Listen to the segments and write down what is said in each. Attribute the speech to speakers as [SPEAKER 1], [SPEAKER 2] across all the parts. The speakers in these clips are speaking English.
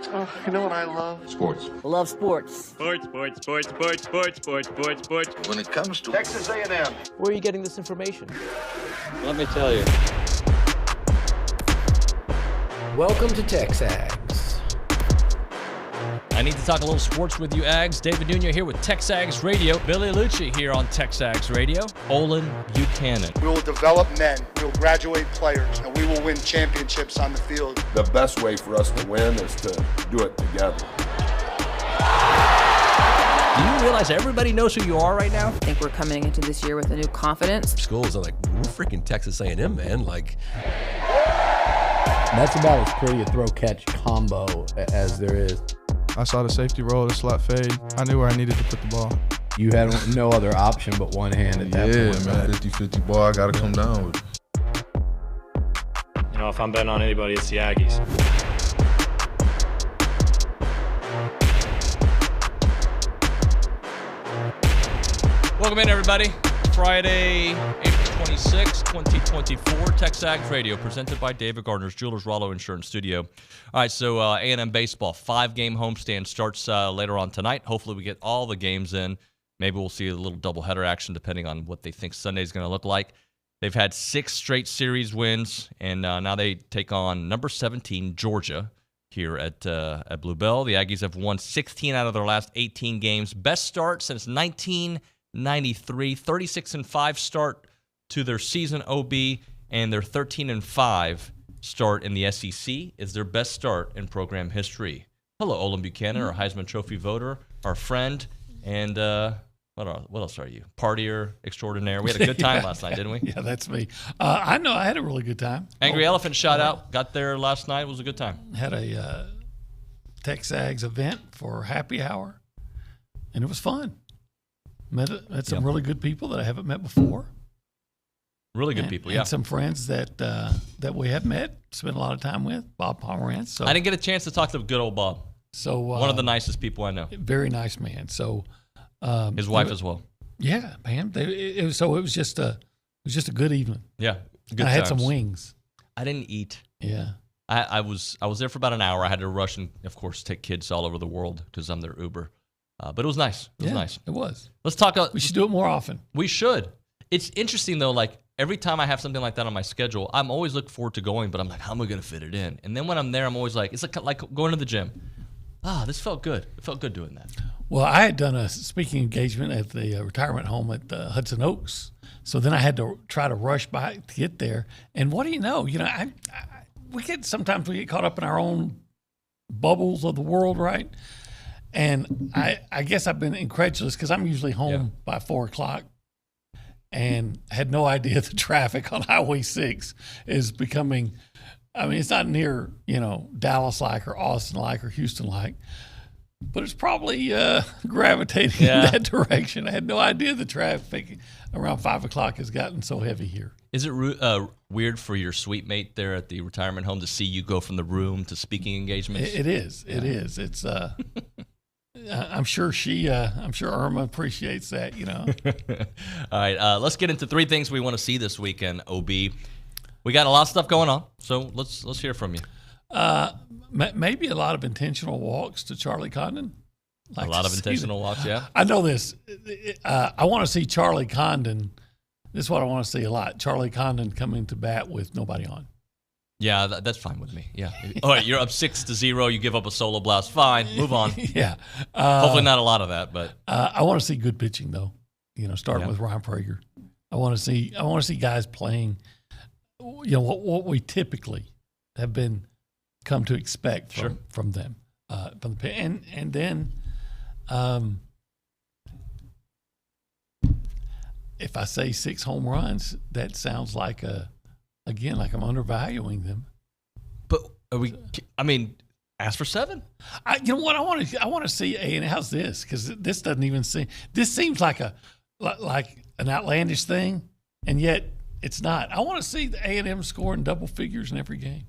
[SPEAKER 1] Oh, you know what I love?
[SPEAKER 2] Sports.
[SPEAKER 3] Love sports.
[SPEAKER 4] Sports.
[SPEAKER 1] When it comes to Texas A&M.
[SPEAKER 3] Where are you getting this information?
[SPEAKER 4] Let me tell you.
[SPEAKER 5] Welcome to TexAgs.
[SPEAKER 6] I need to talk a little sports with you, Ags. David Nuño here with TexAgs Radio. Billy Liucci here on TexAgs Radio. Olin Buchanan.
[SPEAKER 7] We will develop men, we will graduate players, and we will win championships on the field.
[SPEAKER 2] The best way for us to win is to do it together.
[SPEAKER 6] Do you realize everybody knows who you are right now?
[SPEAKER 8] I think we're coming into this year with a new confidence.
[SPEAKER 5] Schools are like, we're freaking Texas A&M, man. Like,
[SPEAKER 9] that's about as pretty a throw-catch combo as there is.
[SPEAKER 10] I saw the safety roll, the slot fade. I knew where I needed to put the ball.
[SPEAKER 9] You had no other option but one hand at that point.
[SPEAKER 10] Yeah, man, 50-50 ball, I got to come down with it.
[SPEAKER 4] You know, if I'm betting on anybody, it's the Aggies.
[SPEAKER 6] Welcome in, everybody. Friday, April 26, 2024. TexAgs Radio, presented by David Gardner's Jewelers Rollo Insurance Studio. All right, so A&M baseball, 5-game homestand starts later on tonight. Hopefully we get all the games in. Maybe we'll see a little doubleheader action depending on what they think Sunday's going to look like. They've had 6 straight series wins, and now they take on number 17, Georgia, here at Blue Bell. The Aggies have won 16 out of their last 18 games. Best start since 1993, 36-5 start to their season OB, and their 13-5 start in the SEC is their best start in program history. Hello, Olin Buchanan, our Heisman Trophy voter, our friend, and what else are you? Partier extraordinaire. We had a good time last night, didn't we?
[SPEAKER 11] Yeah, that's me. I know I had a really good time.
[SPEAKER 6] Angry Elephant shout out. Got there last night. It was a good time.
[SPEAKER 11] Had a TexAgs event for happy hour, and it was fun. Met some really good people that I haven't met before.
[SPEAKER 6] Really good people, yeah.
[SPEAKER 11] And some friends that we have met, spent a lot of time with, Bob Pomerantz. So
[SPEAKER 6] I didn't get a chance to talk to good old Bob. So one of the nicest people I know.
[SPEAKER 11] Very nice man. So
[SPEAKER 6] his wife as well.
[SPEAKER 11] Yeah, man. It was just a good evening.
[SPEAKER 6] Yeah,
[SPEAKER 11] good. I had some wings.
[SPEAKER 6] I didn't eat.
[SPEAKER 11] Yeah.
[SPEAKER 6] I was there for about an hour. I had to rush and, of course, take kids all over the world because I'm their Uber. But it was nice. It was nice.
[SPEAKER 11] It was.
[SPEAKER 6] Let's talk.
[SPEAKER 11] We should do it more often.
[SPEAKER 6] We should. It's interesting, though, like every time I have something like that on my schedule, I'm always looking forward to going, but I'm like, how am I going to fit it in? And then when I'm there, I'm always like, it's like going to the gym. This felt good. It felt good doing that.
[SPEAKER 11] Well, I had done a speaking engagement at the retirement home at Hudson Oaks. So then I had to try to rush by to get there. And what do you know? Sometimes we get caught up in our own bubbles of the world, right? And I guess I've been incredulous because I'm usually home by 4 o'clock and had no idea the traffic on Highway 6 is becoming, it's not near, Dallas-like or Austin-like or Houston-like, but it's probably gravitating in that direction. I had no idea the traffic around 5 o'clock has gotten so heavy here.
[SPEAKER 6] Is it weird for your suite mate there at the retirement home to see you go from the room to speaking engagements?
[SPEAKER 11] It is. Yeah. It is. It's I'm sure Irma appreciates that,
[SPEAKER 6] All right, let's get into 3 things we want to see this weekend, OB. We got a lot of stuff going on, so let's hear from you.
[SPEAKER 11] Maybe a lot of intentional walks to Charlie Condon.
[SPEAKER 6] A lot of intentional walks, yeah.
[SPEAKER 11] I know this. I want to see Charlie Condon. This is what I want to see a lot. Charlie Condon coming to bat with nobody on.
[SPEAKER 6] Yeah, that's fine with me. Yeah. All right, you're up 6-0. You give up a solo blast. Fine, move on.
[SPEAKER 11] Yeah.
[SPEAKER 6] Hopefully not a lot of that, but
[SPEAKER 11] I want to see good pitching though. Starting with Ryan Brauninger. I want to see guys playing. What we typically have come to expect from them. And then, if I say 6 home runs, that sounds like I'm undervaluing them.
[SPEAKER 6] But are we? Ask for 7.
[SPEAKER 11] You know what? I want to see A&M. How's this? Because this doesn't even seem. This seems like an outlandish thing, and yet it's not. I want to see the A&M scoring double figures in every game.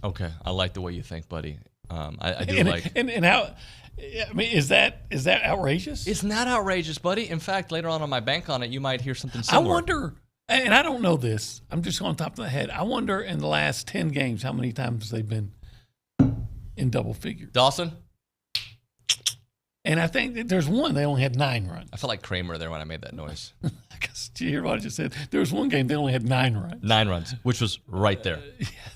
[SPEAKER 6] Okay, I like the way you think, buddy. I do
[SPEAKER 11] and how. Is that outrageous?
[SPEAKER 6] It's not outrageous, buddy. In fact, later on my bank on it, you might hear something similar.
[SPEAKER 11] I wonder, and I don't know this. I'm just on top of the head. I wonder in the last 10 games how many times they've been in double figures.
[SPEAKER 6] Dawson?
[SPEAKER 11] And I think that there's one, they only had 9 runs.
[SPEAKER 6] I felt like Kramer there when I made that noise.
[SPEAKER 11] Did you hear what I just said? There was one game they only had 9 runs.
[SPEAKER 6] 9 runs, which was right there.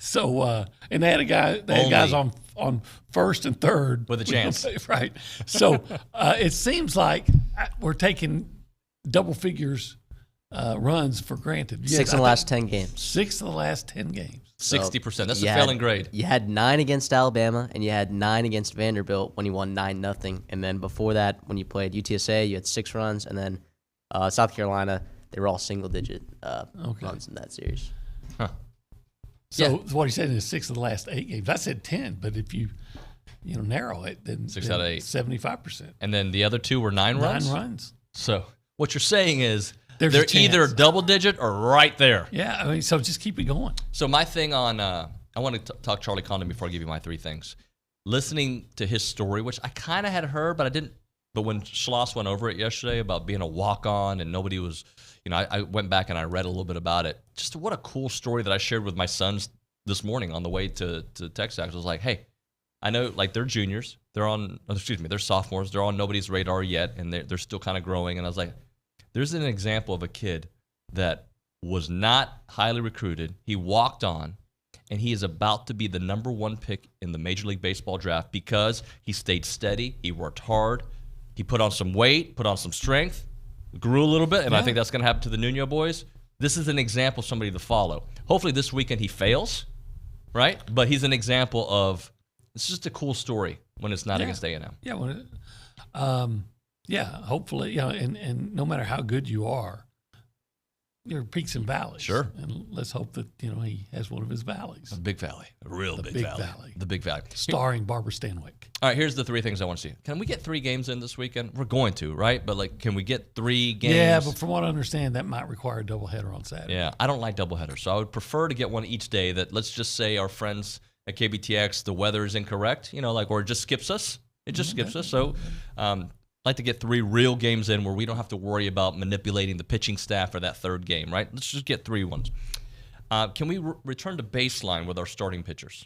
[SPEAKER 11] So, and they had guys on first and third.
[SPEAKER 6] With a chance.
[SPEAKER 11] Right. So it seems like we're taking double figures runs for granted. Yes,
[SPEAKER 3] 6 in the last 10 games.
[SPEAKER 11] 6 of the last 10 games.
[SPEAKER 6] 60%. That's a failing grade.
[SPEAKER 3] You had 9 against Alabama, and you had 9 against Vanderbilt when you won 9-0. And then before that, when you played UTSA, you had 6 runs. And then South Carolina, they were all single-digit runs in that series.
[SPEAKER 6] Huh.
[SPEAKER 11] So what he said is 6 of the last 8 games. I said 10, but if you narrow it, then
[SPEAKER 6] 6 out of 8.
[SPEAKER 11] 75%.
[SPEAKER 6] And then the other 2 were 9 runs?
[SPEAKER 11] 9 runs.
[SPEAKER 6] So what you're saying is
[SPEAKER 11] There's
[SPEAKER 6] they're
[SPEAKER 11] a chance.
[SPEAKER 6] either double-digit or right there.
[SPEAKER 11] Yeah, I mean, so just keep it going.
[SPEAKER 6] So my thing on I want to talk Charlie Condon before I give you my 3 things. Listening to his story, which I kind of had heard, but I didn't. But when Schloss went over it yesterday about being a walk-on and nobody was, I went back and I read a little bit about it. Just what a cool story that I shared with my sons this morning on the way to TexAgs. I was like, hey, I know like they're juniors. They're sophomores. They're on nobody's radar yet, and they're still kind of growing. And I was like, there's an example of a kid that was not highly recruited. He walked on, and he is about to be the number 1 pick in the Major League Baseball draft because he stayed steady, he worked hard, he put on some weight, put on some strength, grew a little bit, and I think that's going to happen to the Nuño boys. This is an example of somebody to follow. Hopefully this weekend he fails, right? But he's an example of it's just a cool story when it's not against A&M.
[SPEAKER 11] Yeah, hopefully, and no matter how good you are, there are peaks and valleys.
[SPEAKER 6] Sure.
[SPEAKER 11] And let's hope that, he has one of his valleys.
[SPEAKER 6] A big valley. A real big valley. The big valley.
[SPEAKER 11] Starring Barbara Stanwyck.
[SPEAKER 6] All right, here's the 3 things I want to see. Can we get 3 games in this weekend? We're going to, right? But, can we get 3 games?
[SPEAKER 11] Yeah, but from what I understand, that might require a doubleheader on Saturday.
[SPEAKER 6] Yeah, I don't like doubleheaders, so I would prefer to get one each day that, let's just say our friends at KBTX, the weather is incorrect, or it just skips us. It just skips us. So I'd like to get 3 real games in where we don't have to worry about manipulating the pitching staff for that 3rd game, right? Let's just get 3 ones. Can we return to baseline with our starting pitchers?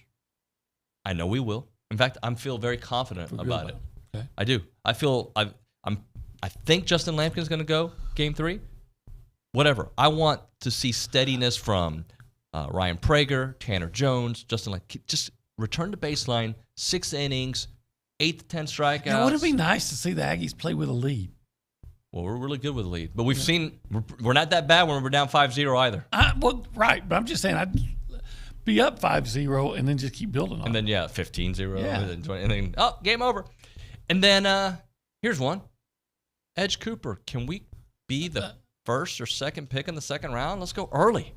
[SPEAKER 6] I know we will. In fact, I feel very confident about it.
[SPEAKER 11] Okay.
[SPEAKER 6] I do. I feel I think Justin Lampkin's going to go game 3. Whatever. I want to see steadiness from Ryan Prager, Tanner Jones, Justin Lampkin. Just return to baseline, 6 innings, 8 to 10 strikeouts.
[SPEAKER 11] Yeah, wouldn't it be nice to see the Aggies play with a lead?
[SPEAKER 6] Well, we're really good with a lead. But we've seen we're not that bad when we're down 5-0 either.
[SPEAKER 11] Right. But I'm just saying I'd be up 5-0 and then just keep building on it.
[SPEAKER 6] And then, 15-0.
[SPEAKER 11] Yeah.
[SPEAKER 6] And then 20, and then, game over. And then here's one. Edge Cooper, can we be the first or second pick in the 2nd round? Let's go early.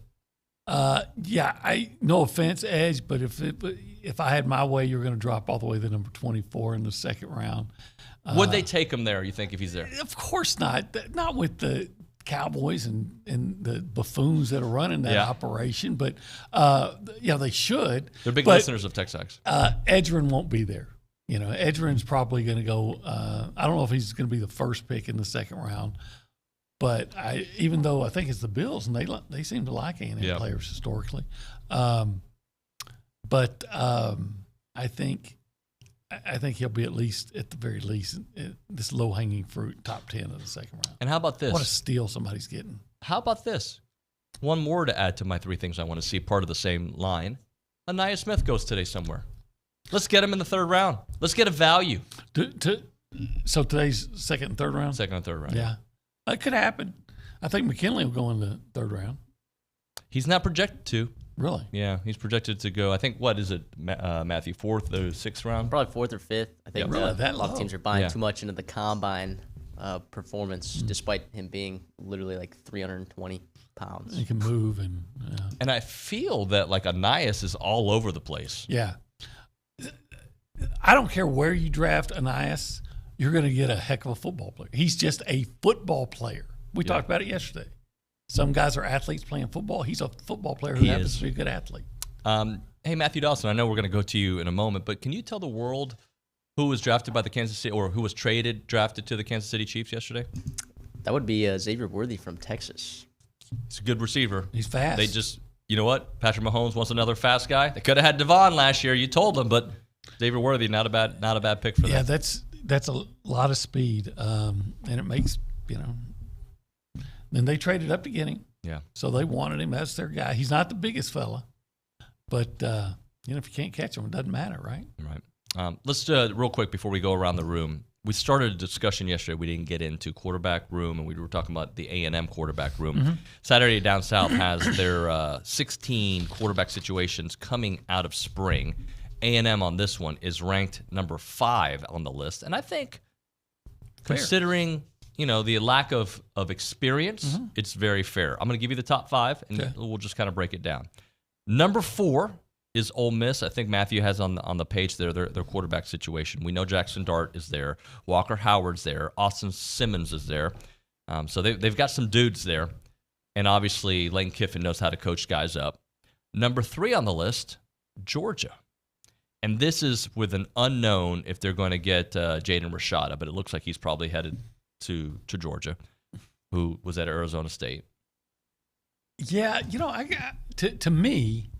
[SPEAKER 11] No offense, Edge, but if I had my way, you're going to drop all the way to number 24 in the 2nd round.
[SPEAKER 6] Would they take him there, you think, if he's there?
[SPEAKER 11] Of course not. Not with the Cowboys and the buffoons that are running that operation, but they should.
[SPEAKER 6] They're big listeners of TexAgs.
[SPEAKER 11] Edgerrin won't be there. Edgerrin's probably going to go. I don't know if he's going to be the first pick in the 2nd round. But even though I think it's the Bills, and they seem to like A&M players historically, but I think he'll be at the very least this low hanging fruit, top 10 of the 2nd round.
[SPEAKER 6] And how about this?
[SPEAKER 11] What a steal somebody's getting!
[SPEAKER 6] How about this? One more to add to my 3 things I want to see, part of the same line. Anaya Smith goes today somewhere. Let's get him in the 3rd round. Let's get a value.
[SPEAKER 11] So today's 2nd and 3rd round.
[SPEAKER 6] 2nd and 3rd round.
[SPEAKER 11] Yeah. That could happen. I think McKinley will go in the 3rd round.
[SPEAKER 6] He's not projected to.
[SPEAKER 11] Really?
[SPEAKER 6] Yeah, he's projected to go. I think, what is it, Matthew, 4th or 6th round?
[SPEAKER 3] Probably 4th or 5th. I think
[SPEAKER 11] really?
[SPEAKER 3] a lot of teams are buying too much into the combine performance, despite him being literally like 320 pounds.
[SPEAKER 11] He can move
[SPEAKER 6] and I feel that Anias is all over the place.
[SPEAKER 11] Yeah. I don't care where you draft Anias. You're going to get a heck of a football player. He's just a football player. We talked about it yesterday. Some guys are athletes playing football. He's a football player who happens to be a good athlete.
[SPEAKER 6] Hey, Matthew Dawson, I know we're going to go to you in a moment, but can you tell the world who was drafted by the Kansas City, or who was drafted to the Kansas City Chiefs yesterday?
[SPEAKER 3] That would be Xavier Worthy from Texas.
[SPEAKER 6] He's a good receiver.
[SPEAKER 11] He's fast.
[SPEAKER 6] They just, you know what? Patrick Mahomes wants another fast guy. They could have had Devon last year. You told them, but David Worthy, not a bad pick for them.
[SPEAKER 11] Yeah, that's a lot of speed, and it makes Then they traded up to get him.
[SPEAKER 6] Yeah.
[SPEAKER 11] So they wanted him. That's their guy. He's not the biggest fella, but if you can't catch him, it doesn't matter, right?
[SPEAKER 6] Right. Let's real quick before we go around the room. We started a discussion yesterday. We didn't get into quarterback room, and we were talking about the A&M quarterback room.
[SPEAKER 11] Mm-hmm.
[SPEAKER 6] Saturday Down South has their 16 quarterback situations coming out of spring. A&M on this one is ranked number 5 on the list, and I think considering the lack of experience, it's very fair. I'm going to give you the top 5, and we'll just kind of break it down. Number 4 is Ole Miss. I think Matthew has on the page there their quarterback situation. We know Jackson Dart is there. Walker Howard's there. Austin Simmons is there. So they've got some dudes there. And obviously, Lane Kiffin knows how to coach guys up. Number 3 on the list, Georgia. And this is with an unknown if they're going to get Jaden Rashada, but it looks like he's probably headed to Georgia, who was at Arizona State.
[SPEAKER 11] Yeah, to me,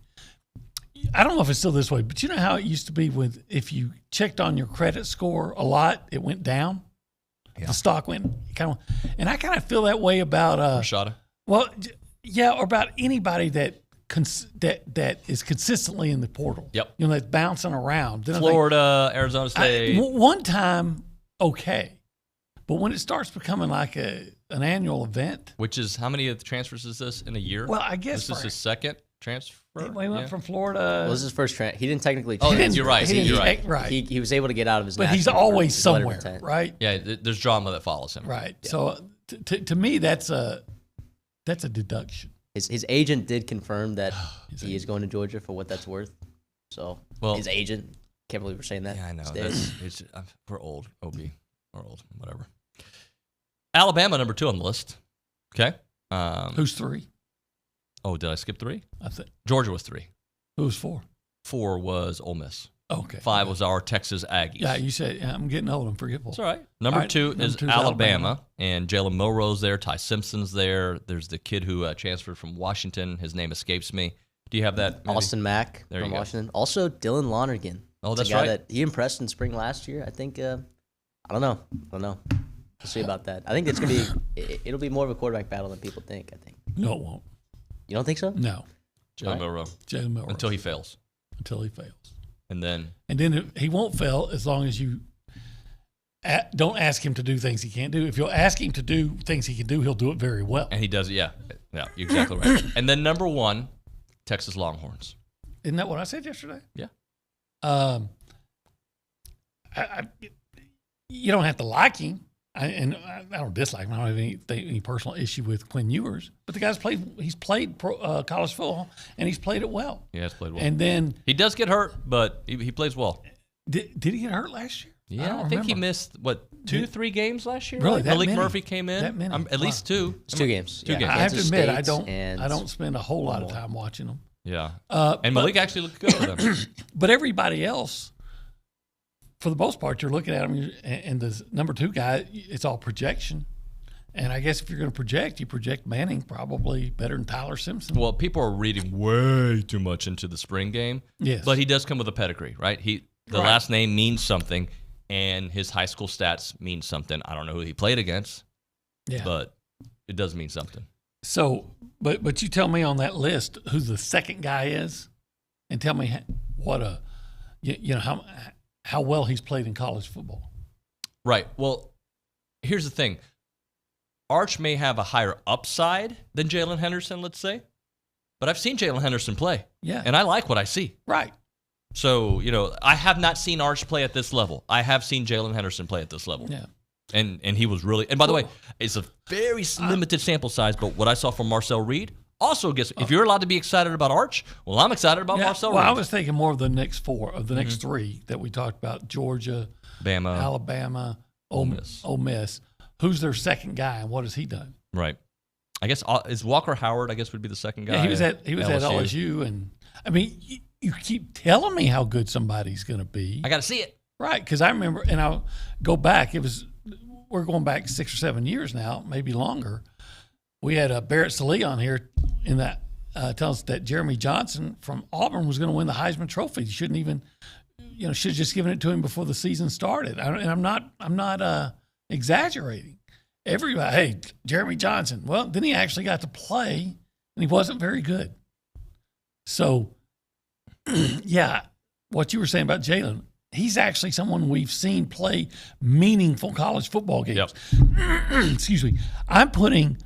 [SPEAKER 11] I don't know if it's still this way, but you know how it used to be with if you checked on your credit score a lot, it went down. Yeah. The stock went and I kind of feel that way about
[SPEAKER 6] Rashada.
[SPEAKER 11] Well, yeah, or about anybody that is consistently in the portal.
[SPEAKER 6] Yep.
[SPEAKER 11] That's bouncing around. Then
[SPEAKER 6] Florida, Arizona State.
[SPEAKER 11] One time, okay, but when it starts becoming like an annual event,
[SPEAKER 6] which is how many of the transfers is this in a year?
[SPEAKER 11] Well, I guess
[SPEAKER 6] this is his second transfer.
[SPEAKER 11] He went from Florida.
[SPEAKER 3] Well, this is his first he didn't technically.
[SPEAKER 6] You're right.
[SPEAKER 11] Right.
[SPEAKER 3] He was able to get out of his.
[SPEAKER 11] But he's always somewhere, right?
[SPEAKER 6] Yeah, there's drama that follows him.
[SPEAKER 11] Right. Yeah. So to me, that's a deduction.
[SPEAKER 3] His agent did confirm that he is going to Georgia for what that's worth. So his agent, can't believe we're saying that.
[SPEAKER 6] Yeah, I know. We're old. OB, we're old. Whatever. Alabama number 2 on the list. Okay.
[SPEAKER 11] Who's 3?
[SPEAKER 6] Oh, did I skip 3?
[SPEAKER 11] I think
[SPEAKER 6] Georgia was 3.
[SPEAKER 11] Who's 4?
[SPEAKER 6] 4 was Ole Miss.
[SPEAKER 11] Okay.
[SPEAKER 6] 5 was our Texas Aggies.
[SPEAKER 11] Yeah, you said I'm getting old and forgetful.
[SPEAKER 6] That's all right. Number 2 is Alabama, and Jalen Milroe's there. Ty Simpson's there. There's the kid who transferred from Washington. His name escapes me. Do you have that? Maybe?
[SPEAKER 3] Austin Mack from Washington. Also, Dylan Lonergan.
[SPEAKER 6] Oh, that's right.
[SPEAKER 3] He impressed in spring last year. I think. I don't know. We'll see about that. I think it's gonna be. It'll be more of a quarterback battle than people think. I think.
[SPEAKER 11] No, it won't.
[SPEAKER 3] You don't think so?
[SPEAKER 11] No.
[SPEAKER 6] Jalen Milroe. Until he fails. And then
[SPEAKER 11] he won't fail as long as you don't ask him to do things he can't do. If you'll ask him to do things he can do, he'll do it very well.
[SPEAKER 6] And he does, yeah. Yeah, you're exactly right. And then number 1, Texas Longhorns.
[SPEAKER 11] Isn't that what I said yesterday?
[SPEAKER 6] Yeah.
[SPEAKER 11] You don't have to like him. I don't dislike him. I don't have any personal issue with Quinn Ewers. But the guy's he's played college football, and he's played it well.
[SPEAKER 6] Yeah, he's played well.
[SPEAKER 11] And then
[SPEAKER 6] he does get hurt, but he plays well.
[SPEAKER 11] Did he get hurt last year?
[SPEAKER 6] Yeah, I think he missed, 2-3 games last year?
[SPEAKER 11] Really?
[SPEAKER 6] Malik Murphy came in?
[SPEAKER 11] That many?
[SPEAKER 6] At least 2.
[SPEAKER 3] It's 2 games.
[SPEAKER 6] 2 games.
[SPEAKER 11] I have to admit, I don't spend a whole lot of time watching them.
[SPEAKER 6] Yeah. And Malik actually looked good for them.
[SPEAKER 11] But everybody else, for the most part, you're looking at him, and the number 2 guy, it's all projection. And I guess if you're going to project, you project Manning probably better than Tyler Simpson.
[SPEAKER 6] Well, people are reading way too much into the spring game.
[SPEAKER 11] Yes.
[SPEAKER 6] But he does come with a pedigree, right? The last name means something, and his high school stats mean something. I don't know who he played against, but it does mean something.
[SPEAKER 11] So, but you tell me on that list who the second guy is, and tell me what how well he's played in college football.
[SPEAKER 6] Right. Well, here's the thing. Arch may have a higher upside than Jalen Henderson, let's say, but I've seen Jalen Henderson play.
[SPEAKER 11] Yeah.
[SPEAKER 6] And I like what I see.
[SPEAKER 11] Right.
[SPEAKER 6] So, I have not seen Arch play at this level. I have seen Jalen Henderson play at this level.
[SPEAKER 11] Yeah.
[SPEAKER 6] And he was really, and by the way, it's a very limited sample size, but what I saw from Marcel Reed also gets, if you're allowed to be excited about Arch, well, I'm excited about Marcel Reed.
[SPEAKER 11] Well, I was thinking more of the next 4, of the next 3 that we talked about: Georgia, Alabama, Ole Miss. Who's their second guy, and what has he done?
[SPEAKER 6] Right. I guess is Walker Howard. I guess would be the second guy.
[SPEAKER 11] Yeah, he was at LSU, and I mean, you keep telling me how good somebody's going to be.
[SPEAKER 6] I got to see it.
[SPEAKER 11] Right, because I remember, and I'll go back. We're going back 6 or 7 years now, maybe longer. We had Barrett Sallee on here in that tell us that Jeremy Johnson from Auburn was going to win the Heisman Trophy. He shouldn't even should have just given it to him before the season started. I'm not exaggerating. Everybody, hey, Jeremy Johnson. Well, then he actually got to play, and he wasn't very good. So, yeah, what you were saying about Jalen, he's actually someone we've seen play meaningful college football games. Yep. Excuse me. I'm putting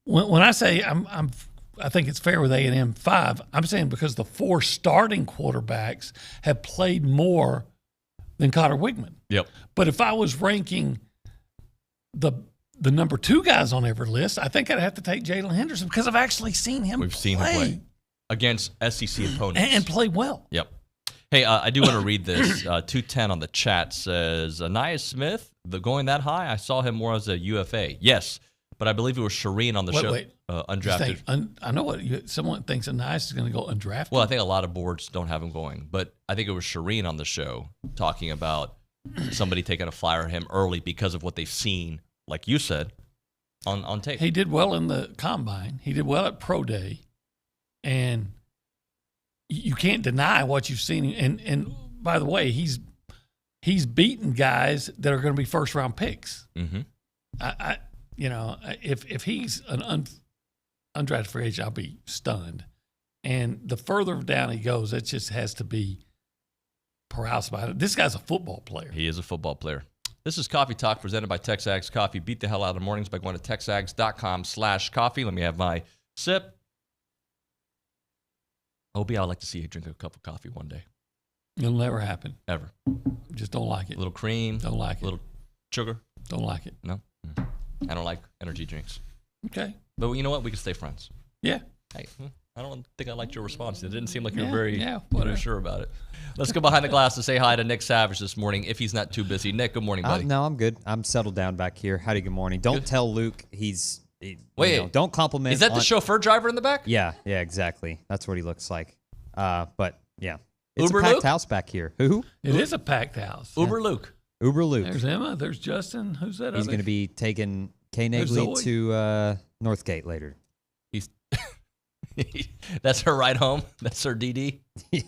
[SPEAKER 11] when I say I think it's fair with A&M 5. I'm saying because the 4 starting quarterbacks have played more than Connor Wigman.
[SPEAKER 6] Yep.
[SPEAKER 11] But if I was ranking the number 2 guys on every list, I think I'd have to take Jalen Henderson because I've actually seen him.
[SPEAKER 6] We've seen him play against SEC opponents
[SPEAKER 11] and play well.
[SPEAKER 6] Yep. Hey, I do want to read this. 210 on the chat says, Anais Smith, going that high, I saw him more as a UFA. Yes, but I believe it was Shireen on the show. Undrafted.
[SPEAKER 11] I know what someone thinks Anais is going to go undrafted.
[SPEAKER 6] Well, I think a lot of boards don't have him going, but I think it was Shireen on the show talking about somebody taking a flyer on him early because of what they've seen, like you said, on tape.
[SPEAKER 11] He did well in the combine. He did well at Pro Day, and you can't deny what you've seen. And by the way, he's beaten guys that are going to be first round picks.
[SPEAKER 6] Mm-hmm.
[SPEAKER 11] If he's an undrafted free agent, I'll be stunned. And the further down he goes, it just has to be paralysis by it. This guy's a football player.
[SPEAKER 6] He is a football player. This is Coffee Talk presented by TexAgs Coffee. Beat the hell out of the mornings by going to texags.com/coffee. Let me have my sip. Obi, I'd like to see you drink a cup of coffee one day.
[SPEAKER 11] It'll never happen.
[SPEAKER 6] Ever.
[SPEAKER 11] Just don't like it.
[SPEAKER 6] A little cream.
[SPEAKER 11] Don't like it.
[SPEAKER 6] A little sugar.
[SPEAKER 11] Don't like it.
[SPEAKER 6] No? I don't like energy drinks.
[SPEAKER 11] Okay.
[SPEAKER 6] But you know what? We can stay friends.
[SPEAKER 11] Yeah.
[SPEAKER 6] Hey, I don't think I liked your response. It didn't seem like you were very
[SPEAKER 11] whatever.
[SPEAKER 6] sure about it. Let's go behind the glass to say hi to Nick Savage this morning, if he's not too busy. Nick, good morning, buddy.
[SPEAKER 12] No, I'm good. I'm settled down back here. Howdy, good morning. Don't tell Luke
[SPEAKER 6] Wait,
[SPEAKER 12] don't compliment.
[SPEAKER 6] Is that the chauffeur driver in the back?
[SPEAKER 12] Yeah, exactly. That's what he looks like. But yeah, it's
[SPEAKER 6] Uber
[SPEAKER 12] a packed
[SPEAKER 6] Luke?
[SPEAKER 12] house back here. Who?
[SPEAKER 11] It is a packed house.
[SPEAKER 6] Uber Luke.
[SPEAKER 12] Uber Luke.
[SPEAKER 11] There's Emma. There's Justin. Who's that?
[SPEAKER 12] He's going to be taking Kay Naegeli to Northgate later.
[SPEAKER 6] He's that's her ride home. That's her DD.
[SPEAKER 12] Yeah.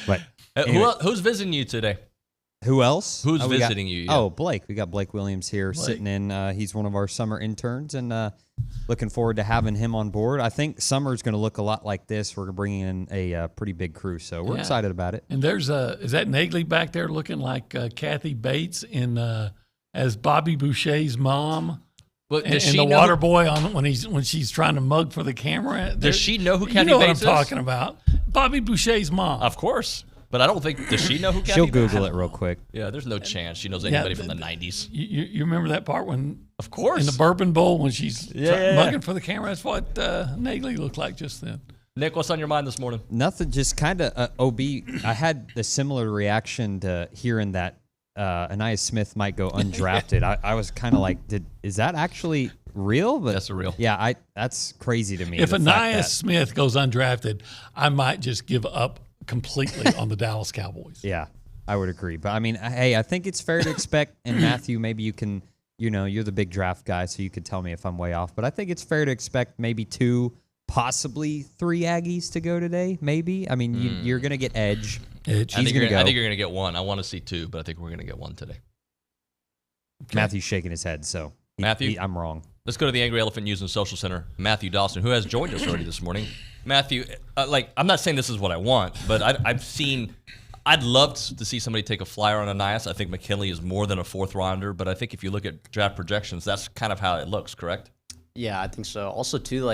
[SPEAKER 12] But anyway.
[SPEAKER 6] Who's visiting you today?
[SPEAKER 12] Who else?
[SPEAKER 6] Who's visiting you? Yeah.
[SPEAKER 12] Oh, Blake. We got Blake Williams here sitting in. He's one of our summer interns, and looking forward to having him on board. I think summer's going to look a lot like this. We're bringing in a pretty big crew, so we're excited about it.
[SPEAKER 11] And there's is that Naegeli back there looking like Kathy Bates in as Bobby Boucher's mom?
[SPEAKER 6] But
[SPEAKER 11] and the water boy when she's trying to mug for the camera.
[SPEAKER 6] Does she know who Kathy
[SPEAKER 11] you know
[SPEAKER 6] Bates
[SPEAKER 11] what I'm talking about? Bobby Boucher's mom.
[SPEAKER 6] Of course. But I don't think, does she know who Kathy
[SPEAKER 12] She'll
[SPEAKER 6] Bates is?
[SPEAKER 12] Google it real quick.
[SPEAKER 6] Yeah, there's no chance she knows anybody from the 90s.
[SPEAKER 11] You remember that part when,
[SPEAKER 6] of course,
[SPEAKER 11] in the bourbon bowl when she's mugging for the camera? That's what Naegeli looked like just then.
[SPEAKER 6] Nick, what's on your mind this morning?
[SPEAKER 12] Nothing, just kind of OB. I had the similar reaction to hearing that Anais Smith might go undrafted. I was kind of like, is that actually real? But
[SPEAKER 6] that's real.
[SPEAKER 12] Yeah, that's crazy to me.
[SPEAKER 11] If Anais Smith goes undrafted, I might just give up completely on the Dallas Cowboys.
[SPEAKER 12] Yeah, I would agree. But I mean, hey, I think it's fair to expect, and Matthew, maybe you can, you're the big draft guy, so you could tell me if I'm way off. But I think it's fair to expect maybe 2, possibly 3 Aggies to go today, maybe. I mean, you're going to get Edge.
[SPEAKER 6] I think you're going to get 1. I want to see 2, but I think we're going to get 1 today.
[SPEAKER 12] Okay. Matthew's shaking his head, so
[SPEAKER 6] Matthew,
[SPEAKER 12] I'm wrong.
[SPEAKER 6] Let's go to the Angry Elephant News and Social Center. Matthew Dawson, who has joined us already this morning. Matthew, I'm not saying this is what I want, but I'd love to see somebody take a flyer on Anais. I think McKinley is more than a 4th rounder, but I think if you look at draft projections, that's kind of how it looks, correct?
[SPEAKER 3] Yeah, I think so. Also, too,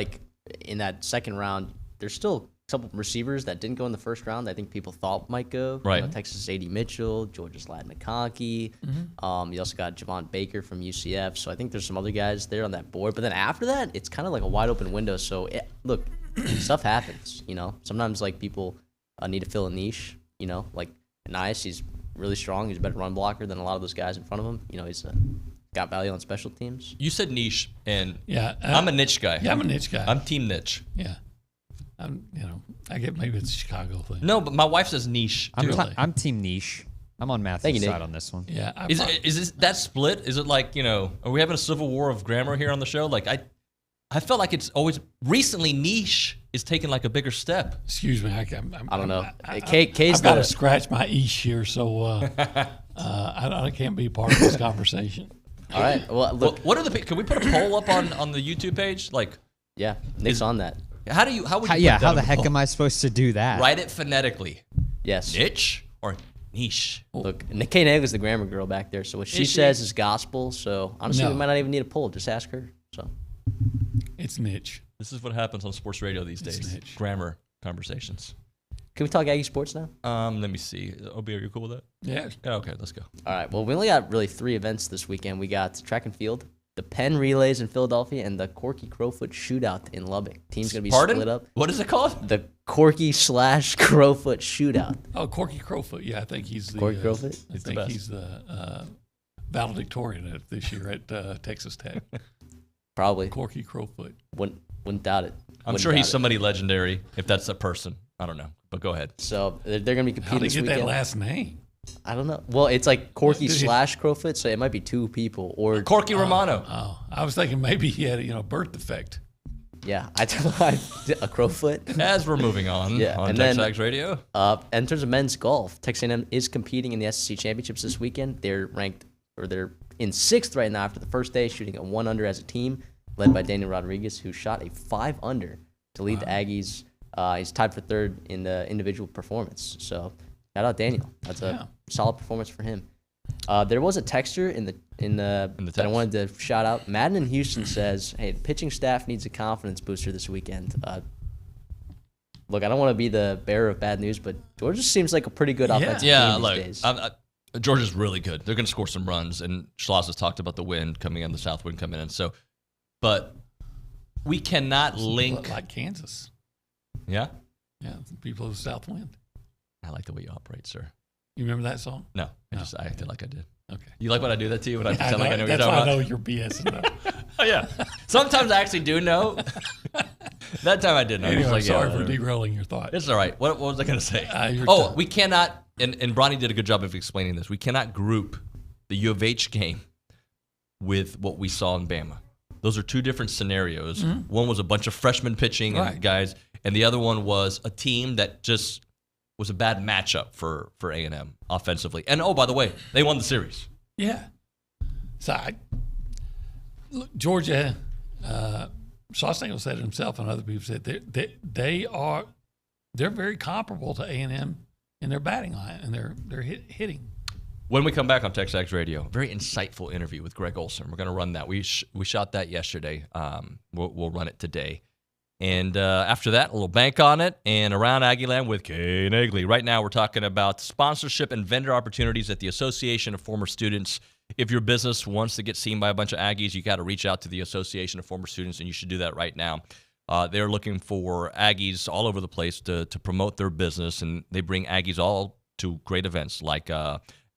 [SPEAKER 3] in that second round, there's still a couple receivers that didn't go in the first round that I think people thought might go.
[SPEAKER 6] Right.
[SPEAKER 3] Texas A&M Mitchell, Georgia's Ladd McConkey. Mm-hmm. You also got Javon Baker from UCF. So I think there's some other guys there on that board. But then after that, it's kind of like a wide open window. So, look, stuff happens, Sometimes, people need to fill a niche, Like Anais, he's really strong. He's a better run blocker than a lot of those guys in front of him. He's got value on special teams.
[SPEAKER 6] You said niche, and
[SPEAKER 11] I'm
[SPEAKER 6] I'm a niche guy.
[SPEAKER 11] Yeah, I'm a niche guy.
[SPEAKER 6] I'm team niche.
[SPEAKER 11] Yeah. I get maybe it's a Chicago thing.
[SPEAKER 6] No, but my wife says niche.
[SPEAKER 12] I'm team niche. I'm on Matthew's side on this one.
[SPEAKER 11] Yeah.
[SPEAKER 6] Is that split? Is it are we having a civil war of grammar here on the show? I felt like it's always recently niche is taking like a bigger step.
[SPEAKER 11] Excuse me,
[SPEAKER 3] I don't know. Kay's
[SPEAKER 11] I've got to scratch my ish here, so I can't be part of this conversation.
[SPEAKER 3] All right. Well, look.
[SPEAKER 6] What are the? Can we put a poll up on the YouTube page? Like,
[SPEAKER 3] yeah, Nick's on that.
[SPEAKER 6] How would you?
[SPEAKER 12] How the heck am I supposed to do that?
[SPEAKER 6] Write it phonetically.
[SPEAKER 3] Yes.
[SPEAKER 6] Niche or niche.
[SPEAKER 3] Look, Kay Naegeli's the grammar girl back there, so what she says is gospel. So honestly, we might not even need a poll. Just ask her. So
[SPEAKER 11] it's niche.
[SPEAKER 6] This is what happens on sports radio these days.
[SPEAKER 11] Niche.
[SPEAKER 6] Grammar conversations.
[SPEAKER 3] Can we talk Aggie sports now?
[SPEAKER 6] Let me see. Obi, are you cool with that?
[SPEAKER 11] Yeah.
[SPEAKER 6] Okay, let's go.
[SPEAKER 3] All right. Well, we only got really 3 events this weekend. We got track and field, the Penn Relays in Philadelphia, and the Corky Crowfoot Shootout in Lubbock. Team's going to be split up.
[SPEAKER 6] What is it called?
[SPEAKER 3] The Corky / Crowfoot Shootout.
[SPEAKER 11] Oh, Corky Crowfoot. Yeah, I think he's the
[SPEAKER 3] Corky Crowfoot.
[SPEAKER 11] I think he's the valedictorian this year at Texas Tech.
[SPEAKER 3] Probably.
[SPEAKER 11] Corky Crowfoot.
[SPEAKER 3] Wouldn't doubt it.
[SPEAKER 6] I'm sure he's somebody legendary, if that's a person. I don't know, but go ahead.
[SPEAKER 3] So they're going to be competing this
[SPEAKER 11] weekend. How did he get
[SPEAKER 3] that
[SPEAKER 11] last name?
[SPEAKER 3] I don't know. Well, it's like Corky / Crowfoot, so it might be 2 people. Or
[SPEAKER 6] Corky Romano.
[SPEAKER 11] Oh, I was thinking maybe he had a birth defect.
[SPEAKER 3] Yeah, a Crowfoot.
[SPEAKER 6] As we're moving on TexAgs Radio.
[SPEAKER 3] In terms of men's golf, Texas A&M is competing in the SEC Championships this weekend. They're they're in 6th right now after the first day, shooting a 1 under as a team, led by Daniel Rodriguez, who shot a 5 under to lead the Aggies. He's tied for 3rd in the individual performance. So shout out Daniel. That's a solid performance for him. There was a texter in the that I wanted to shout out. Madden in Houston says, "Hey, the pitching staff needs a confidence booster this weekend." Look, I don't want to be the bearer of bad news, but Georgia seems like a pretty good offensive team these days.
[SPEAKER 6] Georgia's really good. They're going to score some runs, and Schloss has talked about the wind coming in, the south wind coming in. So, but we cannot link
[SPEAKER 11] like Kansas.
[SPEAKER 6] Yeah?
[SPEAKER 11] Yeah, people of the South Wind.
[SPEAKER 6] I like the way you operate, sir.
[SPEAKER 11] You remember that song?
[SPEAKER 6] No. I acted like I did.
[SPEAKER 11] Okay.
[SPEAKER 6] You like when I do that to you? When I pretend like I know what you're
[SPEAKER 11] talking
[SPEAKER 6] talking
[SPEAKER 11] about?
[SPEAKER 6] That's
[SPEAKER 11] why I know you're BSing.
[SPEAKER 6] Oh, yeah. Sometimes I actually do know. That time I didn't know.
[SPEAKER 11] Anyway, sorry for derailing your thought.
[SPEAKER 6] It's all right. What was I going to say? We cannot, and Bronny did a good job of explaining this, we cannot group the U of H game with what we saw in Bama. Those are 2 different scenarios. Mm-hmm. One was a bunch of freshmen pitching and guys, and the other one was a team that just was a bad matchup for A&M offensively. And, by the way, they won the series.
[SPEAKER 11] Yeah. So, Georgia, Schlossnagle said it himself and other people said they're very comparable to A&M in their batting line and their hitting.
[SPEAKER 6] When we come back on TexAgs Radio, very insightful interview with Gregg Olson. We're going to run that. We shot that yesterday. We'll run it today. And after that, a little bank on it and Around Aggieland with Kay Naegeli. Right now, we're talking about sponsorship and vendor opportunities at the Association of Former Students. If your business wants to get seen by a bunch of Aggies, you got to reach out to the Association of Former Students, and you should do that right now. They're looking for Aggies all over the place to promote their business, and they bring Aggies all to great events like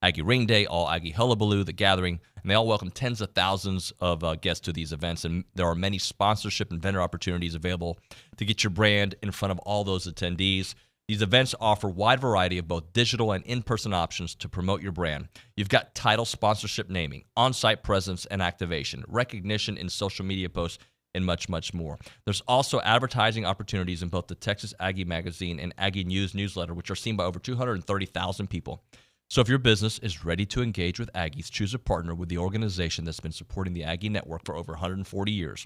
[SPEAKER 6] Aggie Ring Day, All Aggie Hullabaloo, The Gathering, and they all welcome tens of thousands of guests to these events, and there are many sponsorship and vendor opportunities available to get your brand in front of all those attendees. These events offer a wide variety of both digital and in-person options to promote your brand. You've got title sponsorship naming, on-site presence and activation, recognition in social media posts, and much, much more. There's also advertising opportunities in both the Texas Aggie Magazine and Aggie News newsletter, which are seen by over 230,000 people. So if your business is ready to engage with Aggies, choose a partner with the organization that's been supporting the Aggie Network for over 140 years.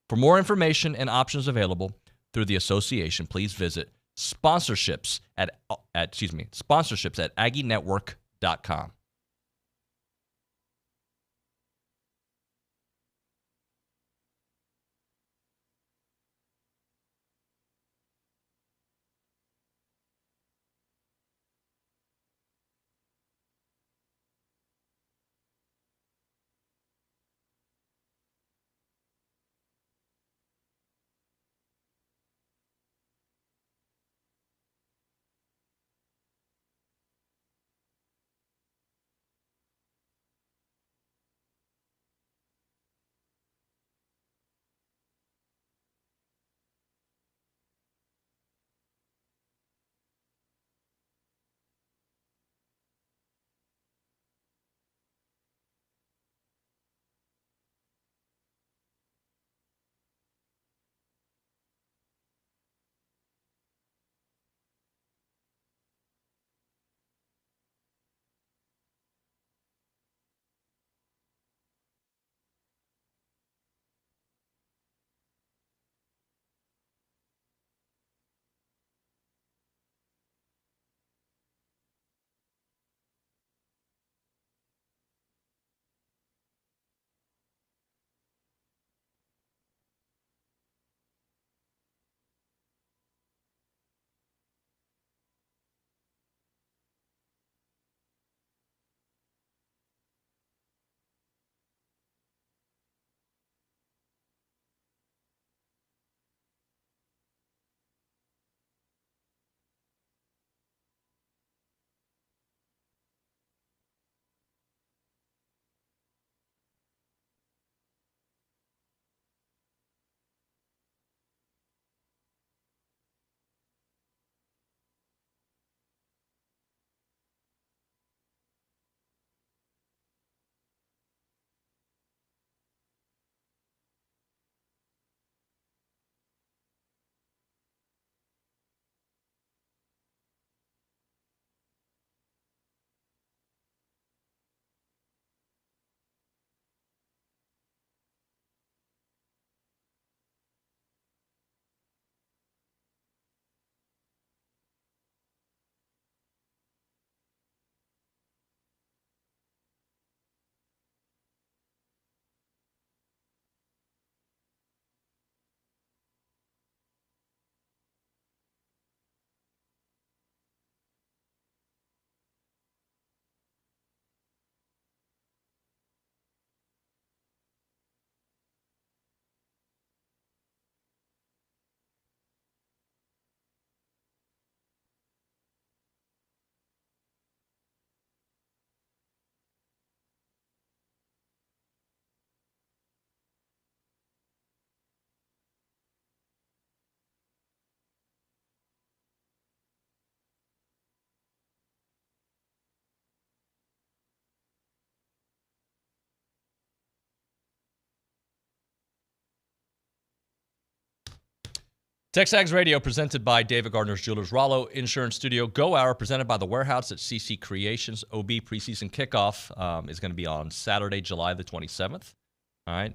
[SPEAKER 6] For more information and options available through the association, please visit sponsorships at aggienetwork.com. TexAgs Radio presented by David Gardner's Jewelers, Rollo Insurance Studio, Go Hour presented by The Warehouse at CC Creations. OB preseason kickoff is going to be on Saturday, July the 27th. All right.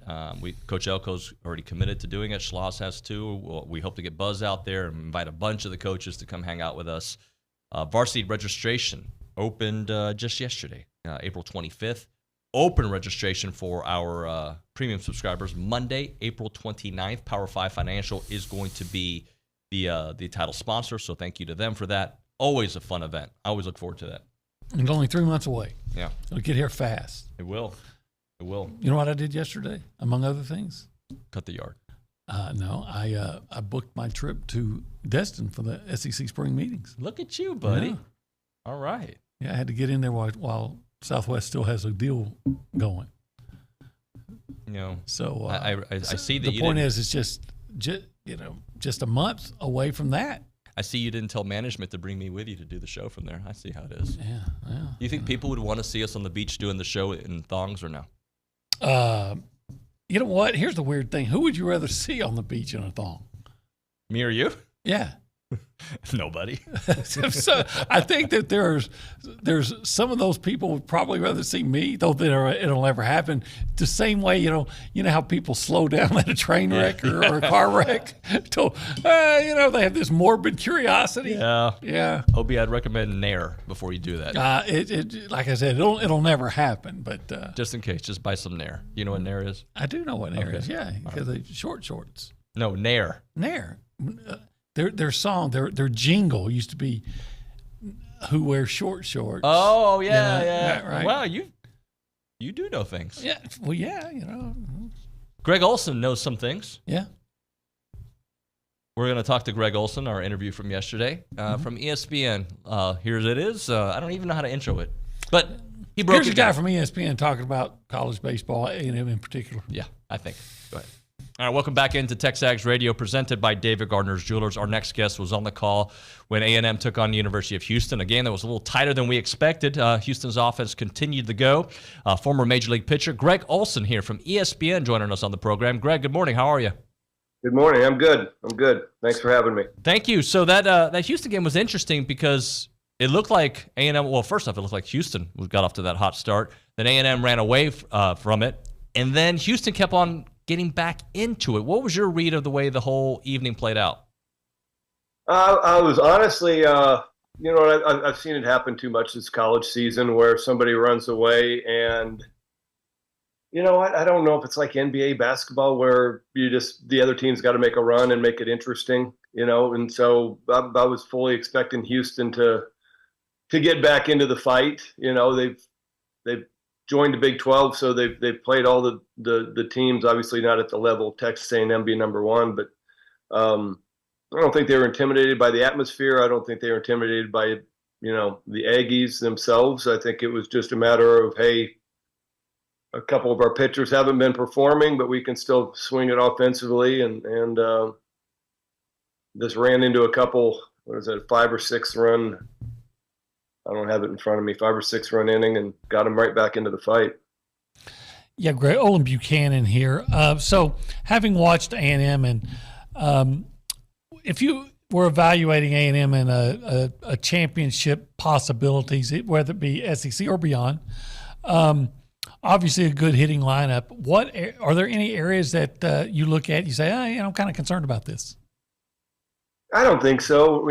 [SPEAKER 6] Coach Elko's already committed to doing it. Schloss has too. We hope to get Buzz out there and invite a bunch of the coaches to come hang out with us. Varsity registration opened just yesterday, April 25th. Open registration for our premium subscribers Monday, April 29th. Power 5 Financial is going to be the title sponsor, so thank you to them for that. Always a fun event. I always look forward to that.
[SPEAKER 11] It's only 3 months away.
[SPEAKER 6] Yeah.
[SPEAKER 11] It'll get here fast.
[SPEAKER 6] It will. It will.
[SPEAKER 11] You know what I did yesterday, among other things?
[SPEAKER 6] Cut the yard.
[SPEAKER 11] No, I booked my trip to Destin for the SEC spring meetings.
[SPEAKER 6] Look at you, buddy.
[SPEAKER 11] Yeah.
[SPEAKER 6] All right.
[SPEAKER 11] Yeah, I had to get in there while Southwest still has a deal going.
[SPEAKER 6] You know,
[SPEAKER 11] so
[SPEAKER 6] I see that
[SPEAKER 11] the point is, it's just a month away from that.
[SPEAKER 6] I see you didn't tell management to bring me with you to do the show from there. I see how it is.
[SPEAKER 11] Yeah.
[SPEAKER 6] Do you think people would want to see us on the beach doing the show in thongs or no?
[SPEAKER 11] You know what? Here's the weird thing. Who would you rather see on the beach in a thong?
[SPEAKER 6] Me or you?
[SPEAKER 11] Yeah.
[SPEAKER 6] Nobody.
[SPEAKER 11] So I think that there's some of those people would probably rather see me, though it'll never happen. The same way, you know how people slow down at a train wreck or a car wreck. They have this morbid curiosity.
[SPEAKER 6] Yeah. Obie, I'd recommend Nair before you do that.
[SPEAKER 11] Like I said, it'll never happen. But
[SPEAKER 6] just in case, just buy some Nair. You know what Nair is?
[SPEAKER 11] I do know what Nair is. Yeah, because they short shorts.
[SPEAKER 6] No, Nair.
[SPEAKER 11] Nair. Their song, their jingle used to be "Who wears short shorts."
[SPEAKER 6] Oh yeah.
[SPEAKER 11] Right.
[SPEAKER 6] Wow, you do know things.
[SPEAKER 11] Yeah. Well, yeah.
[SPEAKER 6] Gregg Olson knows some things.
[SPEAKER 11] Yeah.
[SPEAKER 6] We're going to talk to Gregg Olson, our interview from yesterday, from ESPN. Here it is. I don't even know how to intro it, but he broke.
[SPEAKER 11] Here's a guy from ESPN talking about college baseball, A&M in particular.
[SPEAKER 6] Yeah, I think. Go ahead. All right, welcome back into TexAgs Radio, presented by David Gardner's Jewelers. Our next guest was on the call when A&M took on the University of Houston. A game that was a little tighter than we expected. Houston's offense continued to go. Former Major League pitcher Gregg Olson here from ESPN joining us on the program. Greg, good morning. How are you?
[SPEAKER 13] Good morning. I'm good. Thanks for having me.
[SPEAKER 6] Thank you. So that Houston game was interesting because it looked like A&M. Well, first off, it looked like Houston got off to that hot start. Then A&M ran away from it, and then Houston kept on getting back into it. What was your read of the way the whole evening played out?
[SPEAKER 13] I was honestly, I've seen it happen too much this college season where somebody runs away and, I don't know if it's like NBA basketball where the other team's got to make a run and make it interesting, and so I was fully expecting Houston to get back into the fight. They've joined the Big 12, so they've played all the teams, obviously not at the level of Texas A&M being number one, but I don't think they were intimidated by the atmosphere. I don't think they were intimidated by, the Aggies themselves. I think it was just a matter of, hey, a couple of our pitchers haven't been performing, but we can still swing it offensively, and this ran into a couple, 5 or 6 run, I don't have it in front of me, 5 or 6 run inning, and got him right back into the fight.
[SPEAKER 11] Yeah, great. Olin Buchanan here. So having watched A&M, and if you were evaluating A&M in a championship possibilities, whether it be SEC or beyond, obviously a good hitting lineup. Are there any areas that you look at, you say, I'm kind of concerned about this?
[SPEAKER 13] I don't think so.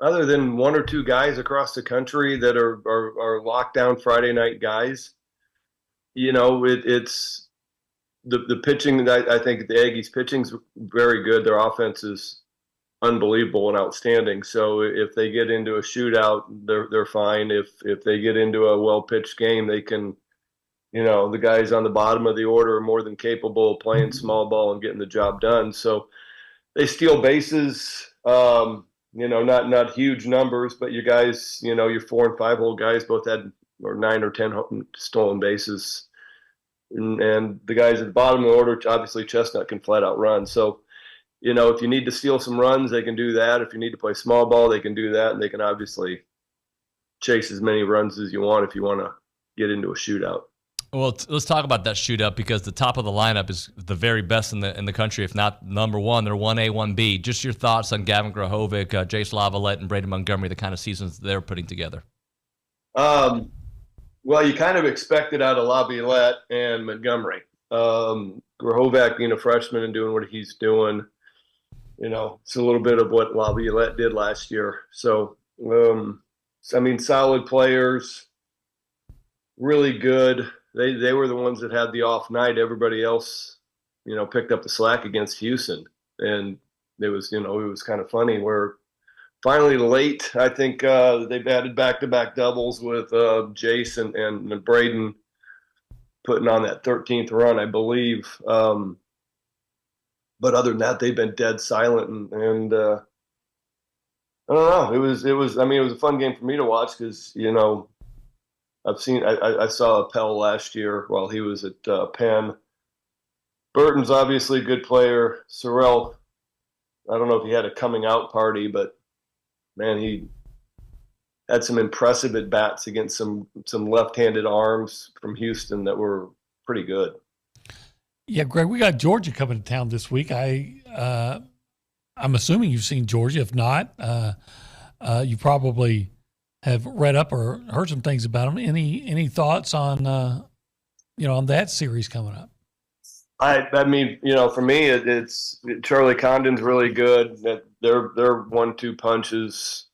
[SPEAKER 13] Other than 1 or 2 guys across the country that are lockdown Friday night guys, it's the pitching. I think the Aggies' pitching's very good. Their offense is unbelievable and outstanding. So if they get into a shootout, they're fine. If they get into a well-pitched game, they can, the guys on the bottom of the order are more than capable of playing small ball and getting the job done. So they steal bases. Not huge numbers, but you guys, your 4 and 5 hole guys both had 9 or 10 stolen bases. And the guys at the bottom of the order, obviously Chestnut can flat out run. So, if you need to steal some runs, they can do that. If you need to play small ball, they can do that. And they can obviously chase as many runs as you want if you want to get into a shootout.
[SPEAKER 6] Well, let's talk about that shootout because the top of the lineup is the very best in the country, if not number one. They're 1A, 1B. Just your thoughts on Gavin Grahovic, Jace Lavalette, and Braden Montgomery, the kind of seasons they're putting together.
[SPEAKER 13] Well, you kind of expect it out of Lavalette and Montgomery. Grahovic being a freshman and doing what he's doing, it's a little bit of what Lavalette did last year. So, solid players, really good. They were the ones that had the off night. Everybody else, picked up the slack against Houston. And it was kind of funny where finally late, I think they've added back-to-back doubles with Jace and Braden putting on that 13th run, I believe. But other than that, they've been dead silent. And I don't know. It was a fun game for me to watch because, I saw Appel last year while he was at Penn. Burton's obviously a good player. Sorrell, I don't know if he had a coming out party, but man, he had some impressive at bats against some left-handed arms from Houston that were pretty good.
[SPEAKER 11] Yeah, Greg, we got Georgia coming to town this week. I'm assuming you've seen Georgia. If not, you probably have read up or heard some things about them. Any thoughts on on that series coming up?
[SPEAKER 13] For me, it's Charlie Condon's really good. Their 1-2 punches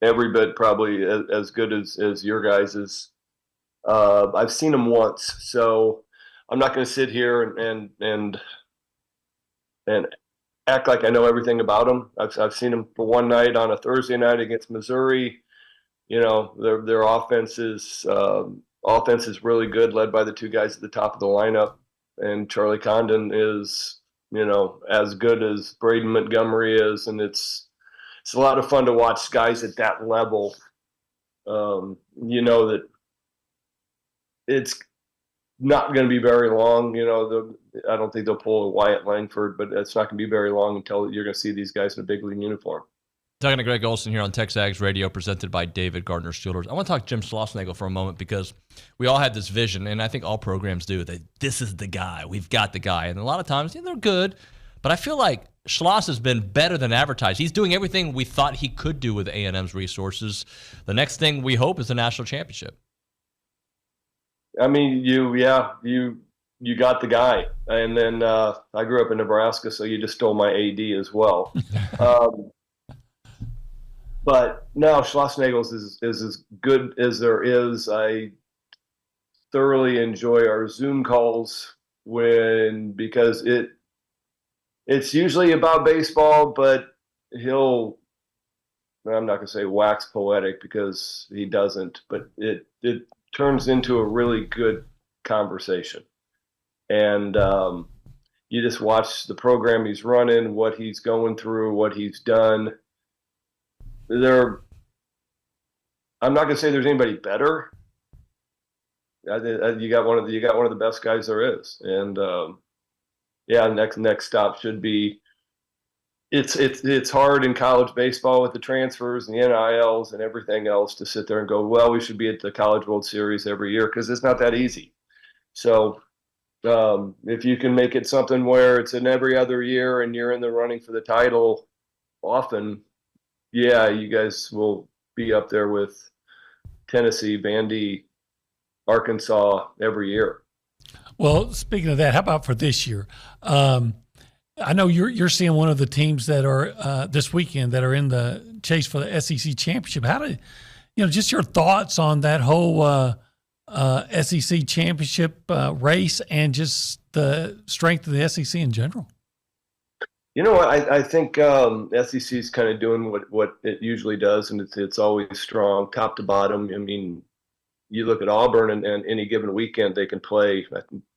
[SPEAKER 13] every bit probably as good as your guys's. I've seen them once, so I'm not going to sit here and act like I know everything about them. I've seen them for one night on a Thursday night against Missouri. Their offense is really good, led by the two guys at the top of the lineup. And Charlie Condon is, as good as Braden Montgomery is. And it's a lot of fun to watch guys at that level. That it's not going to be very long. I don't think they'll pull a Wyatt Langford, but it's not going to be very long until you're going to see these guys in a big league uniform.
[SPEAKER 6] Talking to Gregg Olson here on TexAgs Radio, presented by David Gardner's Jewelers. I want to talk Jim Schlossnagle for a moment because we all had this vision, and I think all programs do, that this is the guy. We've got the guy. And a lot of times, they're good, but I feel like Schloss has been better than advertised. He's doing everything we thought he could do with A&M's resources. The next thing we hope is the national championship.
[SPEAKER 13] I mean, you got the guy. And then I grew up in Nebraska, so you just stole my AD as well. But no, Schlossnagel is as good as there is. I thoroughly enjoy our Zoom calls because it's usually about baseball, but I'm not going to say wax poetic because he doesn't, but it turns into a really good conversation. And you just watch the program he's running, what he's going through, what he's done. I'm not going to say there's anybody better. You got one of the best guys there is, and next stop should be. It's hard in college baseball with the transfers and the NILs and everything else to sit there and go, well, we should be at the College World Series every year because it's not that easy. So if you can make it something where it's in every other year and you're in the running for the title often. Yeah, you guys will be up there with Tennessee, Vandy, Arkansas every year.
[SPEAKER 11] Well, speaking of that, how about for this year? I know you're seeing one of the teams that are this weekend that are in the chase for the SEC championship. How did just your thoughts on that whole SEC championship race and just the strength of the SEC in general?
[SPEAKER 13] You know what? I think SEC is kind of doing what it usually does, and it's always strong, top to bottom. I mean, you look at Auburn, and any given weekend they can play.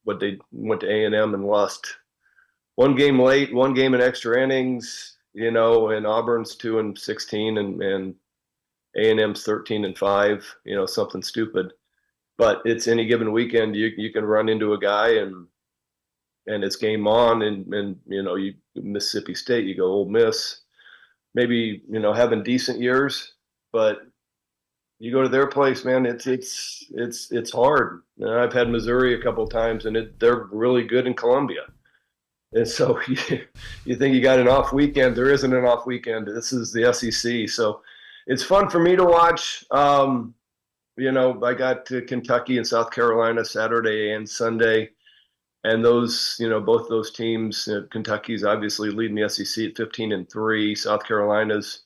[SPEAKER 13] What they went to A&M and lost one game late, one game in extra innings. And Auburn's 2-16, and A&M's 13-5. Something stupid. But it's any given weekend you can run into a guy and it's game on, and you Mississippi State, you go Ole Miss, maybe having decent years, but You go to their place, man. It's hard. I've had Missouri a couple of times, and they're really good in Columbia. And so you think you got an off weekend. There isn't an off weekend. This is the SEC. So it's fun for me to watch. I got to Kentucky and South Carolina Saturday and Sunday. And those, both those teams, Kentucky's obviously leading the SEC at 15-3. South Carolina's,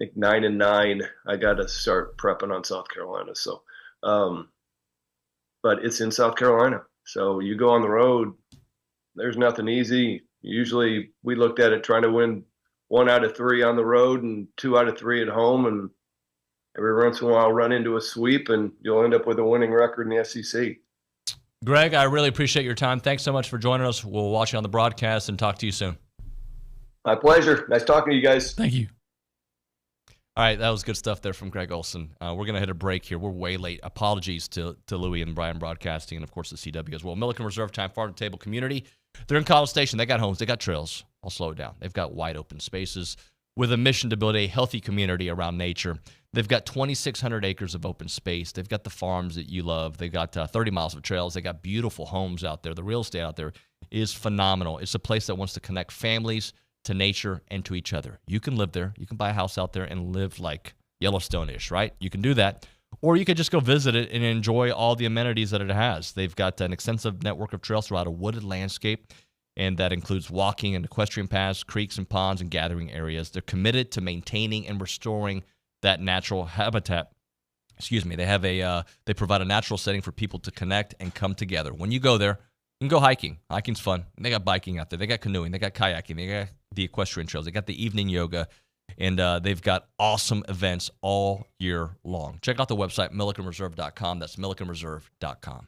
[SPEAKER 13] I think, 9-9. I got to start prepping on South Carolina. So, but it's in South Carolina. So you go on the road, there's nothing easy. Usually we looked at it trying to win 1 out of 3 on the road and 2 out of 3 at home. And every once in a while run into a sweep and you'll end up with a winning record in the SEC.
[SPEAKER 6] Gregg, I really appreciate your time. Thanks so much for joining us. We'll watch you on the broadcast and talk to you soon.
[SPEAKER 13] My pleasure. Nice talking to you guys.
[SPEAKER 11] Thank you.
[SPEAKER 6] All right, that was good stuff there from Gregg Olson. We're going to hit a break here. We're way late. Apologies to Louie and Brian Broadcasting and, of course, the CW as well. Milliken Reserve Time Farm to Table Community. They're in College Station. They got homes. They got trails. I'll slow it down. They've got wide open spaces with a mission to build a healthy community around nature. They've got 2,600 acres of open space. They've got the farms that you love. They've got 30 miles of trails. They got beautiful homes out there. The real estate out there is phenomenal. It's a place that wants to connect families to nature and to each other. You can live there. You can buy a house out there and live like Yellowstone-ish, right? You can do that. Or you could just go visit it and enjoy all the amenities that it has. They've got an extensive network of trails throughout a wooded landscape, and that includes walking and equestrian paths, creeks and ponds, and gathering areas. They're committed to maintaining and restoring that natural habitat. They have they provide a natural setting for people to connect and come together. When you go there, you can go hiking. Hiking's fun. They got biking out there. They got canoeing. They got kayaking. They got the equestrian trails. They got the evening yoga. And they've got awesome events all year long. Check out the website, millikenreserve.com. That's millikenreserve.com.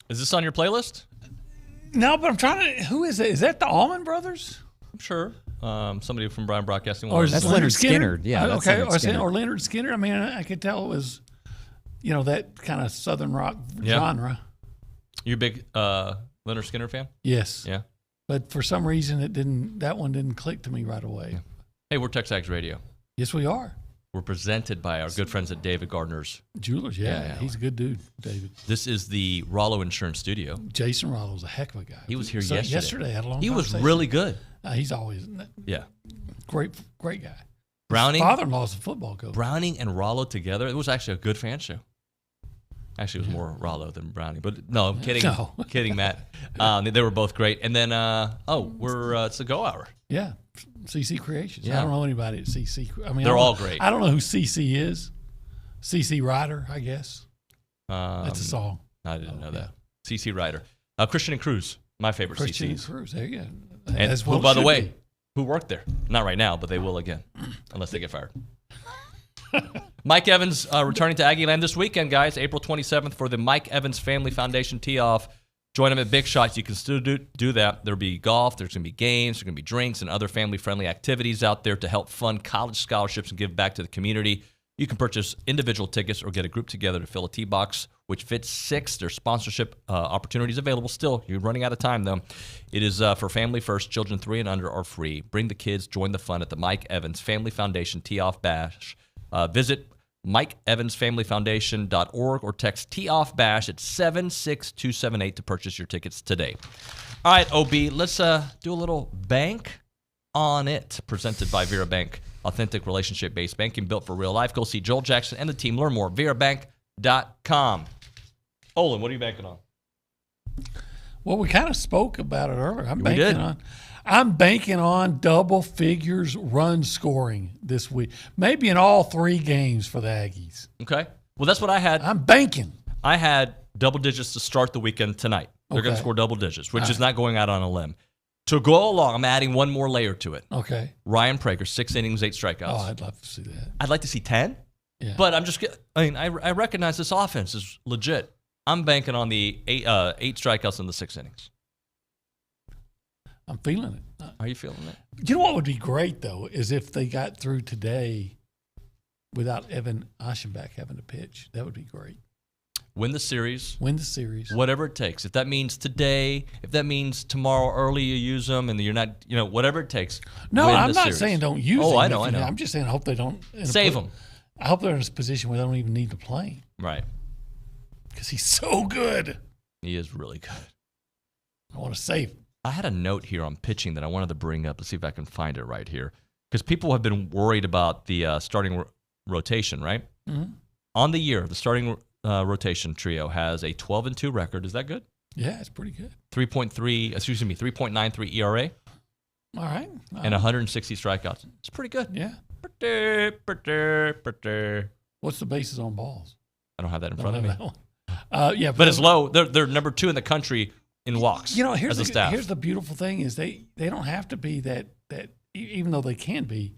[SPEAKER 6] Is this on your playlist?
[SPEAKER 11] No, but I'm trying to. Who is it? Is that the Allman Brothers?
[SPEAKER 6] I'm sure. Somebody from Brian Broadcasting.
[SPEAKER 11] Or is
[SPEAKER 12] That's
[SPEAKER 11] it
[SPEAKER 12] Leonard Skinner? Yeah, that's
[SPEAKER 11] okay.
[SPEAKER 12] Leonard Skinner.
[SPEAKER 11] Or Leonard Skinner. I mean, I could tell it was, that kind of Southern rock genre.
[SPEAKER 6] You a big Leonard Skinner fan?
[SPEAKER 11] Yes.
[SPEAKER 6] Yeah.
[SPEAKER 11] But for some reason, that one didn't click to me right away.
[SPEAKER 6] Yeah. Hey, we're TexAgs Radio.
[SPEAKER 11] Yes, we are.
[SPEAKER 6] We're presented by our good friends at David Gardner's
[SPEAKER 11] Jewelers. Yeah, he's a good dude, David.
[SPEAKER 6] This is the Rollo Insurance Studio.
[SPEAKER 11] Jason Rollo's a heck of a guy.
[SPEAKER 6] He was here yesterday.
[SPEAKER 11] Yesterday, had a long
[SPEAKER 6] He was
[SPEAKER 11] conversation.
[SPEAKER 6] really good.
[SPEAKER 11] He's always great guy.
[SPEAKER 6] Browning,
[SPEAKER 11] His father-in-law's a football coach.
[SPEAKER 6] Browning and Rollo together. It was actually a good fan show. Actually, it was more Rollo than Browning, but no, I'm kidding.
[SPEAKER 11] No.
[SPEAKER 6] Kidding, Matt. They were both great. And then, it's the Go Hour.
[SPEAKER 11] Yeah, CC Creations.
[SPEAKER 6] Yeah.
[SPEAKER 11] I don't know anybody at CC. I mean,
[SPEAKER 6] They're all great.
[SPEAKER 11] I don't know who CC is. CC Ryder, I guess. That's a song.
[SPEAKER 6] I didn't know that. CC Ryder. Christian and Cruz, my favorite
[SPEAKER 11] Christian
[SPEAKER 6] CCs.
[SPEAKER 11] and Cruz. There you go.
[SPEAKER 6] And
[SPEAKER 11] As
[SPEAKER 6] who,
[SPEAKER 11] well
[SPEAKER 6] by the
[SPEAKER 11] should
[SPEAKER 6] way,
[SPEAKER 11] be.
[SPEAKER 6] who worked there? Not right now, but they will again, unless they get fired. Mike Evans returning to Aggieland this weekend, guys, April 27th for the Mike Evans Family Foundation Tee-Off. Join them at Big Shots. You can still do that. There'll be golf. There's going to be games. There's going to be drinks and other family-friendly activities out there to help fund college scholarships and give back to the community. You can purchase individual tickets or get a group together to fill a tee box, which fits 6. There's sponsorship opportunities available still. You're running out of time, though. It is for family first. Children 3 and under are free. Bring the kids. Join the fun at the Mike Evans Family Foundation Tee-Off Bash. Visit MikeEvansFamilyFoundation.org or text Tee-Off Bash at 76278 to purchase your tickets today. All right, OB, let's do a little bank on it, presented by Vera Bank. Authentic relationship-based banking built for real life. Go see Joel Jackson and the team. Learn more. VeraBank.com. Olin, what are you banking on?
[SPEAKER 11] Well, we kind of spoke about it earlier. I'm banking on double figures run scoring this week. Maybe in all 3 games for the Aggies.
[SPEAKER 6] Okay. Well, that's what I had.
[SPEAKER 11] I'm banking.
[SPEAKER 6] I had double digits to start the weekend tonight. They're going to score double digits, which is not going out on a limb. To go along, I'm adding one more layer to it.
[SPEAKER 11] Okay.
[SPEAKER 6] Ryan Prager, 6 innings, 8 strikeouts.
[SPEAKER 11] Oh, I'd love to see that.
[SPEAKER 6] I'd like to see 10.
[SPEAKER 11] Yeah.
[SPEAKER 6] But I recognize this offense is legit. I'm banking on the 8 strikeouts in the 6 innings.
[SPEAKER 11] I'm feeling it.
[SPEAKER 6] Are you feeling it?
[SPEAKER 11] You know what would be great, though, is if they got through today without Evan Aschenbach having to pitch. That would be great.
[SPEAKER 6] Win the series.
[SPEAKER 11] Whatever
[SPEAKER 6] it takes. If that means today, if that means tomorrow early you use them and you're not, whatever it takes.
[SPEAKER 11] No, I'm not saying don't use them.
[SPEAKER 6] I know.
[SPEAKER 11] I'm just saying I hope they don't.
[SPEAKER 6] Save them.
[SPEAKER 11] I hope they're in a position where they don't even need to play.
[SPEAKER 6] Right.
[SPEAKER 11] Because he's so good.
[SPEAKER 6] He is really good.
[SPEAKER 11] I want to save him.
[SPEAKER 6] I had a note here on pitching that I wanted to bring up. Let's see if I can find it right here. Because people have been worried about the starting rotation, right?
[SPEAKER 11] Mm-hmm.
[SPEAKER 6] On the year, the starting rotation trio has a 12-2 record. Is that good?
[SPEAKER 11] Yeah, it's pretty good.
[SPEAKER 6] 3.93 ERA.
[SPEAKER 11] All right.
[SPEAKER 6] And 160 strikeouts. It's pretty good.
[SPEAKER 11] Yeah.
[SPEAKER 6] Pretty.
[SPEAKER 11] What's the bases on balls?
[SPEAKER 6] I don't have that in front of me.
[SPEAKER 11] Yeah,
[SPEAKER 6] but it's low. They're number 2 in the country in walks.
[SPEAKER 11] Here's
[SPEAKER 6] as a staff.
[SPEAKER 11] Here's the beautiful thing is they don't have to be that even though they can be,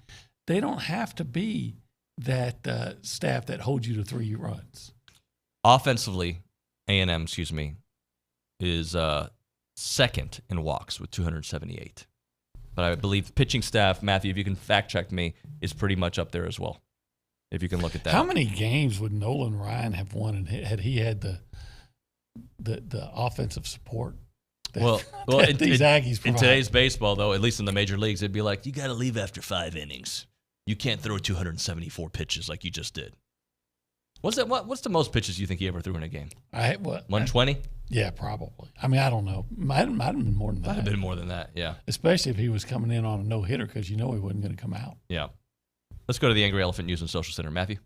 [SPEAKER 11] they don't have to be that staff that holds you to 3 runs.
[SPEAKER 6] Offensively, A&M, is second in walks with 278. But I believe the pitching staff, Matthew, if you can fact check me, is pretty much up there as well. If you can look at that.
[SPEAKER 11] How many games would Nolan Ryan have won and had he had the offensive support?
[SPEAKER 6] Well,
[SPEAKER 11] these Aggies provide.
[SPEAKER 6] In today's baseball, though, at least in the major leagues, it'd be like you got to leave after 5 innings. You can't throw 274 pitches like you just did. What's the most pitches you think he ever threw in a game? 120?
[SPEAKER 11] Yeah, probably. I mean, I don't know. Might have been more than that.
[SPEAKER 6] Might have been more than that. Yeah.
[SPEAKER 11] Especially if he was coming in on a no hitter because he wasn't going to come out.
[SPEAKER 6] Yeah. Let's go to the Angry Elephant News and Social Center. Matthew?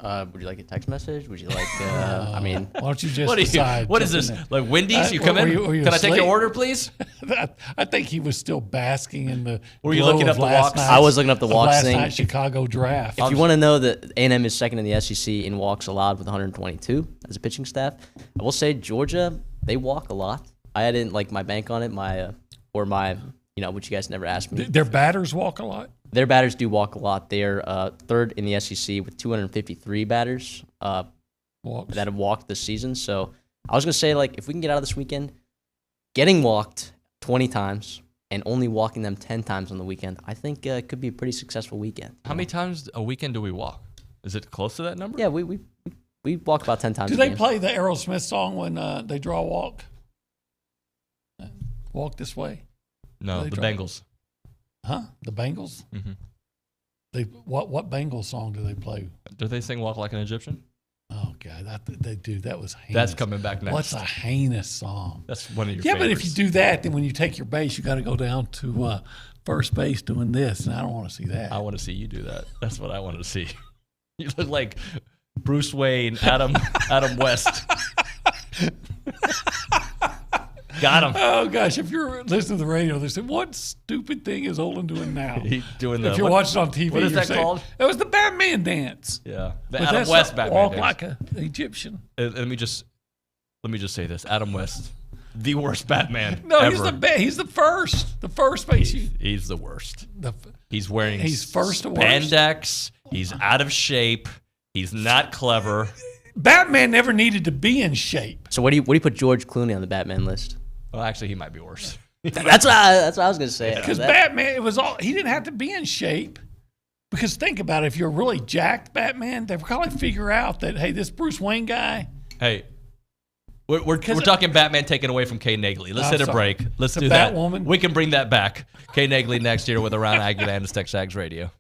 [SPEAKER 3] Would you like a text message? Would you like, why
[SPEAKER 11] don't you just decide?
[SPEAKER 6] What is this? Like Wendy's? You come in? Can I take your order, please?
[SPEAKER 11] I think he was still basking in the
[SPEAKER 6] Were you looking up the walks?
[SPEAKER 3] I was looking up the walks thing.
[SPEAKER 11] Last night Chicago draft.
[SPEAKER 3] If you want to know that A&M is second in the SEC in walks allowed with 122 as a pitching staff, I will say Georgia, they walk a lot. I didn't like my bank on it, which you guys never asked me.
[SPEAKER 11] Their batters walk a lot?
[SPEAKER 3] Their batters do walk a lot. They're third in the SEC with 253 batters that have walked this season. So I was gonna say, like, if we can get out of this weekend, getting walked 20 times and only walking them 10 times on the weekend, I think it could be a pretty successful weekend.
[SPEAKER 6] How many times a weekend do we walk? Is it close to that number?
[SPEAKER 3] Yeah, we walk about 10 times.
[SPEAKER 11] Do they play the Aerosmith song when they draw a walk? Walk this way.
[SPEAKER 6] No, the Bengals.
[SPEAKER 11] Huh? The Bengals?
[SPEAKER 6] Mm-hmm.
[SPEAKER 11] What Bengals song do they play?
[SPEAKER 6] Do they sing "Walk Like an Egyptian"?
[SPEAKER 11] Oh God, they do. That was heinous.
[SPEAKER 6] That's coming back next.
[SPEAKER 11] What's a heinous song?
[SPEAKER 6] That's one of your.
[SPEAKER 11] Yeah,
[SPEAKER 6] favorites.
[SPEAKER 11] but if you do that, then when you take your base, you got to go down to first base doing this, and I don't want to see that.
[SPEAKER 6] I want to see you do that. That's what I want to see. You look like Bruce Wayne, Adam West. Got him.
[SPEAKER 11] Oh gosh, if you're listening to the radio, they say, "What stupid thing is Olin doing now?"
[SPEAKER 6] He's doing the.
[SPEAKER 11] If you're watching on TV,
[SPEAKER 6] what is that called?
[SPEAKER 11] It was the Batman dance.
[SPEAKER 6] Yeah, the
[SPEAKER 11] But
[SPEAKER 6] Adam
[SPEAKER 11] that's
[SPEAKER 6] West Batman
[SPEAKER 11] walk
[SPEAKER 6] dance.
[SPEAKER 11] like an Egyptian.
[SPEAKER 6] Let me just say this: Adam West, the worst Batman.
[SPEAKER 11] No,
[SPEAKER 6] ever.
[SPEAKER 11] he's the first base.
[SPEAKER 6] He's the worst. He's wearing
[SPEAKER 11] first to worst.
[SPEAKER 6] spandex. He's out of shape. He's not clever.
[SPEAKER 11] Batman never needed to be in shape.
[SPEAKER 3] So what do you put George Clooney on the Batman list?
[SPEAKER 6] Well, actually, he might be worse.
[SPEAKER 3] That's what I was gonna say.
[SPEAKER 11] Because Batman, he didn't have to be in shape. Because think about it, if you're really jacked Batman, they probably figure out that, hey, this Bruce Wayne guy.
[SPEAKER 6] Hey, we're talking Batman taken away from Kay Naegeli. Let's hit a break. Let's do that.
[SPEAKER 11] Batwoman.
[SPEAKER 6] We can bring that back. Kay Naegeli next year with Around Aggieland and TexAgs Radio.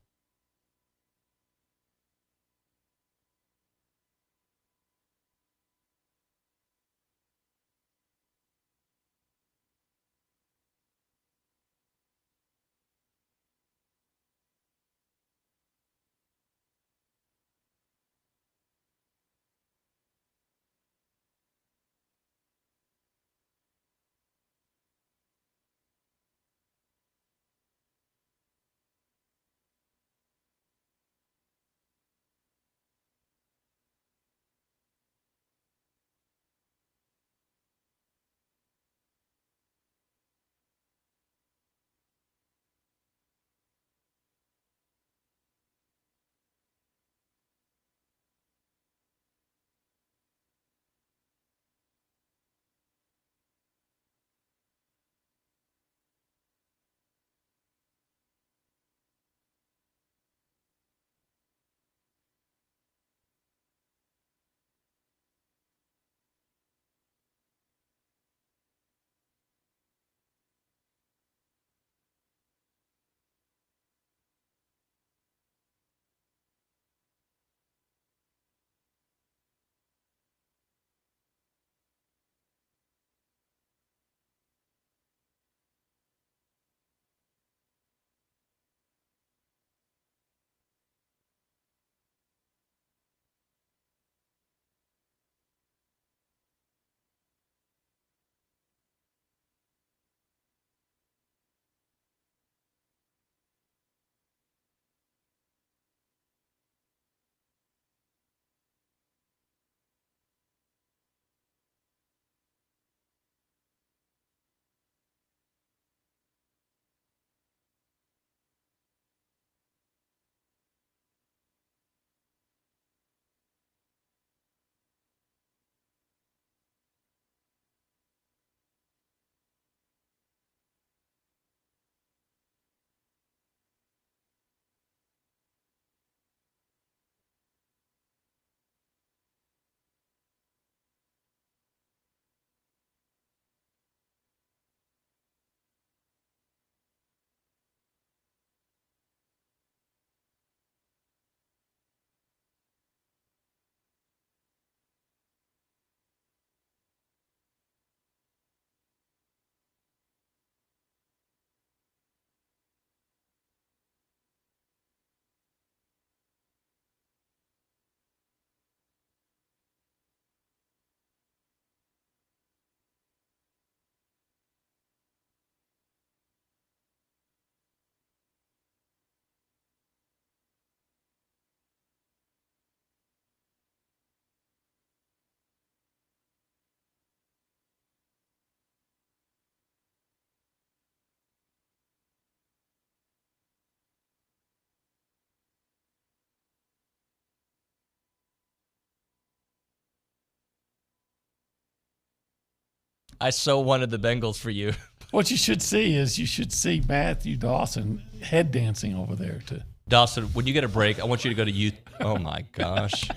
[SPEAKER 6] I so wanted the Bengals for you.
[SPEAKER 11] What you should see Matthew Dawson head dancing over there too.
[SPEAKER 6] Dawson, when you get a break, I want you to go to youth. Oh my gosh.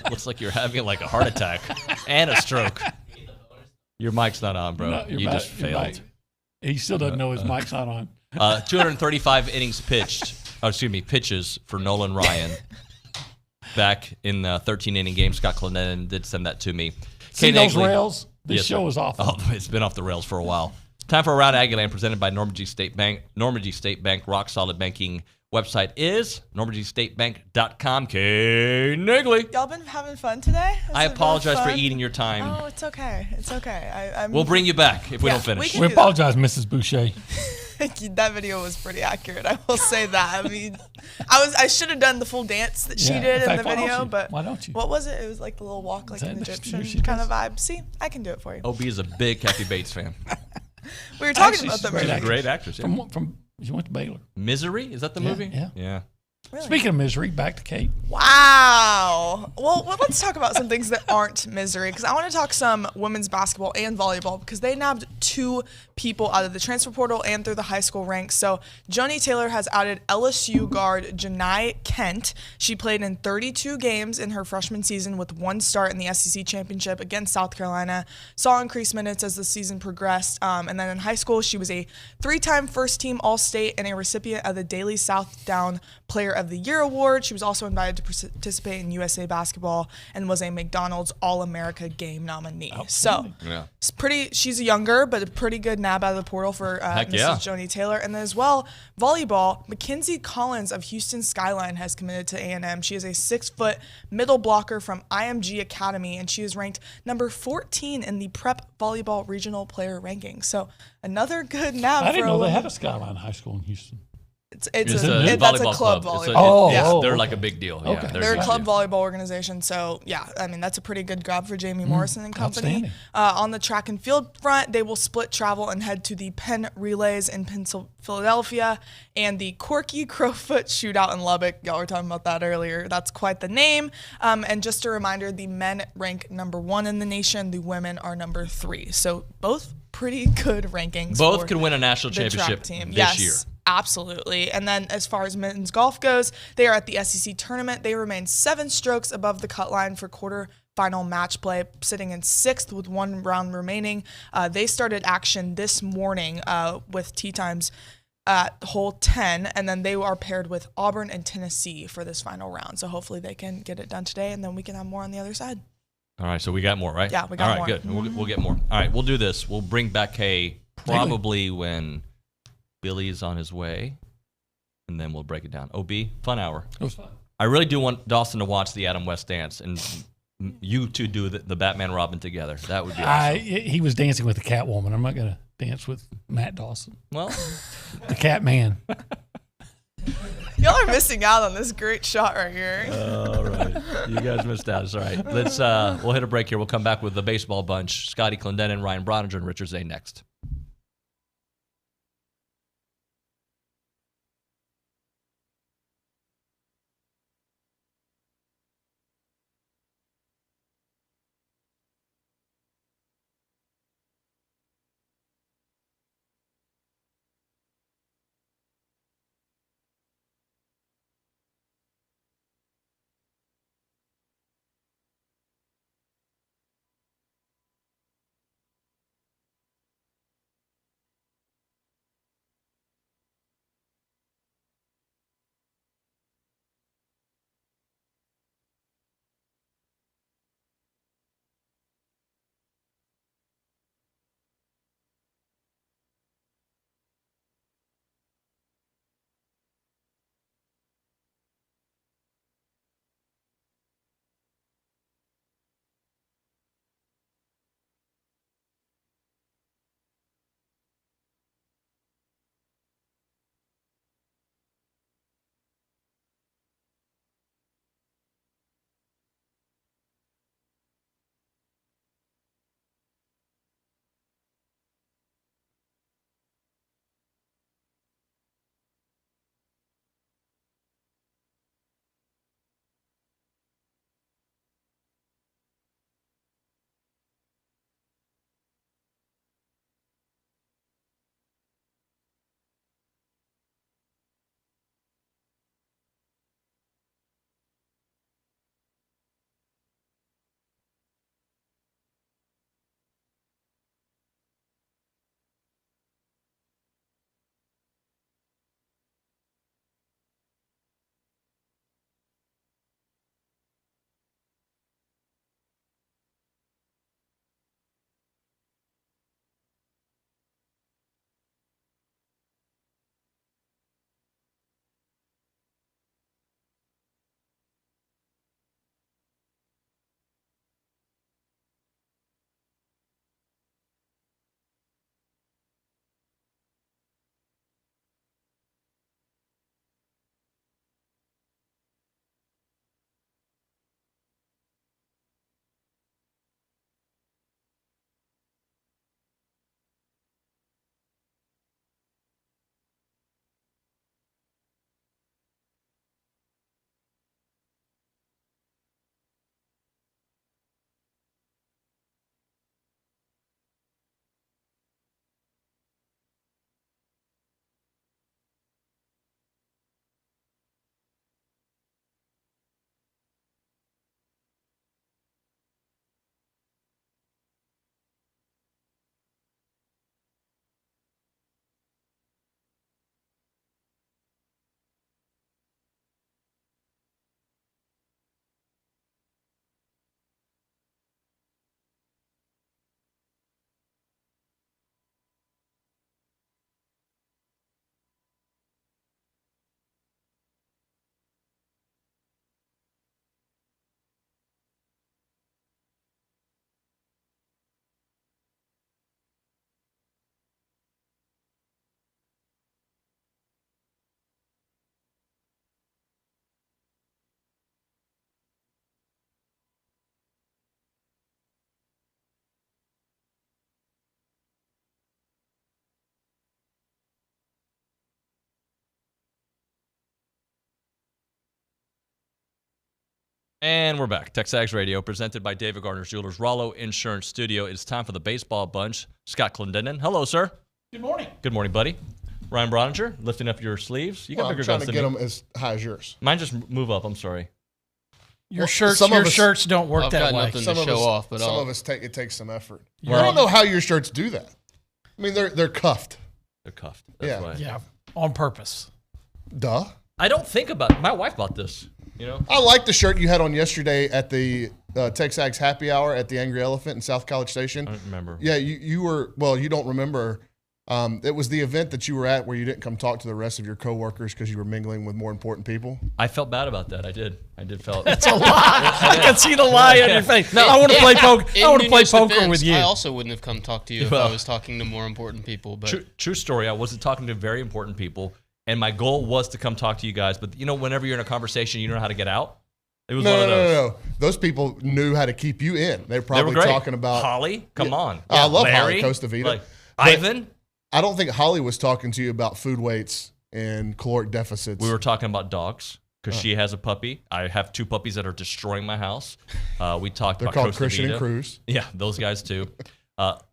[SPEAKER 6] Looks like you're having like a heart attack and a stroke. Your mic's not on, bro.
[SPEAKER 11] No,
[SPEAKER 6] you just failed.
[SPEAKER 11] Right. He still doesn't know his mic's not on.
[SPEAKER 6] 235 innings pitched. Pitches for Nolan Ryan. Back in the 13-inning game, Scott Clendenin did send that to me.
[SPEAKER 11] See those rails? This show is off.
[SPEAKER 6] Oh, it's been off the rails for a while. Time for Around Aggieland, presented by Normandy State Bank. Normandy State Bank, rock solid banking. Website is normandystatebank.com. Kay Naegeli.
[SPEAKER 14] Y'all been having fun today?
[SPEAKER 6] I apologize for eating your time.
[SPEAKER 14] Oh, it's okay. It's okay.
[SPEAKER 6] We'll bring you back if we don't finish.
[SPEAKER 11] We apologize, Mrs. Boucher.
[SPEAKER 14] That video was pretty accurate. I will say that. I mean, I should have done the full dance that she did in the video, but
[SPEAKER 11] why don't you?
[SPEAKER 14] What was it? It was like the little walk like an Egyptian kind of vibe. See, I can do it for you.
[SPEAKER 6] OB is a big Kathy Bates fan.
[SPEAKER 14] We were talking about them.
[SPEAKER 6] She's a great actress. Yeah.
[SPEAKER 11] From she went to Baylor.
[SPEAKER 6] Misery? Is that the movie?
[SPEAKER 11] Yeah.
[SPEAKER 14] Really?
[SPEAKER 11] Speaking of misery, back to Kate.
[SPEAKER 14] Wow. Well, let's talk about some things that aren't misery, because I want to talk some women's basketball and volleyball, because they nabbed 2 people out of the transfer portal and through the high school ranks. So Joni Taylor has added LSU guard Janai Kent. She played in 32 games in her freshman season with 1 start in the SEC championship against South Carolina. Saw increased minutes as the season progressed. And then in high school, she was a 3-time first-team All-State and a recipient of the Daily South Down Player of the Year award. She was also invited to participate in USA Basketball and was a McDonald's All-America Game nominee. So it's pretty. She's younger, but a pretty good nab out of the portal for Mrs. Joni Taylor. And then as well, volleyball, Mackenzie Collins of Houston Skyline has committed to A&M. She is a 6-foot middle blocker from IMG Academy, and she is ranked number 14 in the Prep Volleyball Regional Player Ranking. So another good nab.
[SPEAKER 11] I didn't know they had a Skyline High School in Houston.
[SPEAKER 14] That's a club
[SPEAKER 6] volleyball. They're like a big deal.
[SPEAKER 11] Okay.
[SPEAKER 6] Yeah,
[SPEAKER 14] they're a club volleyball organization. So, I mean, that's a pretty good grab for Jamie Morrison and company. On the track and field front, they will split travel and head to the Penn Relays in Philadelphia and the Corky Crowfoot Shootout in Lubbock. Y'all were talking about that earlier. That's quite the name. And just a reminder, the men rank number 1 in the nation. The women are number 3. So both pretty good rankings.
[SPEAKER 6] Both could win a national championship this year.
[SPEAKER 14] Absolutely. And then as far as men's golf goes, they are at the SEC tournament. They remain 7 strokes above the cut line for quarterfinal match play, sitting in 6th with 1 round remaining. They started action this morning with tee times at hole 10, and then they are paired with Auburn and Tennessee for this final round. So hopefully they can get it done today, and then we can have more on the other side.
[SPEAKER 6] All right, so we got more, right?
[SPEAKER 14] Yeah, we got more.
[SPEAKER 6] All right, good. We'll get more. All right, we'll do this. We'll bring back Kay probably when Billy's on his way, and then we'll break it down. OB, fun hour.
[SPEAKER 11] It was fun.
[SPEAKER 6] I really do want Dawson to watch the Adam West dance, and you two do the Batman Robin together. That would be awesome.
[SPEAKER 11] He was dancing with the Catwoman. I'm not going to dance with Matt Dawson.
[SPEAKER 6] Well,
[SPEAKER 11] the Catman.
[SPEAKER 14] Y'all are missing out on this great shot right here.
[SPEAKER 6] All right. You guys missed out. It's all right. We'll hit a break here. We'll come back with the baseball bunch. Scotty Clendenin, Ryan Brauninger, and Richard Zane next. And we're back. TexAgs Radio, presented by David Gardner's Jewelers, Rollo Insurance Studio. It's time for the baseball bunch. Scott Clendenin. Hello, sir.
[SPEAKER 15] Good morning.
[SPEAKER 6] Good morning, buddy. Ryan Brauninger, lifting up your sleeves. You got bigger
[SPEAKER 15] I'm trying
[SPEAKER 6] guns
[SPEAKER 15] to
[SPEAKER 6] than
[SPEAKER 15] get
[SPEAKER 6] me.
[SPEAKER 15] them as high as yours.
[SPEAKER 6] Mine just move up. I'm sorry.
[SPEAKER 10] Your shirts don't work that way.
[SPEAKER 15] Some of us it takes some effort.
[SPEAKER 6] Well,
[SPEAKER 15] I don't know how your shirts do that. I mean, they're cuffed.
[SPEAKER 6] They're cuffed. That's why.
[SPEAKER 10] Yeah, on purpose.
[SPEAKER 15] Duh.
[SPEAKER 6] I don't think about it. My wife bought this. You know,
[SPEAKER 15] I like the shirt you had on yesterday at the TexAgs Happy Hour at the Angry Elephant in South College Station.
[SPEAKER 6] I don't remember.
[SPEAKER 15] Yeah, you were. Well, you don't remember. It was the event that you were at where you didn't come talk to the rest of your coworkers because you were mingling with more important people.
[SPEAKER 6] I felt bad about that. I did felt.
[SPEAKER 10] That's a lie. I can see the lie on your face. No, I want to play poker. I want to play poker with you.
[SPEAKER 16] I also wouldn't have come talk to you if I was talking to more important people. But
[SPEAKER 6] True story. I wasn't talking to very important people, and my goal was to come talk to you guys. But whenever you're in a conversation, you don't know how to get out. It was one of those.
[SPEAKER 15] No. Those people knew how to keep you in. They were probably talking about
[SPEAKER 6] Holly. Come on.
[SPEAKER 15] I love
[SPEAKER 6] Larry,
[SPEAKER 15] Holly Costa Vida.
[SPEAKER 6] Ivan.
[SPEAKER 15] I don't think Holly was talking to you about food weights and caloric deficits.
[SPEAKER 6] We were talking about dogs because she has a puppy. I have 2 puppies that are destroying my house. We talked about
[SPEAKER 15] called
[SPEAKER 6] Costa
[SPEAKER 15] Christian
[SPEAKER 6] Vida.
[SPEAKER 15] and Cruz.
[SPEAKER 6] Yeah, those guys too.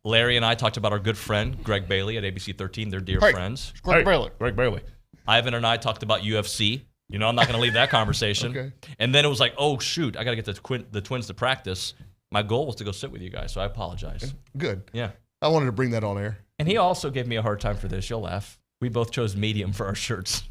[SPEAKER 6] Larry and I talked about our good friend Gregg Bailey at ABC 13. They're dear friends.
[SPEAKER 16] Gregg Bailey.
[SPEAKER 6] Greg Bailey. Ivan and I talked about UFC. I'm not going to leave that conversation.
[SPEAKER 15] Okay.
[SPEAKER 6] And then it was like, oh, shoot, I got to get the twins to practice. My goal was to go sit with you guys, so I apologize.
[SPEAKER 15] Good.
[SPEAKER 6] Yeah.
[SPEAKER 15] I wanted to bring that on air.
[SPEAKER 6] And he also gave me a hard time for this. You'll laugh. We both chose medium for our shirts.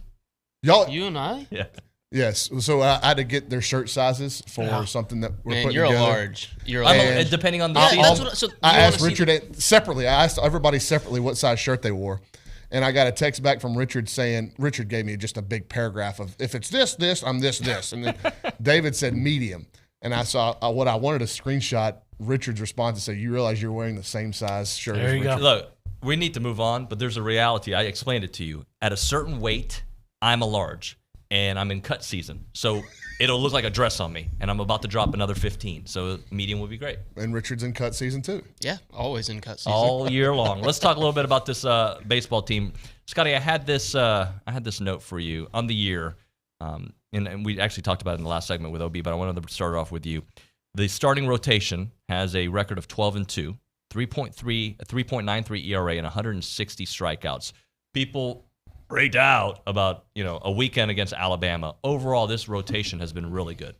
[SPEAKER 16] you and I?
[SPEAKER 6] Yeah.
[SPEAKER 15] Yes. So I had to get their shirt sizes for something that we're putting
[SPEAKER 16] you're
[SPEAKER 15] together.
[SPEAKER 16] a large. You're a large.
[SPEAKER 6] Depending on the season.
[SPEAKER 15] I asked Richard separately. I asked everybody separately what size shirt they wore. And I got a text back from Richard saying, Richard gave me just a big paragraph of, if it's this, I'm this. And then David said medium. And I saw what I wanted to screenshot Richard's response and say, you realize you're wearing the same size shirt as Richard.
[SPEAKER 6] Look, we need to move on, but there's a reality. I explained it to you. At a certain weight, I'm a large, and I'm in cut season. So it'll look like a dress on me, and I'm about to drop another 15. So medium will be great.
[SPEAKER 15] And Richard's in cut season too.
[SPEAKER 16] Yeah, always in cut season.
[SPEAKER 6] All year long. Let's talk a little bit about this baseball team. Scotty, I had this note for you on the year, and we actually talked about it in the last segment with OB, but I wanted to start off with you. The starting rotation has a record of 12-2, 3.93 ERA, and 160 strikeouts. People freaked out about a weekend against Alabama. Overall, this rotation has been really good.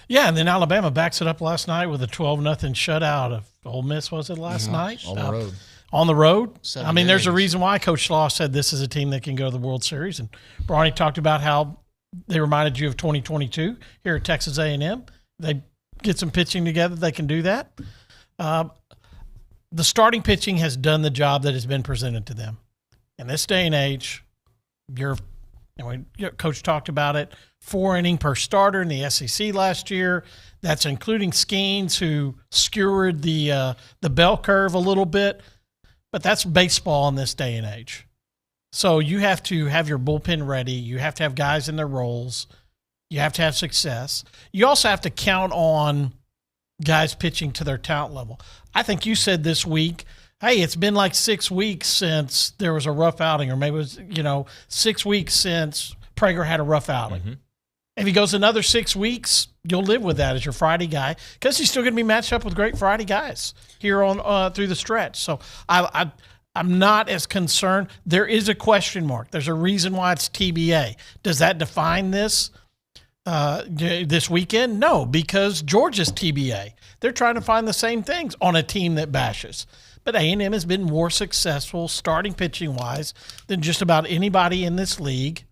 [SPEAKER 10] Yeah, and then Alabama backs it up last night with a 12-0 shutout of Ole Miss. Was it last night
[SPEAKER 15] on the road?
[SPEAKER 10] On the road.
[SPEAKER 16] Seven
[SPEAKER 10] I mean, there's a
[SPEAKER 16] innings.
[SPEAKER 10] reason why Coach Slaw said this is a team that can go to the World Series, and Braunie talked about how they reminded you of 2022 here at Texas A&M. They get some pitching together, they can do that. The starting pitching has done the job that has been presented to them. In this day and age, Coach talked about it, 4 inning per starter in the SEC last year. That's including Skeens, who skewered the bell curve a little bit. But that's baseball in this day and age. So you have to have your bullpen ready. You have to have guys in their roles. You have to have success. You also have to count on guys pitching to their talent level. I think you said this week, hey, it's been like 6 weeks since there was a rough outing, or maybe it was, 6 weeks since Prager had a rough outing. Mm-hmm. If he goes another 6 weeks, you'll live with that as your Friday guy, because he's still going to be matched up with great Friday guys here on through the stretch. So I'm not as concerned. There is a question mark. There's a reason why it's TBA. Does that define this weekend? No, because Georgia's TBA. They're trying to find the same things on a team that bashes. But A&M has been more successful starting pitching-wise than just about anybody in this league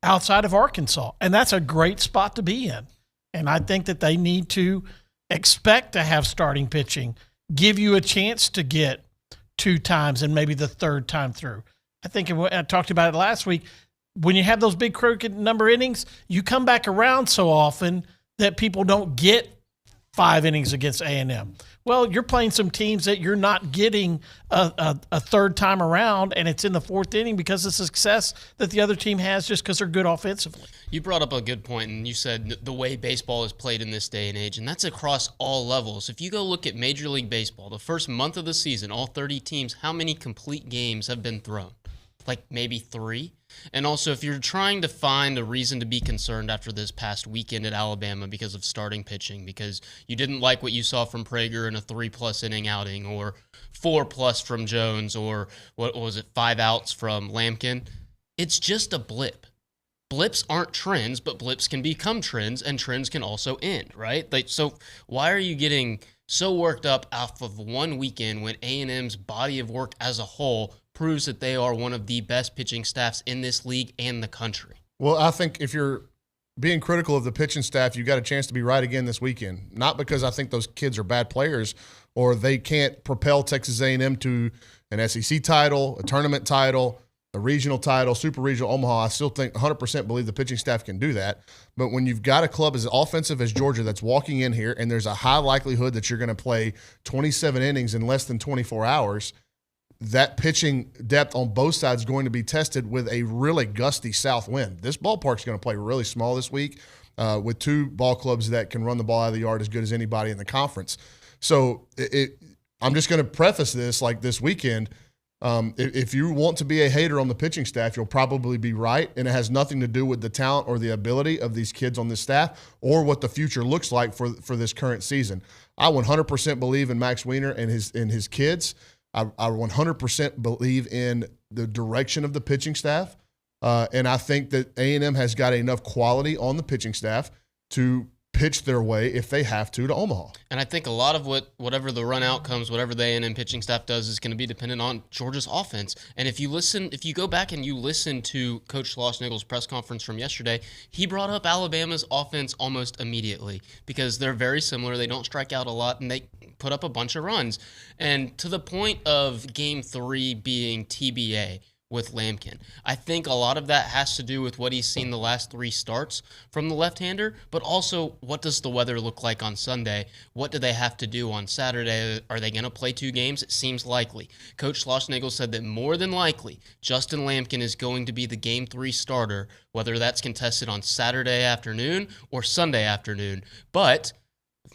[SPEAKER 10] outside of Arkansas. And that's a great spot to be in. And I think that they need to expect to have starting pitching, give you a chance to get 2 times and maybe the 3rd time through. I think I talked about it last week. When you have those big crooked number innings, you come back around so often that people don't get 5 innings against A&M. Well, you're playing some teams that you're not getting a 3rd time around, and it's in the 4th inning because of success that the other team has just because they're good offensively.
[SPEAKER 16] You brought up a good point, and you said the way baseball is played in this day and age, and that's across all levels. If you go look at Major League Baseball, the first month of the season, all 30 teams, how many complete games have been thrown? like maybe 3. And also, if you're trying to find a reason to be concerned after this past weekend at Alabama because of starting pitching, because you didn't like what you saw from Prager in a 3+ inning outing, or 4+ from Jones, or what was it, 5 outs from Lampkin, it's just a blip. Blips aren't trends, but blips can become trends, and trends can also end, right? Like, so why are you getting so worked up off of one weekend when A&M's body of work as a whole proves that they are one of the best pitching staffs in this league and the country?
[SPEAKER 15] Well, I think if you're being critical of the pitching staff, you got a chance to be right again this weekend. Not because I think those kids are bad players or they can't propel Texas A&M to an SEC title, a tournament title, a regional title, super regional Omaha. I still think 100% believe the pitching staff can do that. But when you've got a club as offensive as Georgia that's walking in here and there's a high likelihood that you're going to play 27 innings in less than 24 hours, that pitching depth on both sides is going to be tested with a really gusty south wind. This ballpark's going to play really small this week with 2 ball clubs that can run the ball out of the yard as good as anybody in the conference. So I'm just going to preface this like this weekend. If you want to be a hater on the pitching staff, you'll probably be right, and it has nothing to do with the talent or the ability of these kids on this staff or what the future looks like for this current season. I 100% believe in Max Weiner and his kids. I 100% believe in the direction of the pitching staff, and I think that A&M has got enough quality on the pitching staff to pitch their way if they have to Omaha.
[SPEAKER 16] And I think a lot of whatever the run outcomes, whatever the A&M pitching staff does is going to be dependent on Georgia's offense. And if you go back and you listen to Coach Schlossnagel's press conference from yesterday, he brought up Alabama's offense almost immediately because they're very similar. They don't strike out a lot and they put up a bunch of runs. And to the point of Game 3 being TBA with Lampkin, I think a lot of that has to do with what he's seen the last 3 starts from the left-hander, but also what does the weather look like on Sunday? What do they have to do on Saturday? Are they going to play 2 games? It seems likely. Coach Schlossnagel said that more than likely, Justin Lampkin is going to be the Game 3 starter, whether that's contested on Saturday afternoon or Sunday afternoon. But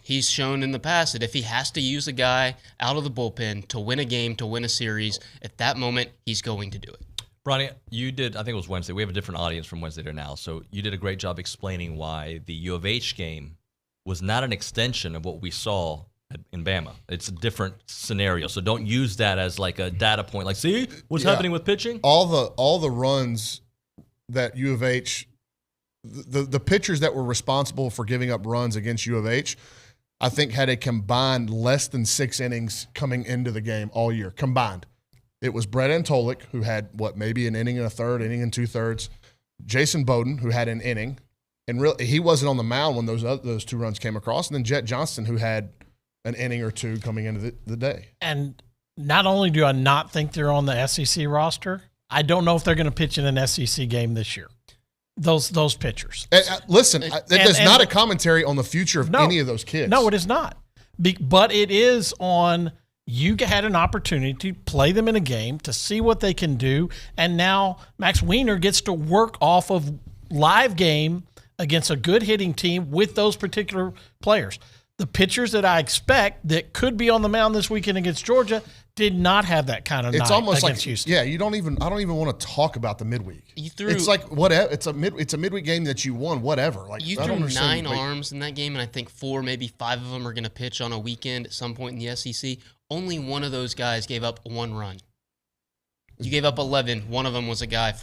[SPEAKER 16] he's shown in the past that if he has to use a guy out of the bullpen to win a game, to win a series, at that moment, he's going to do it.
[SPEAKER 6] Bronny, you did, I think it was Wednesday. We have a different audience from Wednesday to now. So you did a great job explaining why the U of H game was not an extension of what we saw in Bama. It's a different scenario. So don't use that as like a data point. Like, see what's happening with pitching?
[SPEAKER 15] All the runs that U of H, the pitchers that were responsible for giving up runs against U of H, I think had a combined less than 6 innings coming into the game all year, combined. It was Brett Antolik, who had, maybe an inning and a third, inning and 2/3. Jason Bowden, who had an inning. And really, he wasn't on the mound when those 2 runs came across. And then Jet Johnston, who had an inning or 2 coming into the day.
[SPEAKER 10] And not only do I not think they're on the SEC roster, I don't know if they're going to pitch in an SEC game this year. Those pitchers.
[SPEAKER 15] Listen, that's not a commentary on the future of any of those kids.
[SPEAKER 10] No, it is not. But it is on, you had an opportunity to play them in a game to see what they can do, and now Max Weiner gets to work off of live game against a good hitting team with those particular players. The pitchers that I expect that could be on the mound this weekend against Georgia did not have that kind of night
[SPEAKER 15] almost
[SPEAKER 10] against
[SPEAKER 15] like
[SPEAKER 10] Houston.
[SPEAKER 15] Yeah, I don't even want to talk about the midweek. It's like whatever. It's a midweek game that you won. Whatever. Like
[SPEAKER 16] you threw 9 arms in that game, and I think 4, maybe 5 of them are going to pitch on a weekend at some point in the SEC. Only one of those guys gave up 1 run. You gave up 11. One of them was a guy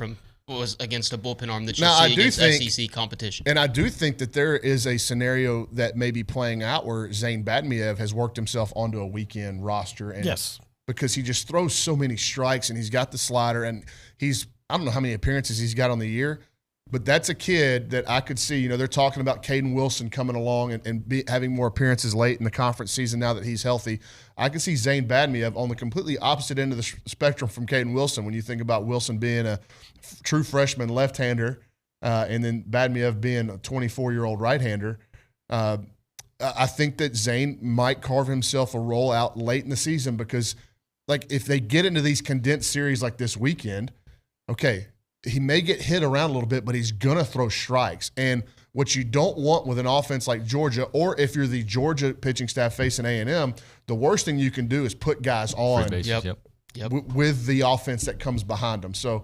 [SPEAKER 16] was against a bullpen arm that you see against SEC competition.
[SPEAKER 15] And I do think that there is a scenario that may be playing out where Zane Badmiev has worked himself onto a weekend roster. And
[SPEAKER 10] yes.
[SPEAKER 15] Because he just throws so many strikes and he's got the slider and I don't know how many appearances he's got on the year, but that's a kid that I could see. They're talking about Caden Wilson coming along and having more appearances late in the conference season now that he's healthy. I can see Zane Badmiev on the completely opposite end of the spectrum from Caden Wilson when you think about Wilson being a true freshman left-hander and then Badmiev being a 24-year-old right-hander. I think that Zane might carve himself a role out late in the season because, if they get into these condensed series like this weekend, okay, he may get hit around a little bit, but he's going to throw strikes. And what you don't want with an offense like Georgia, or if you're the Georgia pitching staff facing A&M, the worst thing you can do is put guys on
[SPEAKER 6] Yep.
[SPEAKER 15] with the offense that comes behind them. So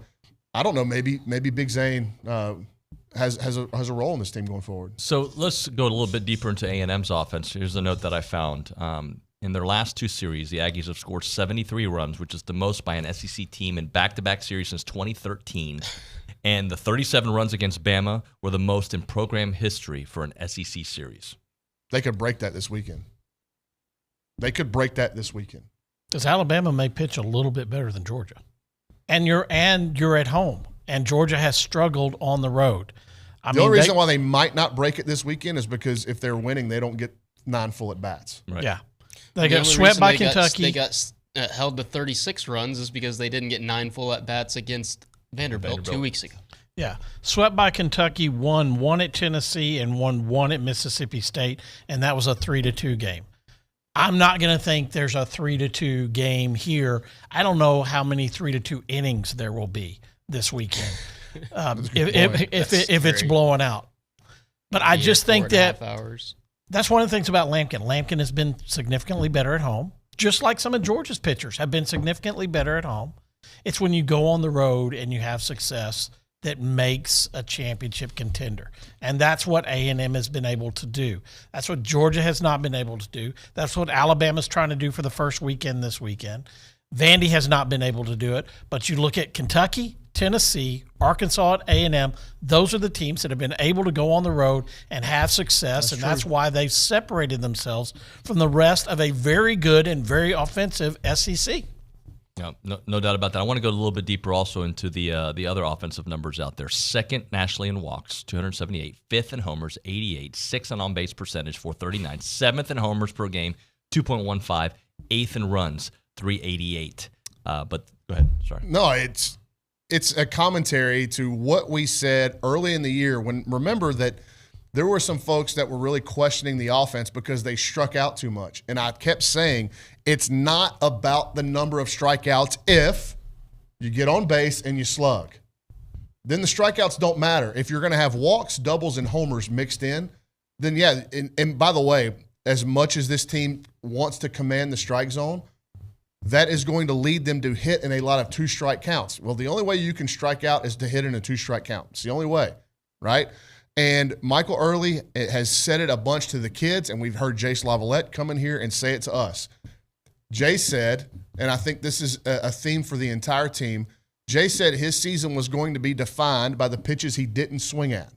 [SPEAKER 15] I don't know. Maybe Big Zane has a role in this team going forward.
[SPEAKER 6] So let's go a little bit deeper into A&M's offense. Here's a note that I found. In their last 2 series, the Aggies have scored 73 runs, which is the most by an SEC team in back-to-back series since 2013. And the 37 runs against Bama were the most in program history for an SEC series.
[SPEAKER 15] They could break that this weekend.
[SPEAKER 10] Because Alabama may pitch a little bit better than Georgia. And you're at home. And Georgia has struggled on the road.
[SPEAKER 15] The only reason why they might not break it this weekend is because if they're winning, they don't get 9 full at-bats.
[SPEAKER 6] Right.
[SPEAKER 10] Yeah. They got swept by Kentucky.
[SPEAKER 16] They got held to 36 runs is because they didn't get 9 full at-bats against Vanderbilt 2 weeks ago.
[SPEAKER 10] Yeah. Swept by Kentucky, won 1 at Tennessee, and won 1 at Mississippi State, and that was a 3-2 game. I'm not going to think there's a 3-2 game here. I don't know how many 3-2 innings there will be this weekend if it's blowing out. But I just think that that's one of the things about Lampkin. Lampkin has been significantly better at home, just like some of Georgia's pitchers have been significantly better at home. It's when you go on the road and you have success that makes a championship contender. And that's what A&M has been able to do. That's what Georgia has not been able to do. That's what Alabama's trying to do for the first weekend this weekend. Vandy has not been able to do it. But you look at Kentucky, Tennessee, Arkansas, and A&M, those are the teams that have been able to go on the road and have success, that's why they've separated themselves from the rest of a very good and very offensive SEC.
[SPEAKER 6] Yeah, no doubt about that. I want to go a little bit deeper also into the other offensive numbers out there. 2nd nationally in walks, 278. 5th in homers, 88. 6th in on-base percentage, 439. 7th in homers per game, 2.15. 8th in runs, 388. But go ahead. Sorry.
[SPEAKER 15] No, it's a commentary to what we said early in the year when, remember that there were some folks that were really questioning the offense because they struck out too much. And I kept saying it's not about the number of strikeouts if you get on base and you slug. Then the strikeouts don't matter. If you're going to have walks, doubles, and homers mixed in, then yeah. And by the way, as much as this team wants to command the strike zone, that is going to lead them to hit in a lot of 2-strike counts. Well, the only way you can strike out is to hit in a 2-strike count. It's the only way, right? And Michael Early has said it a bunch to the kids, and we've heard Jace Lavalette come in here and say it to us. Jay said, and I think this is a theme for the entire team, Jay said his season was going to be defined by the pitches he didn't swing at,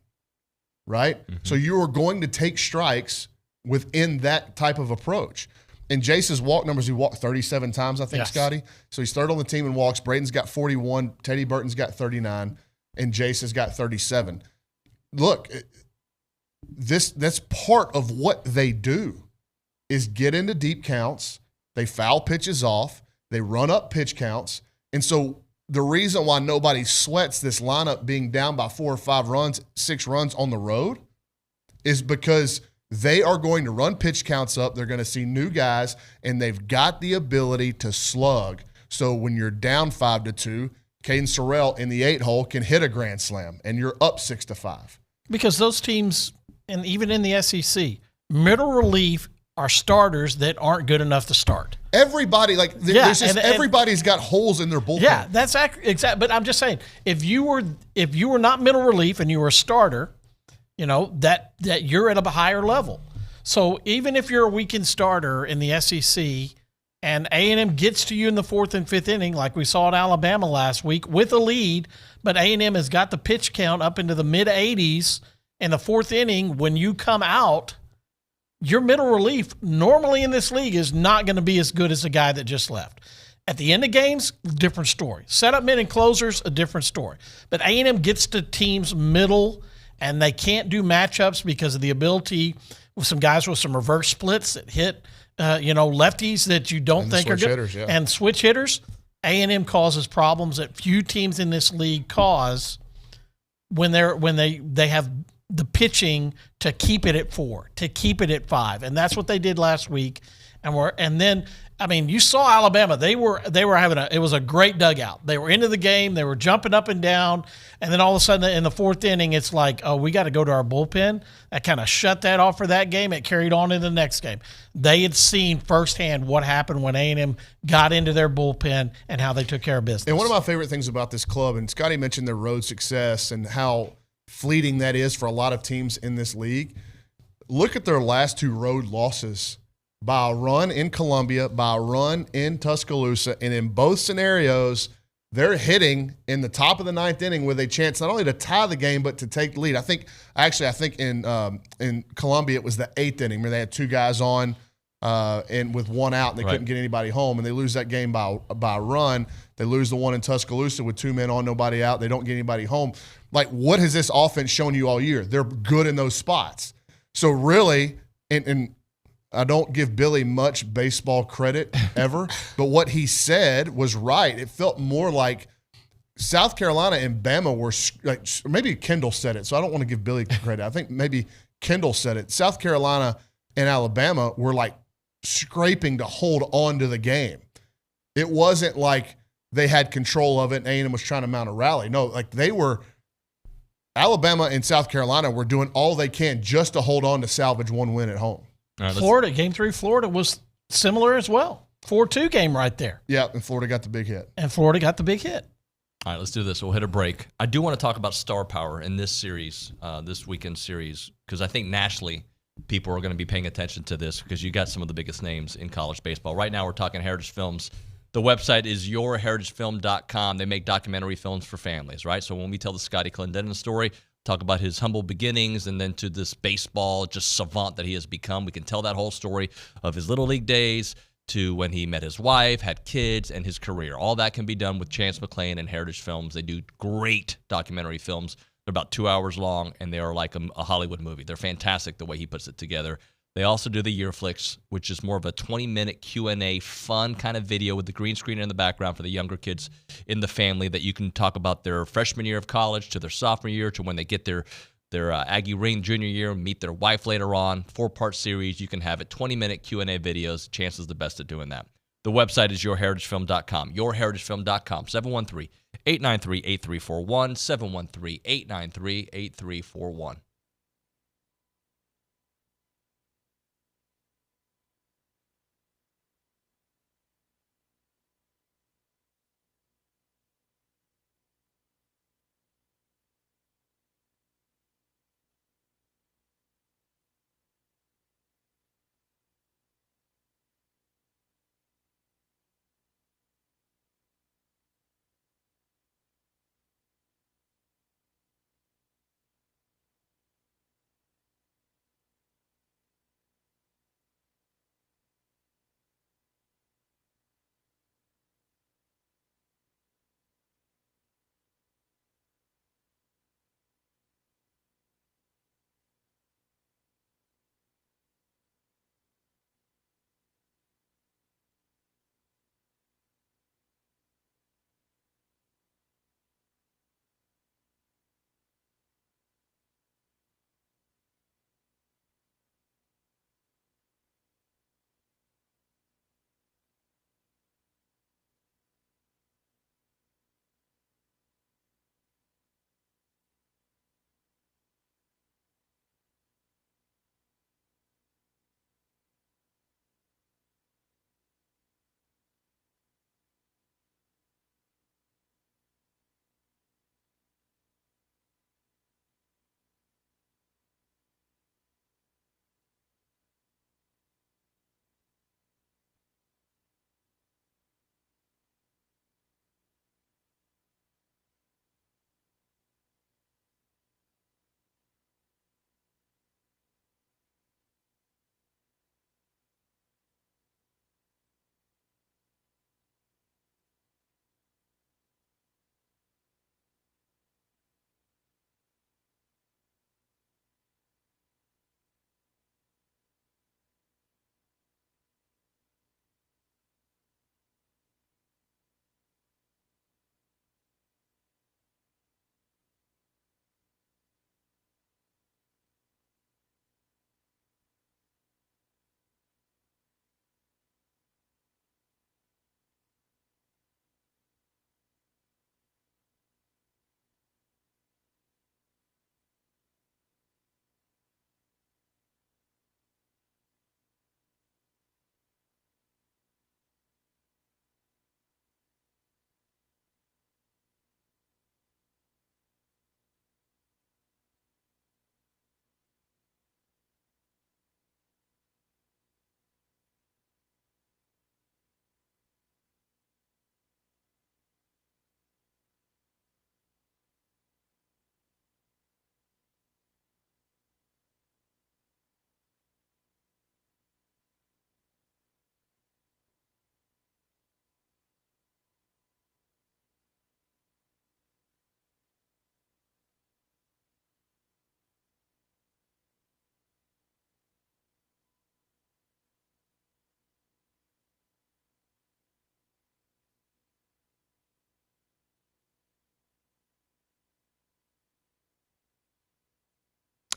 [SPEAKER 15] right? Mm-hmm. So you are going to take strikes within that type of approach. And Jace's walk numbers, he walked 37 times, I think, yes. Scotty. So he's third on the team in walks. Braden's got 41. Teddy Burton's got 39. And Jace has got 37. Look, that's part of what they do is get into deep counts. They foul pitches off. They run up pitch counts. And so the reason why nobody sweats this lineup being down by 4 or 5 runs, 6 runs on the road is because they are going to run pitch counts up. They're going to see new guys, and they've got the ability to slug. So when you're down 5-2, Caden Sorrell in the 8-hole can hit a grand slam, and you're up 6-5.
[SPEAKER 10] Because those teams, and even in the SEC, middle relief are starters that aren't good enough to start.
[SPEAKER 15] Everybody, everybody's got holes in their bullpen.
[SPEAKER 10] Yeah, that's exact. But I'm just saying, if you were not middle relief and you were a starter, you know, that you're at a higher level. So even if you're a weekend starter in the SEC and A&M gets to you in the 4th and 5th inning, like we saw at Alabama last week with a lead, but A&M has got the pitch count up into the mid-80s in the 4th inning, when you come out, your middle relief normally in this league is not going to be as good as the guy that just left. At the end of games, different story. Setup men and closers, a different story. But A&M gets to teams middle, and they can't do matchups because of the ability with some guys with some reverse splits that hit, lefties that you don't think are good.
[SPEAKER 15] Hitters, yeah.
[SPEAKER 10] And switch hitters. A&M causes problems that few teams in this league cause when they have the pitching to keep it at 4, to keep it at 5, and that's what they did last week. And then I mean, you saw Alabama. They were having it was a great dugout. They were into the game. They were jumping up and down. And then all of a sudden in the fourth inning, it's like, oh, we got to go to our bullpen. That kind of shut that off for that game. It carried on into the next game. They had seen firsthand what happened when A&M got into their bullpen and how they took care of business.
[SPEAKER 15] And one of my favorite things about this club, and Scotty mentioned their road success and how fleeting that is for a lot of teams in this league. Look at their last 2 road losses. By a run in Columbia, by a run in Tuscaloosa, and in both scenarios, they're hitting in the top of the 9th inning with a chance not only to tie the game but to take the lead. I think in Columbia it was the 8th inning where they had 2 guys on and with 1 out, and they couldn't get anybody home, and they lose that game by a run. They lose the one in Tuscaloosa with 2 men on, nobody out. They don't get anybody home. Like, what has this offense shown you all year? They're good in those spots. So really, and I don't give Billy much baseball credit ever, but what he said was right. It felt more like South Carolina and Bama were like, maybe Kendall said it, so I don't want to give Billy credit. I think maybe Kendall said it. South Carolina and Alabama were like scraping to hold on to the game. It wasn't like they had control of it and A&M was trying to mount a rally. No, like Alabama and South Carolina were doing all they can just to hold on to salvage 1 win at home.
[SPEAKER 10] Right, Florida, Game 3, Florida was similar as well. 4-2 game right there.
[SPEAKER 15] Yeah, and Florida got the big hit.
[SPEAKER 6] All right, let's do this. We'll hit a break. I do want to talk about star power in this series, this weekend series, because I think nationally people are going to be paying attention to this because you got some of the biggest names in college baseball. Right now we're talking Heritage Films. The website is yourheritagefilm.com. They make documentary films for families, right? So when we tell the Scotty Clendenin story, talk about his humble beginnings and then to this baseball just savant that he has become. We can tell that whole story of his Little League days to when he met his wife, had kids, and his career. All that can be done with Chance McClain and Heritage Films. They do great documentary films. They're about 2 hours long, and they are like a Hollywood movie. They're fantastic the way he puts it together. They also do the Year Flicks, which is more of a 20-minute Q&A, fun kind of video with the green screen in the background for the younger kids in the family that you can talk about their freshman year of college to their sophomore year to when they get their Aggie ring junior year, meet their wife later on. 4-part series. You can have it, 20-minute Q&A videos. Chance is the best at doing that. The website is yourheritagefilm.com, yourheritagefilm.com, 713-893-8341, 713-893-8341.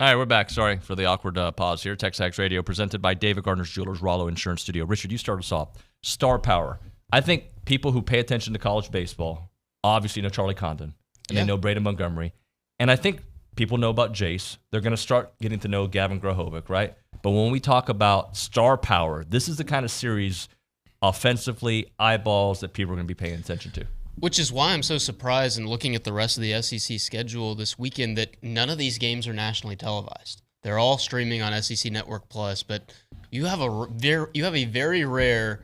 [SPEAKER 6] All right, we're back. Sorry for the awkward pause here. TexAgs Radio, presented by David Gardner's Jewelers, Rollo Insurance Studio. Richard, you start us off. Star power. I think people who pay attention to college baseball obviously know Charlie Condon, and they know Braden Montgomery. And I think people know about Jace. They're going to start getting to know Gavin Grahovic, right? But when we talk about star power, this is the kind of series, offensively, eyeballs that people are going to be paying attention to.
[SPEAKER 16] Which is why I'm so surprised in looking at the rest of the SEC schedule this weekend that none of these games are nationally televised. They're all streaming on SEC Network Plus, but you have a very rare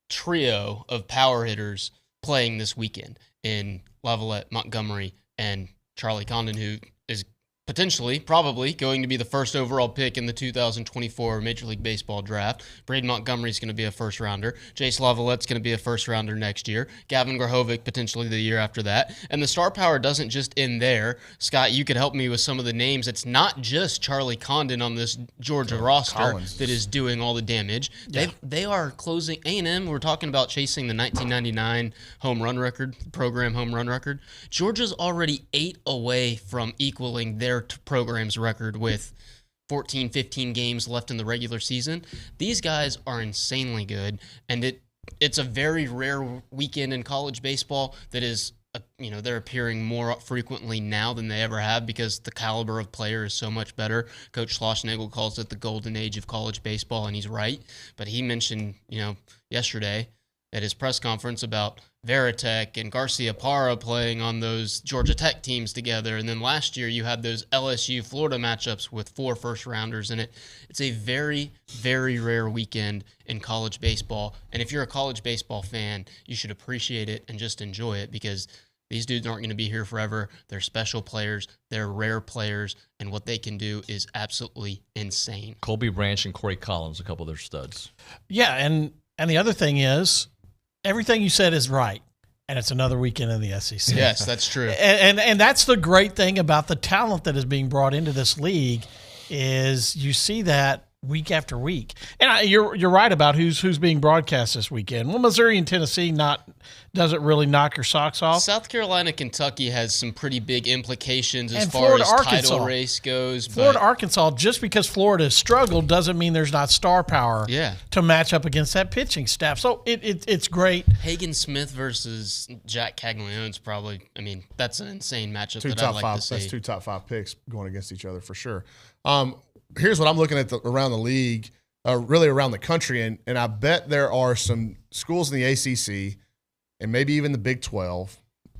[SPEAKER 16] trio of power hitters playing this weekend in Lavalette, Montgomery, and Charlie Condon, who is potentially, probably, going to be the first overall pick in the 2024 Major League Baseball draft. Braden Montgomery is going to be a first-rounder. Jace Lavallette's going to be a first-rounder next year. Gavin Grahovic potentially the year after that. And the star power doesn't just end there. Scott, you could help me with some of the names. It's not just Charlie Condon on this Georgia roster that is doing all the damage. Yeah. They are closing. A&M, we're talking about chasing the 1999 home run record, program home run record. Georgia's already 8 away from equaling their program's record with 14, 15 games left in the regular season. These guys are insanely good, and it's a very rare weekend in college baseball that is, they're appearing more frequently now than they ever have because the caliber of player is so much better. Coach Schlossnagle calls it the golden age of college baseball, and he's right. But he mentioned, yesterday at his press conference about Veritek and Garcia Parra playing on those Georgia Tech teams together. And then last year you had those LSU-Florida matchups with 4 first-rounders in it. It's a very, very rare weekend in college baseball. And if you're a college baseball fan, you should appreciate it and just enjoy it because these dudes aren't going to be here forever. They're special players. They're rare players. And what they can do is absolutely insane.
[SPEAKER 6] Colby Branch and Corey Collins, a couple of their studs.
[SPEAKER 10] Yeah, and the other thing is, everything you said is right, and it's another weekend in the SEC.
[SPEAKER 16] Yes, that's true.
[SPEAKER 10] And that's the great thing about the talent that is being brought into this league is you see that week after week. And you're right about who's being broadcast this weekend. Well, Missouri and Tennessee doesn't really knock your socks off.
[SPEAKER 16] South Carolina, Kentucky has some pretty big implications as
[SPEAKER 10] and
[SPEAKER 16] far
[SPEAKER 10] Florida,
[SPEAKER 16] as
[SPEAKER 10] Arkansas.
[SPEAKER 16] title race goes.
[SPEAKER 10] Florida, Arkansas, just because Florida has struggled doesn't mean there's not star power to match up against that pitching staff. So it's great.
[SPEAKER 16] Hagen Smith versus Jack Caglianone's probably, that's an insane matchup
[SPEAKER 15] Two
[SPEAKER 16] that
[SPEAKER 15] top
[SPEAKER 16] I'd like
[SPEAKER 15] five,
[SPEAKER 16] to see.
[SPEAKER 15] that's 2 top 5 picks going against each other for sure. Here's what I'm looking at around the league, really around the country, and I bet there are some schools in the ACC and maybe even the Big 12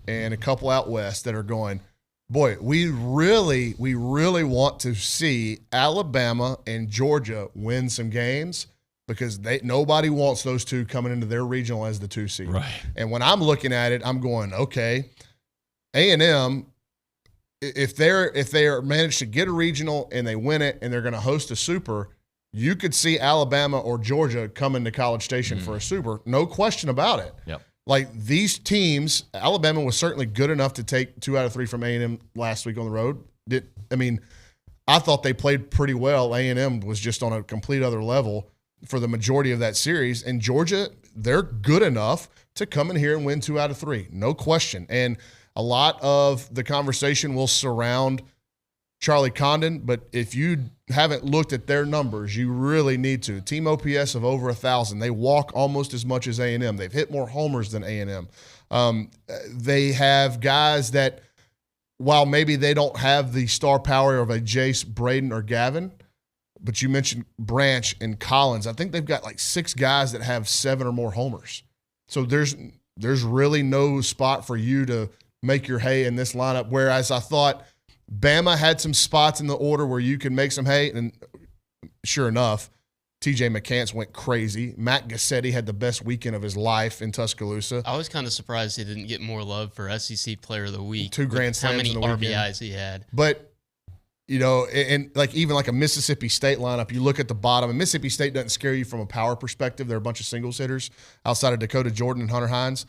[SPEAKER 15] and a couple out west that are going, boy, we really want to see Alabama and Georgia win some games because nobody wants those two coming into their regional as the 2 seed.
[SPEAKER 6] Right.
[SPEAKER 15] And when I'm looking at it, I'm going, okay, A&M, if they are managed to get a regional and they win it and they're going to host a super, you could see Alabama or Georgia coming to College Station for a super. No question about it.
[SPEAKER 6] Yep.
[SPEAKER 15] Like these teams, Alabama was certainly good enough to take 2 out of 3 from A&M last week on the road. I thought they played pretty well. A&M was just on a complete other level for the majority of that series. And Georgia, they're good enough to come in here and win 2 out of 3. No question. And a lot of the conversation will surround Charlie Condon, but if you haven't looked at their numbers, you really need to. Team OPS of over 1,000. They walk almost as much as A&M. They've hit more homers than A&M. They have guys that, while maybe they don't have the star power of a Jace, Braden, or Gavin, but you mentioned Branch and Collins. I think they've got like 6 guys that have 7 or more homers. So there's really no spot for you to make your hay in this lineup, whereas I thought Bama had some spots in the order where you could make some hay, and sure enough, TJ McCants went crazy. Matt Gassetti had the best weekend of his life in Tuscaloosa.
[SPEAKER 16] I was kind of surprised he didn't get more love for SEC Player of the Week.
[SPEAKER 15] 2 grand slams
[SPEAKER 16] how many
[SPEAKER 15] in the weekend.
[SPEAKER 16] RBIs he had.
[SPEAKER 15] But, and like even like a Mississippi State lineup, you look at the bottom, and Mississippi State doesn't scare you from a power perspective. They're a bunch of singles hitters outside of Dakota Jordan and Hunter Hines.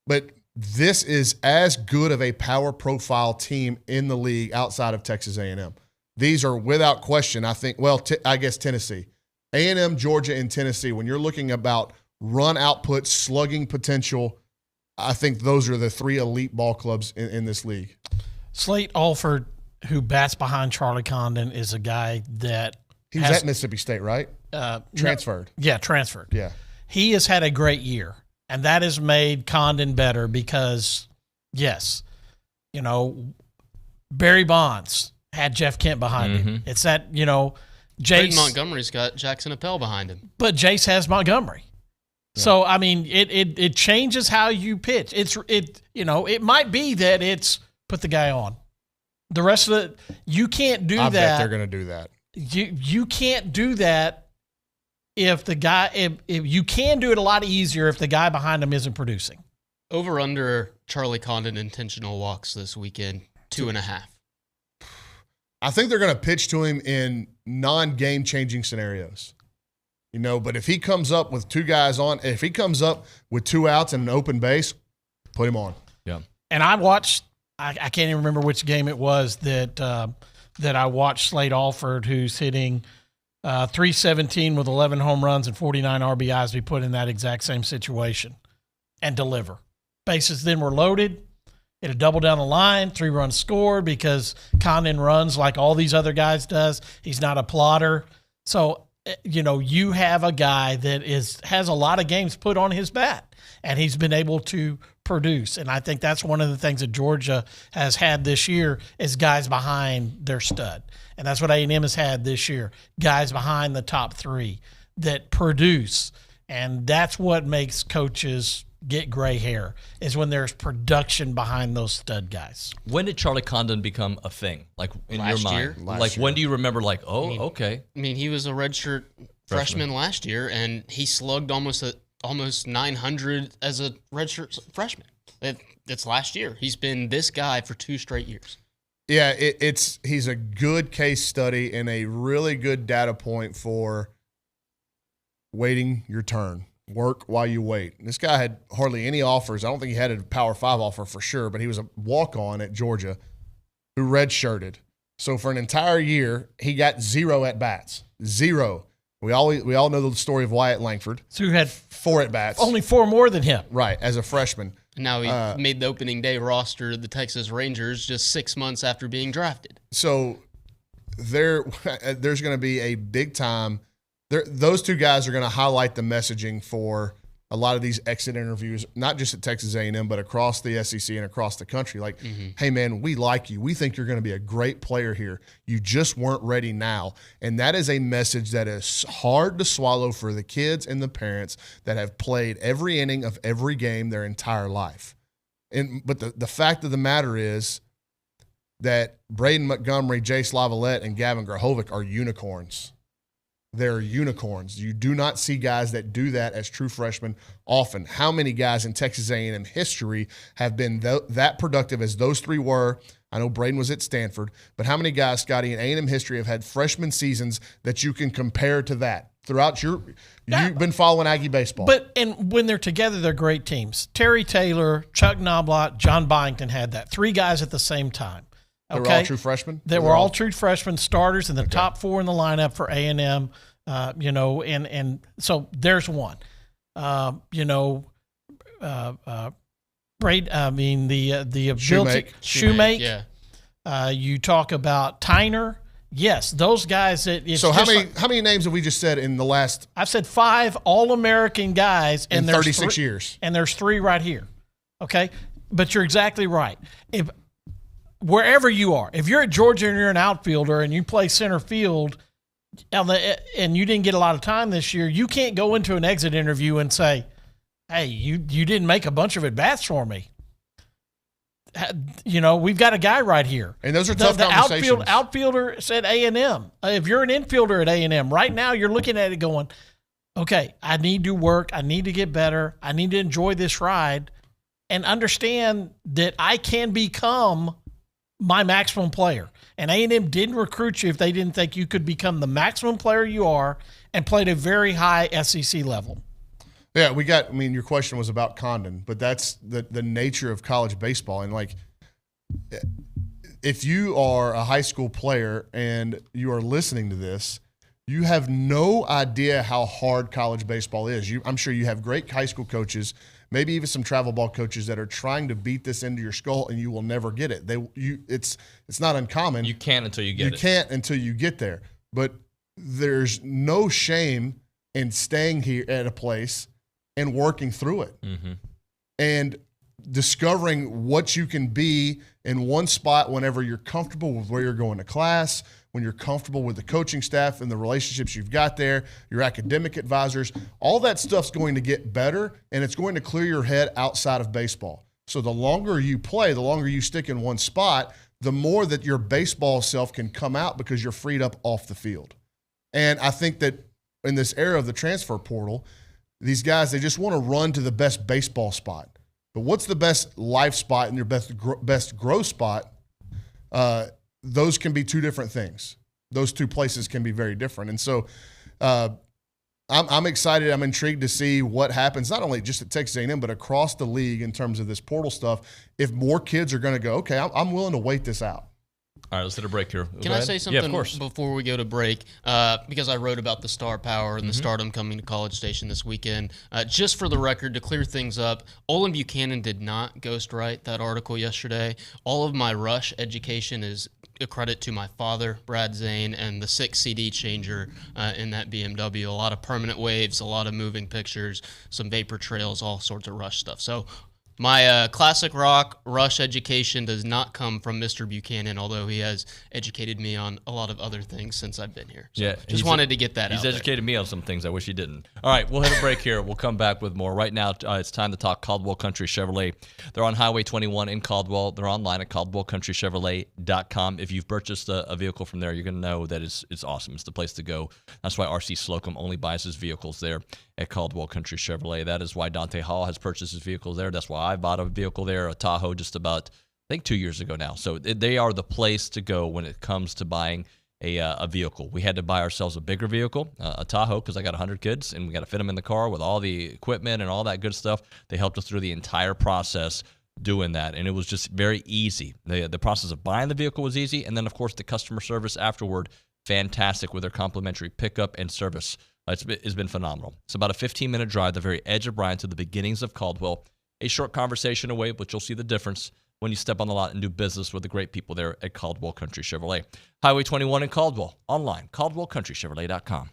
[SPEAKER 15] But this is as good of a power profile team in the league outside of Texas A&M. These are without question, I think, I guess Tennessee. A&M, Georgia, and Tennessee, when you're looking about run output, slugging potential, I think those are the 3 elite ball clubs in this league.
[SPEAKER 10] Slate offered who bats behind Charlie Condon is a guy that
[SPEAKER 15] he was at Mississippi State, right? Transferred.
[SPEAKER 10] Transferred.
[SPEAKER 15] Yeah.
[SPEAKER 10] He has had a great year, and that has made Condon better because, yes, Barry Bonds had Jeff Kent behind him. It's that, Jace
[SPEAKER 16] Montgomery's got Jackson Appel behind him.
[SPEAKER 10] But Jace has Montgomery. Yeah. So, I mean, it changes how you pitch. It might be that it's put the guy on. The rest of it, you can't do that. I bet
[SPEAKER 15] they're going to do that.
[SPEAKER 10] You can't do that if the guy if you can do it a lot easier if the guy behind him isn't producing.
[SPEAKER 16] Over under Charlie Condon intentional walks this weekend, 2.5.
[SPEAKER 15] I think they're going to pitch to him in non-game changing scenarios. But if he comes up with two guys on, if he comes up with 2 outs and an open base, put him on.
[SPEAKER 6] Yeah.
[SPEAKER 10] And I watched, I can't even remember which game it was that I watched Slade Alford, who's hitting .317 with 11 home runs and 49 RBIs, be put in that exact same situation and deliver. Bases then were loaded. Hit a double down the line, 3 runs scored because Condon runs like all these other guys does. He's not a plotter. So, you have a guy that has a lot of games put on his bat, and he's been able to produce. And I think that's one of the things that Georgia has had this year is guys behind their stud. And that's what A&M has had this year, guys behind the top 3 that produce. And that's what makes coaches get gray hair, is when there's production behind those stud guys.
[SPEAKER 6] When did Charlie Condon become a thing? Like in your mind? Like when do you remember okay.
[SPEAKER 16] I mean, he was a redshirt freshman last year, and he slugged almost 900 as a redshirt freshman. It's last year. He's been this guy for 2 straight years.
[SPEAKER 15] Yeah, he's a good case study and a really good data point for waiting your turn. Work while you wait. This guy had hardly any offers. I don't think he had a Power 5 offer for sure, but he was a walk-on at Georgia who redshirted. So for an entire year, he got 0 at-bats. 0. We all know the story of Wyatt Langford.
[SPEAKER 10] So who had
[SPEAKER 15] 4 at-bats.
[SPEAKER 10] Only 4 more than him.
[SPEAKER 15] Right, as a freshman.
[SPEAKER 16] Now he made the opening day roster of the Texas Rangers just 6 months after being drafted.
[SPEAKER 15] So there's going to be a big-time – those 2 guys are going to highlight the messaging for a lot of these exit interviews, not just at Texas A&M, but across the SEC and across the country. Like, hey, man, we like you. We think you're going to be a great player here. You just weren't ready now. And that is a message that is hard to swallow for the kids and the parents that have played every inning of every game their entire life. But the fact of the matter is that Braden Montgomery, Jace Lavalette, and Gavin Grahovic are unicorns. They're unicorns. You do not see guys that do that as true freshmen often. How many guys in Texas A&M history have been that productive as those 3 were? I know Braden was at Stanford, but how many guys, Scotty, in A&M history have had freshman seasons that you can compare to that? Throughout you've been following Aggie baseball.
[SPEAKER 10] And when they're together, they're great teams. Terry Taylor, Chuck Knobloch, John Byington had that. 3 guys at the same time.
[SPEAKER 15] They were all true freshmen?
[SPEAKER 10] They were all true freshmen starters in the top 4 in the lineup for A&M, and so there's one. The ability Shoemake. Yeah. You talk about Tyner. Yes, those guys.
[SPEAKER 15] So how many names have we just said in the last?
[SPEAKER 10] I've said 5 All-American guys
[SPEAKER 15] in 36 years,
[SPEAKER 10] and there's 3 right here. Okay, but you're exactly right. Wherever you are, if you're at Georgia and you're an outfielder and you play center field and you didn't get a lot of time this year, you can't go into an exit interview and say, hey, you didn't make a bunch of at-bats for me. We've got a guy right here.
[SPEAKER 15] And those are tough conversations.
[SPEAKER 10] Outfielder said A&M. If you're an infielder at A&M, right now you're looking at it going, okay, I need to work. I need to get better. I need to enjoy this ride and understand that I can become my maximum player. And A&M didn't recruit you if they didn't think you could become the maximum player you are and played a very high SEC level.
[SPEAKER 15] Yeah, your question was about Condon, but that's the nature of college baseball. And, if you are a high school player and you are listening to this, you have no idea how hard college baseball is. I'm sure you have great high school coaches maybe even some travel ball coaches that are trying to beat this into your skull, and you will never get it. It's not uncommon.
[SPEAKER 6] You can't until you get it.
[SPEAKER 15] You can't until you get there. But there's no shame in staying here at a place and working through it.
[SPEAKER 6] Mm-hmm.
[SPEAKER 15] And discovering what you can be in one spot whenever you're comfortable with where you're going to class, when you're comfortable with the coaching staff and the relationships you've got there, your academic advisors, all that stuff's going to get better, and it's going to clear your head outside of baseball. So the longer you play, the longer you stick in one spot, the more that your baseball self can come out because you're freed up off the field. And I think that in this era of the transfer portal, these guys, they just want to run to the best baseball spot. But what's the best life spot and your best growth spot? Those can be two different things. Those two places can be very different. And so I'm excited. I'm intrigued to see what happens, not only just at Texas A&M, but across the league in terms of this portal stuff. If more kids are going to go, okay, I'm willing to wait this out.
[SPEAKER 6] All right, let's hit a break here.
[SPEAKER 16] Can I say something before we go to break? Because I wrote about the star power and the stardom coming to College Station this weekend. Just for the record, to clear things up, Olin Buchanan did not ghostwrite that article yesterday. All of my Rush education is a credit to my father, Brad Zane, and the 6 CD changer in that BMW. A lot of permanent waves, a lot of moving pictures, some vapor trails, all sorts of Rush stuff. So my classic rock Rush education does not come from Mr. Buchanan, although he has educated me on a lot of other things since I've been here. So
[SPEAKER 6] yeah,
[SPEAKER 16] just wanted to get that out.
[SPEAKER 6] He's educated me on some things I wish he didn't. All right, we'll hit a break here. We'll come back with more. Right now, it's time to talk Caldwell Country Chevrolet. They're on Highway 21 in Caldwell. They're online at caldwellcountrychevrolet.com. If you've purchased a vehicle from there, you're going to know that it's awesome. It's the place to go. That's why R.C. Slocum only buys his vehicles there at Caldwell Country Chevrolet. That is why Dante Hall has purchased his vehicles there. That's why I bought a vehicle there, a Tahoe, just about, I think, 2 years ago now. So they are the place to go when it comes to buying a vehicle. We had to buy ourselves a bigger vehicle, a Tahoe, because I got 100 kids, and we got to fit them in the car with all the equipment and all that good stuff. They helped us through the entire process doing that, and it was just very easy. The process of buying the vehicle was easy, and then, of course, the customer service afterward, fantastic with their complimentary pickup and service. It's been phenomenal. It's about a 15-minute drive, the very edge of Bryan, to the beginnings of Caldwell. A short conversation away, but you'll see the difference when you step on the lot and do business with the great people there at Caldwell Country Chevrolet. Highway 21 in Caldwell. Online, caldwellcountrychevrolet.com.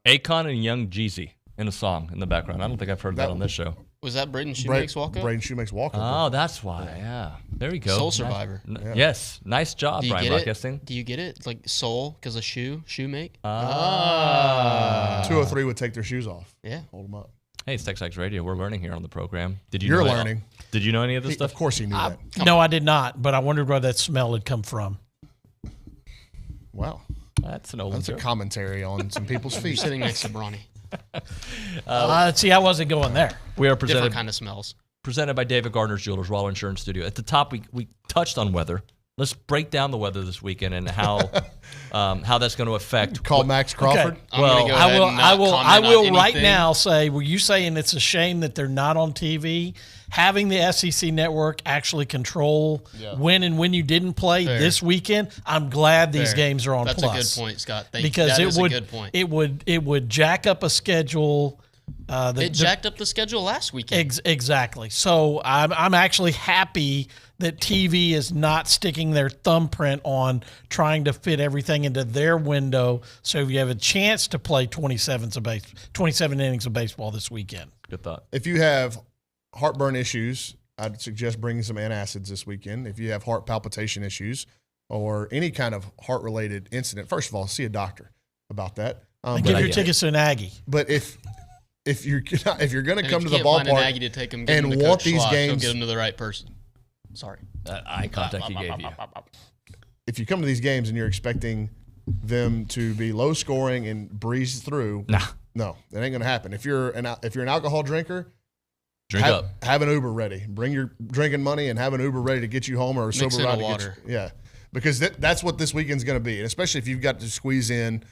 [SPEAKER 6] Akon and Young Jeezy in a song in the background. I don't think I've heard that on this show.
[SPEAKER 16] Was that Braden Shoemake's walk-up?
[SPEAKER 15] Braden Shoemake's walk-up.
[SPEAKER 6] Oh, that's why. Yeah. There you go.
[SPEAKER 16] Soul Survivor.
[SPEAKER 6] Yes. Nice job, Brian Broadcasting.
[SPEAKER 16] Do you get it? Like soul because of shoemake?
[SPEAKER 15] 203 would take their shoes off.
[SPEAKER 16] Yeah.
[SPEAKER 15] Hold them up.
[SPEAKER 6] Hey, it's TexAgs Radio. We're learning here on the program. Did you?
[SPEAKER 15] You're
[SPEAKER 6] know
[SPEAKER 15] learning.
[SPEAKER 6] Did you know any of this stuff?
[SPEAKER 15] Of course he knew that.
[SPEAKER 10] No, I did not, but I wondered where that smell had come from.
[SPEAKER 15] Wow.
[SPEAKER 6] That's an old
[SPEAKER 15] That's
[SPEAKER 6] joke.
[SPEAKER 15] a commentary on some people's feet.
[SPEAKER 16] You're sitting next to Bronny.
[SPEAKER 10] See, I wasn't going there.
[SPEAKER 6] We are
[SPEAKER 16] Different kind of smells.
[SPEAKER 6] Presented by David Gardner's Jewelers, Waller Insurance Studio. At the top, we touched on weather. Let's break down the weather this weekend and how that's going to affect.
[SPEAKER 15] Call Max Crawford.
[SPEAKER 10] Okay.
[SPEAKER 6] Well,
[SPEAKER 10] I will right now say, were you saying it's a shame that they're not on TV? Having the SEC network actually control when and when you didn't play this weekend, I'm glad these games are on
[SPEAKER 16] That's
[SPEAKER 10] Plus.
[SPEAKER 16] That's a good point, Scott. Thank you.
[SPEAKER 10] Because
[SPEAKER 16] That is a good point.
[SPEAKER 10] it would jack up a schedule.
[SPEAKER 16] It jacked up the schedule last weekend.
[SPEAKER 10] Exactly. So I'm actually happy that TV is not sticking their thumbprint on trying to fit everything into their window. So if you have a chance to play 27 innings of baseball this weekend.
[SPEAKER 6] Good thought.
[SPEAKER 15] If you have heartburn issues, I'd suggest bringing some antacids this weekend. If you have heart palpitation issues or any kind of heart-related incident, first of all, see a doctor about that.
[SPEAKER 10] Give your tickets to an Aggie.
[SPEAKER 15] But if you're going to come to the
[SPEAKER 16] Find an
[SPEAKER 15] ballpark
[SPEAKER 16] Aggie to take him,
[SPEAKER 15] and want these
[SPEAKER 16] Schloss,
[SPEAKER 15] games,
[SPEAKER 16] get him to the right person. Sorry,
[SPEAKER 6] that eye contact he gave you.
[SPEAKER 15] If you come to these games and you're expecting them to be low scoring and breeze through, no, that ain't going to happen. If you're an alcohol drinker, have an Uber ready. Bring your drinking money and have an Uber ready to get you home or a sober ride to
[SPEAKER 16] water.
[SPEAKER 15] get you. Yeah, because that's what this weekend's going to be, and especially if you've got to squeeze in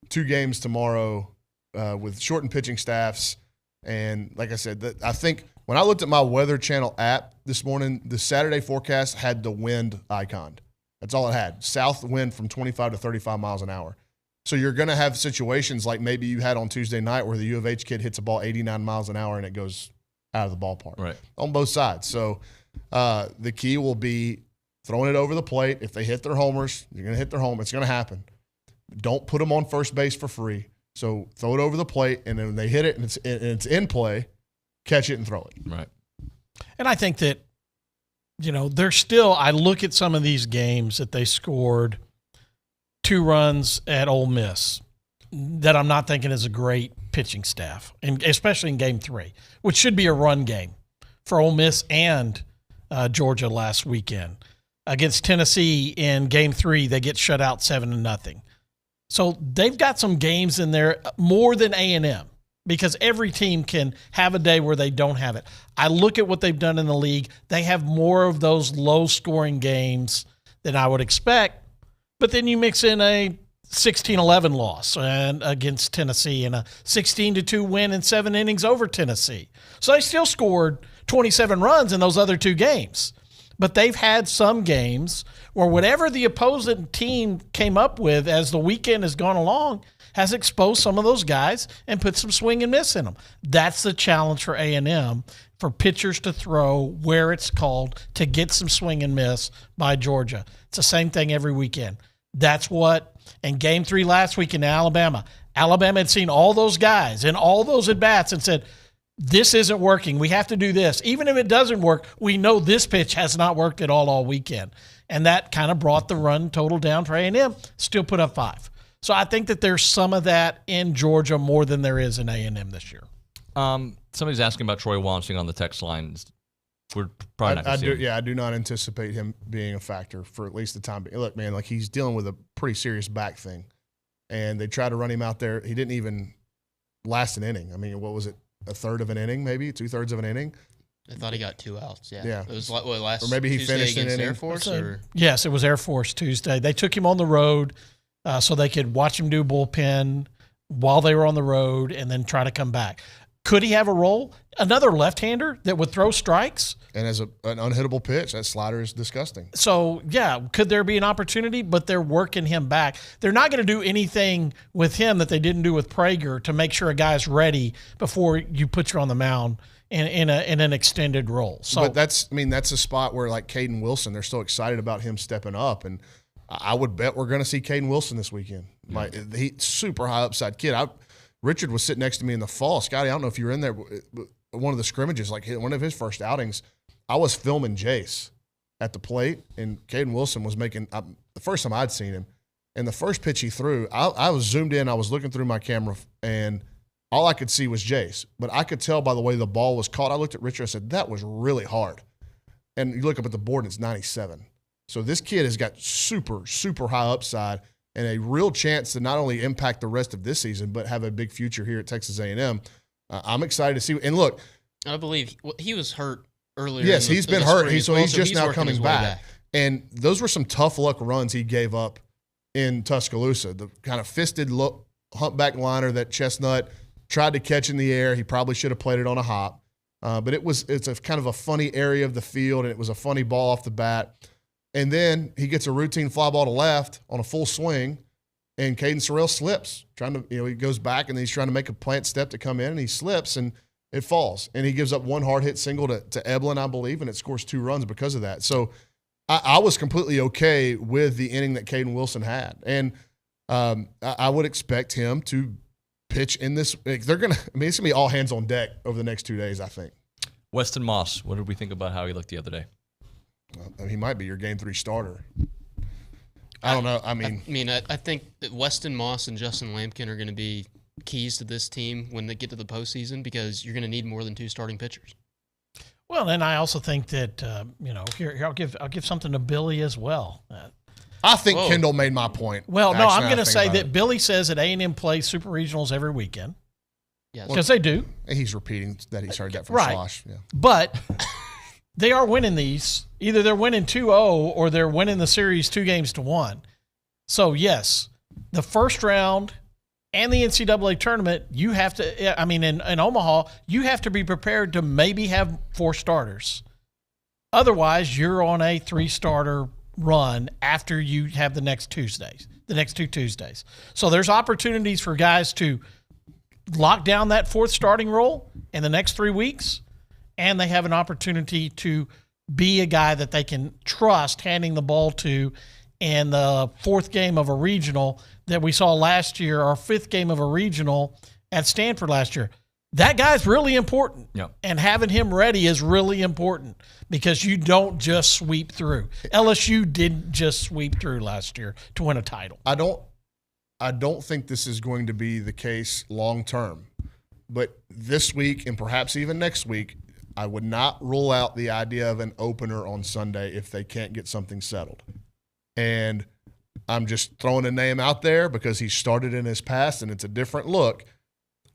[SPEAKER 15] 2 games tomorrow with shortened pitching staffs. And like I said, I think when I looked at my Weather Channel app this morning, the Saturday forecast had the wind icon. That's all it had. South wind from 25 to 35 miles an hour. So you're going to have situations like maybe you had on Tuesday night where the U of H kid hits a ball 89 miles an hour and it goes out of the ballpark.
[SPEAKER 6] Right.
[SPEAKER 15] On both sides. So the key will be throwing it over the plate. If they hit their homers, you're going to hit their home. It's going to happen. Don't put them on first base for free. So throw it over the plate, and then when they hit it and it's in play, catch it and throw it.
[SPEAKER 6] Right.
[SPEAKER 10] And I think that, they're still – I look at some of these games that they scored 2 runs at Ole Miss that I'm not thinking is a great pitching staff, and especially in Game 3, which should be a run game for Ole Miss and Georgia last weekend. Against Tennessee in Game 3, they get shut out 7-0. So they've got some games in there more than A&M because every team can have a day where they don't have it. I look at what they've done in the league. They have more of those low-scoring games than I would expect. But then you mix in a 16-11 loss against Tennessee and a 16-2 win in 7 innings over Tennessee. So they still scored 27 runs in those other 2 games. But they've had some games where whatever the opposing team came up with as the weekend has gone along has exposed some of those guys and put some swing and miss in them. That's the challenge for A&M, for pitchers to throw where it's called to get some swing and miss by Georgia. It's the same thing every weekend. That's what – in Game 3 last week in Alabama had seen all those guys and all those at-bats and said – this isn't working. We have to do this. Even if it doesn't work, we know this pitch has not worked at all weekend. And that kind of brought the run total down for A&M, still put up 5. So I think that there's some of that in Georgia more than there is in A&M this year.
[SPEAKER 6] Somebody's asking about Troy Wonsing on the text line. We're probably not going to see him.
[SPEAKER 15] I do not anticipate him being a factor for at least the time being. Look, man, he's dealing with a pretty serious back thing. And they tried to run him out there. He didn't even last an inning. I mean, what was it? A third of an inning, maybe 2/3 of an inning.
[SPEAKER 16] I thought he got 2 outs. Yeah.
[SPEAKER 15] Yeah.
[SPEAKER 16] It was last
[SPEAKER 15] or maybe he
[SPEAKER 16] Tuesday
[SPEAKER 15] finished an
[SPEAKER 16] against
[SPEAKER 15] inning.
[SPEAKER 16] Air Force. Or?
[SPEAKER 10] Yes, it was Air Force Tuesday. They took him on the road so they could watch him do bullpen while they were on the road and then try to come back. Could he have a role? Another left-hander that would throw strikes?
[SPEAKER 15] And as an unhittable pitch, that slider is disgusting.
[SPEAKER 10] So, yeah, could there be an opportunity? But they're working him back. They're not going to do anything with him that they didn't do with Prager to make sure a guy's ready before you put you on the mound in an extended role. So,
[SPEAKER 15] but that's a spot where, like Caden Wilson, they're so excited about him stepping up. And I would bet we're going to see Caden Wilson this weekend. He's super high upside kid. Richard was sitting next to me in the fall. Scotty, I don't know if you were in there. One of the scrimmages, like one of his first outings, I was filming Jace at the plate, and Caden Wilson was making the first time I'd seen him. And the first pitch he threw, I was zoomed in. I was looking through my camera, and all I could see was Jace. But I could tell by the way the ball was caught. I looked at Richard. I said, that was really hard. And you look up at the board, and it's 97. So this kid has got super, super high upside and a real chance to not only impact the rest of this season, but have a big future here at Texas A&M. I'm excited to see. And look,
[SPEAKER 16] I believe he was hurt earlier.
[SPEAKER 15] Yes, he's been hurt. He's just now
[SPEAKER 16] working his
[SPEAKER 15] coming
[SPEAKER 16] way
[SPEAKER 15] back. And those were some tough luck runs he gave up in Tuscaloosa. The kind of fisted humpback liner that Chestnut tried to catch in the air. He probably should have played it on a hop. But it's a kind of a funny area of the field, and it was a funny ball off the bat. And then he gets a routine fly ball to left on a full swing, and Caden Sorrell slips. He goes back, and then he's trying to make a plant step to come in, and he slips, and it falls. And he gives up one hard hit single to Eblin, I believe, and it scores 2 runs because of that. So I was completely okay with the inning that Caden Wilson had. And I would expect him to pitch in this. It's going to be all hands on deck over the next 2 days, I think.
[SPEAKER 6] Weston Moss, what did we think about how he looked the other day?
[SPEAKER 15] He might be your Game 3 starter. I don't know.
[SPEAKER 16] I think that Weston Moss and Justin Lampkin are going to be keys to this team when they get to the postseason, because you're going to need more than 2 starting pitchers.
[SPEAKER 10] Well, and I also think that here I'll give something to Billy as well.
[SPEAKER 15] I think Kendall made my point.
[SPEAKER 10] Well, no, I'm going to say that Billy says that A&M plays super regionals every weekend.
[SPEAKER 16] Yes,
[SPEAKER 10] because they do.
[SPEAKER 15] He's repeating that he's heard that from
[SPEAKER 10] right.
[SPEAKER 15] Slosh. Yeah.
[SPEAKER 10] But they are winning these. Either they're winning 2-0 or they're winning the series 2-1. So, yes, the first round and the NCAA tournament, you have to – in Omaha, you have to be prepared to maybe have 4 starters. Otherwise, you're on a 3-starter run after you have the next 2 Tuesdays. So there's opportunities for guys to lock down that 4th starting role in the next 3 weeks, and they have an opportunity to be a guy that they can trust handing the ball to in the 4th game of a regional that we saw last year, our 5th game of a regional at Stanford last year. That guy's really important.
[SPEAKER 6] Yep.
[SPEAKER 10] And having him ready is really important, because you don't just sweep through. LSU didn't just sweep through last year to win a title.
[SPEAKER 15] I don't think this is going to be the case long term. But this week and perhaps even next week, I would not rule out the idea of an opener on Sunday if they can't get something settled. And I'm just throwing a name out there because he started in his past and it's a different look.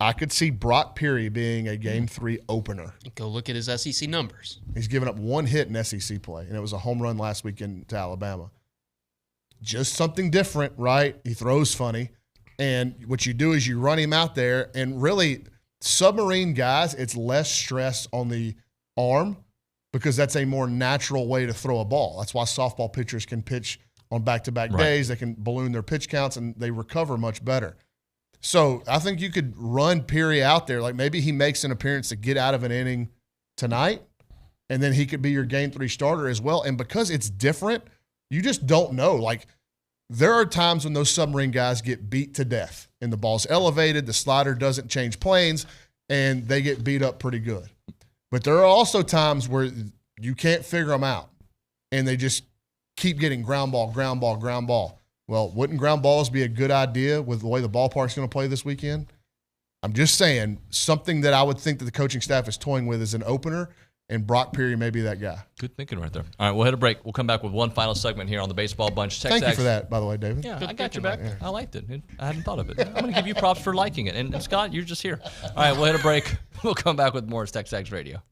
[SPEAKER 15] I could see Brock Peary being a Game 3 opener.
[SPEAKER 16] Go look at his SEC numbers.
[SPEAKER 15] He's given up 1 hit in SEC play, and it was a home run last weekend to Alabama. Just something different, right? He throws funny. And what you do is you run him out there, and really submarine guys, it's less stress on the arm because that's a more natural way to throw a ball. That's why softball pitchers can pitch on back-to-back days. They can balloon their pitch counts, and they recover much better. So I think you could run Peary out there. Like maybe he makes an appearance to get out of an inning tonight, and then he could be your Game 3 starter as well. And because it's different, you just don't know. Like there are times when those submarine guys get beat to death and the ball's elevated, the slider doesn't change planes, and they get beat up pretty good. But there are also times where you can't figure them out, and they just keep getting ground ball, ground ball, ground ball. Well, wouldn't ground balls be a good idea with the way the ballpark's going to play this weekend? I'm just saying something that I would think that the coaching staff is toying with as an opener, and Brock Peary may be that guy.
[SPEAKER 6] Good thinking right there. All right, we'll hit a break. We'll come back with one final segment here on the Baseball Bunch.
[SPEAKER 15] Thank you for that, by the way, David.
[SPEAKER 6] Yeah, I got your back. I liked it. I hadn't thought of it. I'm going to give you props for liking it. And Scott, you're just here. All right, we'll hit a break. We'll come back with more TexAgs Radio.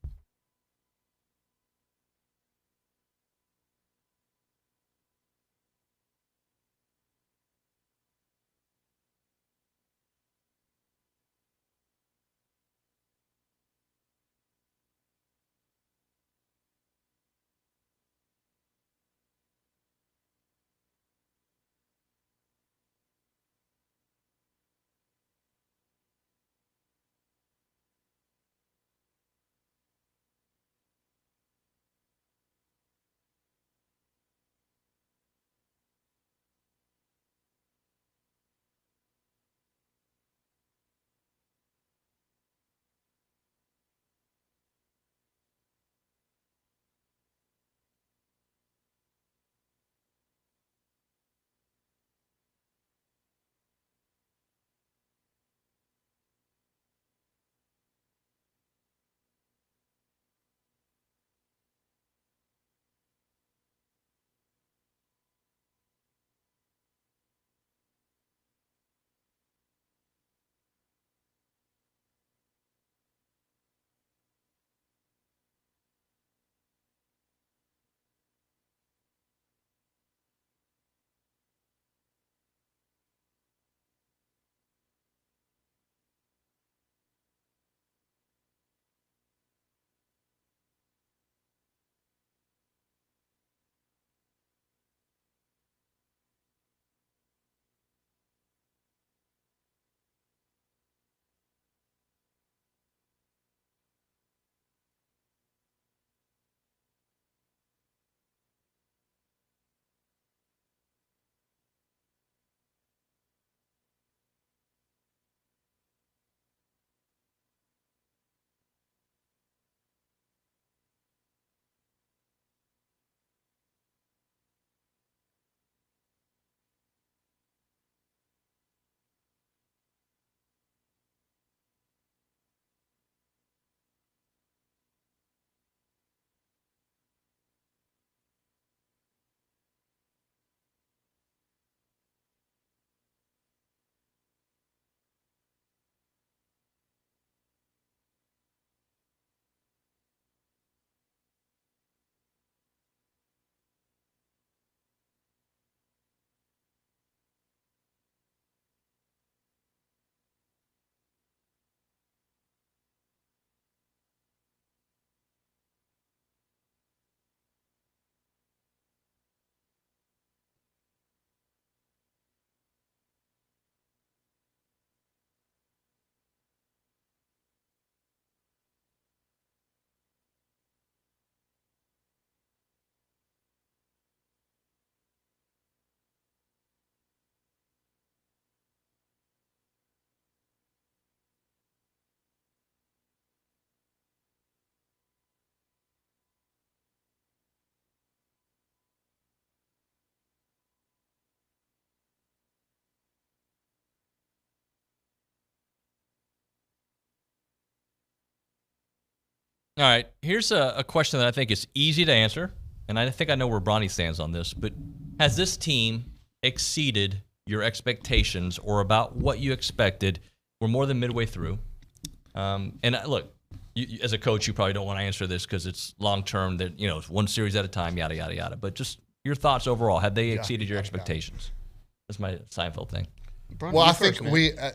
[SPEAKER 6] All right, here's a question that I think is easy to answer, and I think I know where Bronny stands on this, but has this team exceeded your expectations or about what you expected? We're more than midway through. Look, you, as a coach, you probably don't want to answer this because it's long-term, that it's one series at a time, yada, yada, yada. But just your thoughts overall. Have they exceeded your expectations? That's my Seinfeld thing.
[SPEAKER 15] Well, I think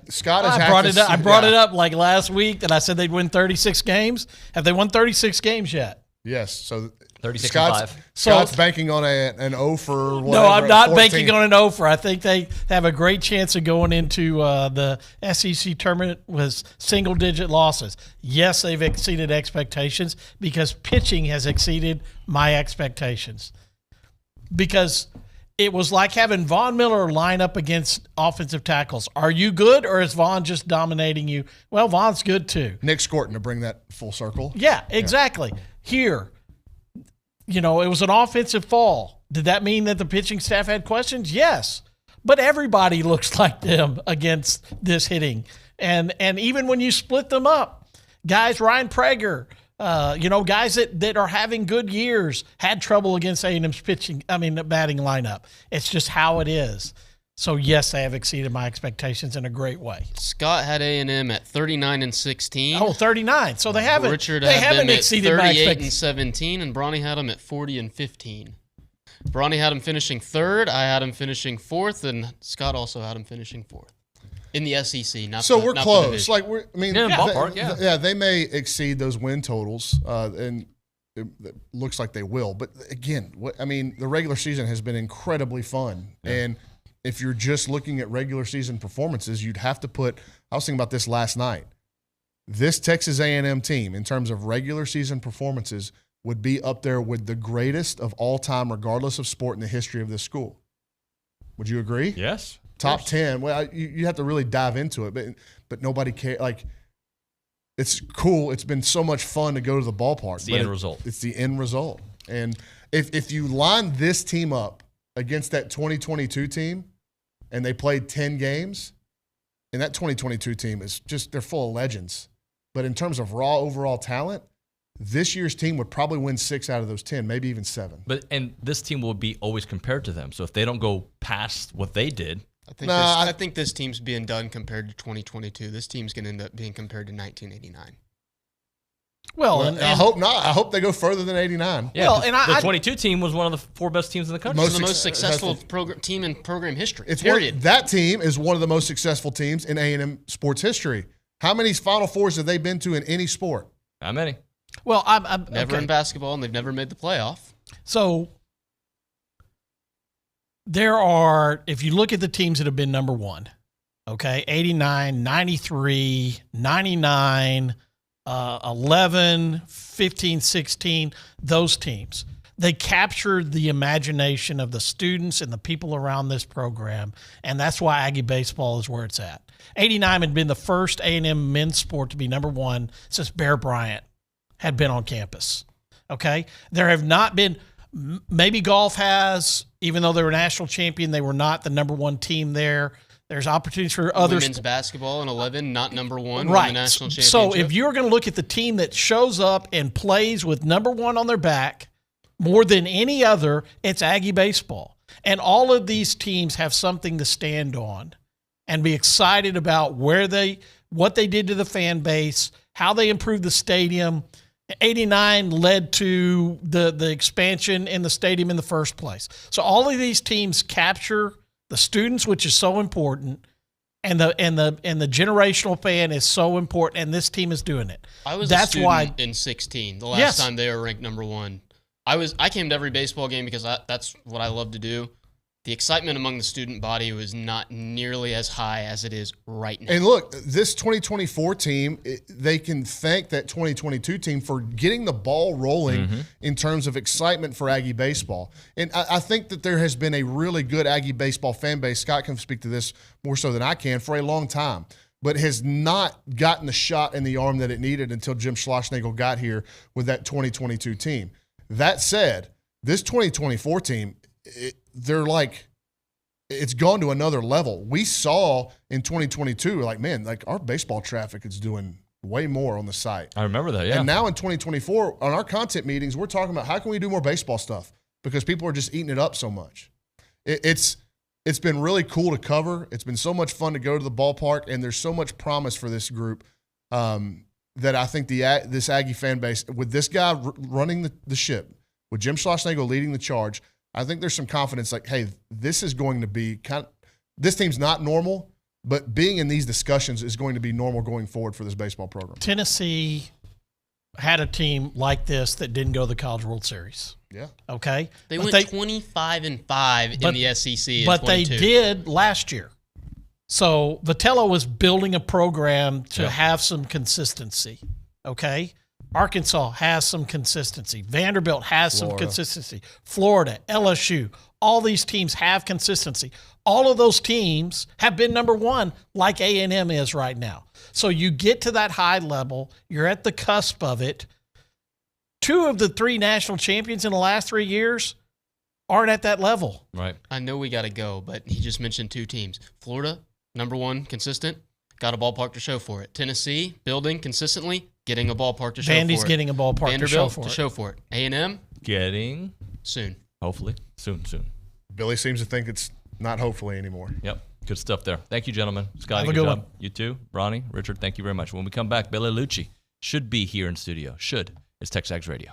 [SPEAKER 15] Scott has
[SPEAKER 10] I brought it up like last week that I said they'd win 36 games. Have they won 36 games yet?
[SPEAKER 15] Yes. So
[SPEAKER 6] 36
[SPEAKER 15] Scott's banking on an O for whatever.
[SPEAKER 10] No, I'm not
[SPEAKER 15] 14.
[SPEAKER 10] banking on an O for. I think they have a great chance of going into the SEC tournament with single-digit losses. Yes, they've exceeded expectations because pitching has exceeded my expectations. Because it was like having Von Miller line up against offensive tackles. Are you good, or is Von just dominating you? Well, Von's good too.
[SPEAKER 15] Nick Scorton to bring that full circle.
[SPEAKER 10] Yeah, exactly. Yeah. Here, it was an offensive fall. Did that mean that the pitching staff had questions? Yes. But everybody looks like them against this hitting. And even when you split them up, guys, Ryan Prager, guys that are having good years had trouble against A&M's batting lineup. It's just how it is. So, yes, they have exceeded my expectations in a great way.
[SPEAKER 16] Scott had A&M at 39-16.
[SPEAKER 10] Oh, 39. So they haven't.
[SPEAKER 16] Richard
[SPEAKER 10] they
[SPEAKER 16] had
[SPEAKER 10] haven't
[SPEAKER 16] them
[SPEAKER 10] exceeded
[SPEAKER 16] at
[SPEAKER 10] my expectations.
[SPEAKER 16] 38-17, and Bronny had them at 40-15. Bronny had him finishing third. I had him finishing fourth, and Scott also had him finishing fourth in the SEC.
[SPEAKER 15] We're close.
[SPEAKER 6] Ballpark.
[SPEAKER 15] Yeah, they may exceed those win totals, and it looks like they will. But again, the regular season has been incredibly fun, and if you're just looking at regular season performances, you'd have to put – I was thinking about this last night. This Texas A&M team, in terms of regular season performances, would be up there with the greatest of all time, regardless of sport, in the history of this school. Would you agree?
[SPEAKER 6] Yes.
[SPEAKER 15] Top 10. Well, you have to really dive into it, but nobody cares. Like, it's cool. It's been so much fun to go to the ballpark.
[SPEAKER 6] It's the end result.
[SPEAKER 15] It's the end result. And if you line this team up against that 2022 team, and they played 10 games, and that 2022 team is just, they're full of legends. But in terms of raw overall talent, this year's team would probably win 6 out of those 10, maybe even 7.
[SPEAKER 6] And this team will be always compared to them. So if they don't go past what they did,
[SPEAKER 16] I think this team's being done compared to 2022. This team's going to end up being compared to 1989.
[SPEAKER 10] Well,
[SPEAKER 15] I hope not. I hope they go further than 89.
[SPEAKER 6] Yeah, the 22 team was one of the 4 best teams in the country.
[SPEAKER 16] It's the most successful team in program history.
[SPEAKER 15] That team is one of the most successful teams in A&M sports history. How many Final Fours have they been to in any sport?
[SPEAKER 6] How many?
[SPEAKER 10] Well, I'm
[SPEAKER 16] never in basketball, and they've never made the playoff.
[SPEAKER 10] So there are, if you look at the teams that have been number one, okay, 89, 93, 99, 11, 15, 16, those teams. They captured the imagination of the students and the people around this program, and that's why Aggie baseball is where it's at. 89 had been the first A&M men's sport to be number one since Bear Bryant had been on campus, okay? There have not been – maybe golf has, even though they were national champion, they were not the number one team there. There's opportunities for others.
[SPEAKER 16] Women's basketball in 11, not number one,
[SPEAKER 10] right.
[SPEAKER 16] Won the national championship.
[SPEAKER 10] So if you're going to look at the team that shows up and plays with number one on their back more than any other, it's Aggie baseball. And all of these teams have something to stand on and be excited about what they did to the fan base, how they improved the stadium. 89 led to the expansion in the stadium in the first place. So all of these teams capture the students, which is so important, and the generational fan is so important, and this team is doing it.
[SPEAKER 16] I was a student in 16, the last time they were ranked number one. I came to every baseball game because that's what I love to do. The excitement among the student body was not nearly as high as it is right now.
[SPEAKER 15] And look, this 2024 team, they can thank that 2022 team for getting the ball rolling in terms of excitement for Aggie baseball. And I think that there has been a really good Aggie baseball fan base. Scott can speak to this more so than I can for a long time, but has not gotten the shot in the arm that it needed until Jim Schlossnagle got here with that 2022 team. That said, this 2024 team, they're like, it's gone to another level. We saw in 2022, like, man, like our baseball traffic is doing way more on the site.
[SPEAKER 6] I remember that, yeah.
[SPEAKER 15] And now in 2024, on our content meetings, we're talking about how can we do more baseball stuff because people are just eating it up so much. It's been really cool to cover. It's been so much fun to go to the ballpark, and there's so much promise for this group that I think this Aggie fan base, with this guy running the ship, with Jim Schlossnagle leading the charge, I think there's some confidence like, hey, this is going to be this team's not normal, but being in these discussions is going to be normal going forward for this baseball program.
[SPEAKER 10] Tennessee had a team like this that didn't go to the College World Series.
[SPEAKER 15] Yeah.
[SPEAKER 10] Okay.
[SPEAKER 16] They went 25-5 in the SEC.
[SPEAKER 10] But they did last year. So Vitello was building a program to have some consistency. Okay. Arkansas has some consistency. Vanderbilt has some consistency. Florida, LSU, all these teams have consistency. All of those teams have been number one like A&M is right now. So you get to that high level. You're at the cusp of it. 2 of the 3 national champions in the last 3 years aren't at that level.
[SPEAKER 6] Right.
[SPEAKER 16] I know we got to go, but he just mentioned 2 teams. Florida, number 1, consistent, got a ballpark to show for it. Tennessee, building consistently, getting a ballpark to show for it.
[SPEAKER 10] Vandy's getting a ballpark to show for it.
[SPEAKER 16] Vanderbilt to show for it. A&M,
[SPEAKER 6] getting
[SPEAKER 16] soon.
[SPEAKER 6] Hopefully. Soon.
[SPEAKER 15] Billy seems to think it's not hopefully anymore.
[SPEAKER 6] Yep. Good stuff there. Thank you, gentlemen. Scotty,
[SPEAKER 10] Have a
[SPEAKER 6] good
[SPEAKER 10] good
[SPEAKER 6] job.
[SPEAKER 10] one.
[SPEAKER 6] You too. Bronny, Richard, thank you very much. When we come back, Billy Liucci should be here in studio. It's TexAgs Radio.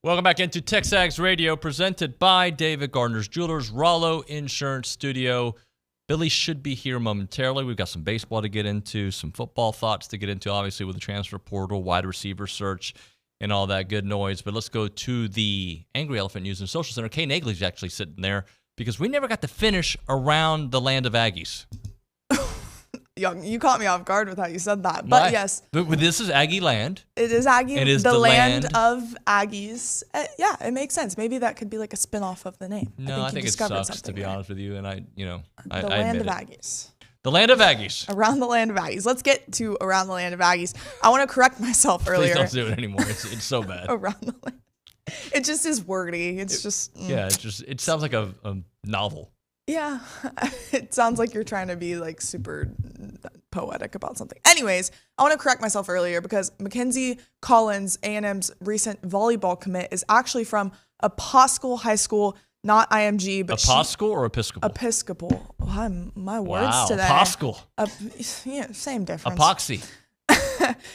[SPEAKER 6] Welcome back into TexAgs Radio, presented by David Gardner's Jewelers, Rollo Insurance Studio. Billy should be here momentarily. We've got some baseball to get into, some football thoughts to get into, obviously, with the transfer portal, wide receiver search, and all that good noise. But let's go to the Angry Elephant News and Social Center. Kay Naegeli's actually sitting there because we never got to finish Around the Land of Aggies.
[SPEAKER 14] Young, you caught me off guard with how you said that. But
[SPEAKER 6] Why?
[SPEAKER 14] yes.
[SPEAKER 6] But this is Aggie land.
[SPEAKER 14] It is Aggie.
[SPEAKER 6] It is
[SPEAKER 14] the land of Aggies. Yeah, it makes sense. Maybe that could be like a spinoff of the name.
[SPEAKER 6] No, I think it sucks, to be
[SPEAKER 14] there.
[SPEAKER 6] honest with you. And I
[SPEAKER 14] The land of Aggies.
[SPEAKER 6] The land of Aggies.
[SPEAKER 14] Around the Land of Aggies. Let's get to Around the Land of Aggies. I want to correct myself earlier.
[SPEAKER 6] Please don't do it anymore. It's so bad.
[SPEAKER 14] Around the Land. It just is wordy. It's just.
[SPEAKER 6] Yeah, it sounds like a novel.
[SPEAKER 14] Yeah, it sounds like you're trying to be like super poetic about something. Anyways, I want to correct myself earlier because Mackenzie Collins, A&M's recent volleyball commit, is actually from Episcopal High School, not IMG. But
[SPEAKER 6] Episcopal or Episcopal?
[SPEAKER 14] Episcopal. My words
[SPEAKER 6] wow,
[SPEAKER 14] today.
[SPEAKER 6] Episcopal.
[SPEAKER 14] Yeah, same difference.
[SPEAKER 6] Epoxy.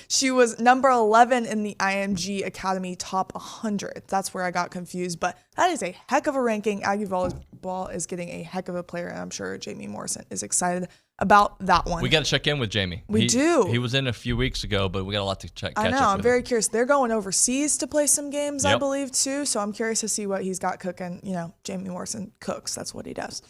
[SPEAKER 14] She was number 11 in the IMG Academy Top 100. That's where I got confused, but that is a heck of a ranking. Aggie volleyball is getting a heck of a player, and I'm sure Jamie Morrison is excited about that one.
[SPEAKER 6] We got to check in with Jamie.
[SPEAKER 14] We do.
[SPEAKER 6] He was in a few weeks ago, but we got a lot to catch up with.
[SPEAKER 14] I know. I'm very curious. They're going overseas to play some games, I
[SPEAKER 6] Yep.
[SPEAKER 14] believe, too. So I'm curious to see what he's got cooking. You know, Jamie Morrison cooks. That's what he does.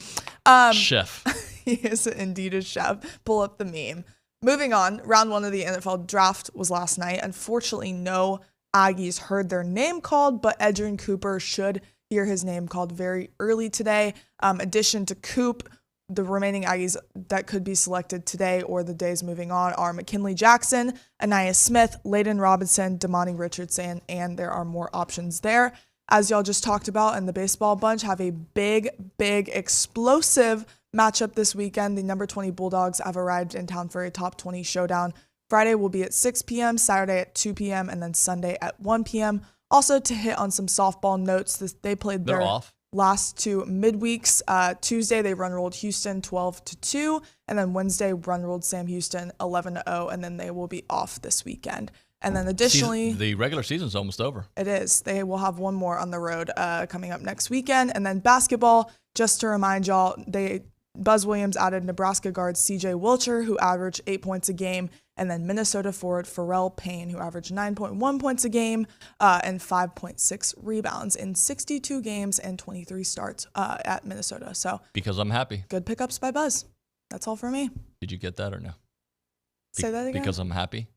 [SPEAKER 6] Chef.
[SPEAKER 14] He is indeed a chef. Pull up the meme. Moving on, round one of the NFL draft was last night. Unfortunately, no Aggies heard their name called, but Edgerrin Cooper should hear his name called very early today. Addition to Coop, the remaining Aggies that could be selected today or the days moving on are McKinley Jackson, Anaya Smith, Layden Robinson, Damani Richardson, and there are more options there. As y'all just talked about, and the baseball bunch have a big, explosive matchup this weekend. The number 20 Bulldogs have arrived in town for a top 20 showdown. Friday will be at 6 p.m., Saturday at 2 p.m., and then Sunday at 1 p.m. Also, to hit on some softball notes, they played their last two midweeks. Tuesday, they run-rolled Houston 12-2, and then Wednesday, run-rolled Sam Houston 11-0, and then they will be off this weekend. And then additionally,
[SPEAKER 6] the regular season's almost over.
[SPEAKER 14] It is. They will have one more on the road coming up next weekend. And then basketball, just to remind y'all, Buzz Williams added Nebraska guard CJ Wilcher, who averaged 8 points a game, and then Minnesota forward Pharrell Payne, who averaged 9.1 points a game and 5.6 rebounds in 62 games and 23 starts at Minnesota. So
[SPEAKER 6] because I'm happy.
[SPEAKER 14] Good pickups by Buzz. That's all for me.
[SPEAKER 6] Did you get that or no?
[SPEAKER 14] Say that again?
[SPEAKER 6] Because I'm happy.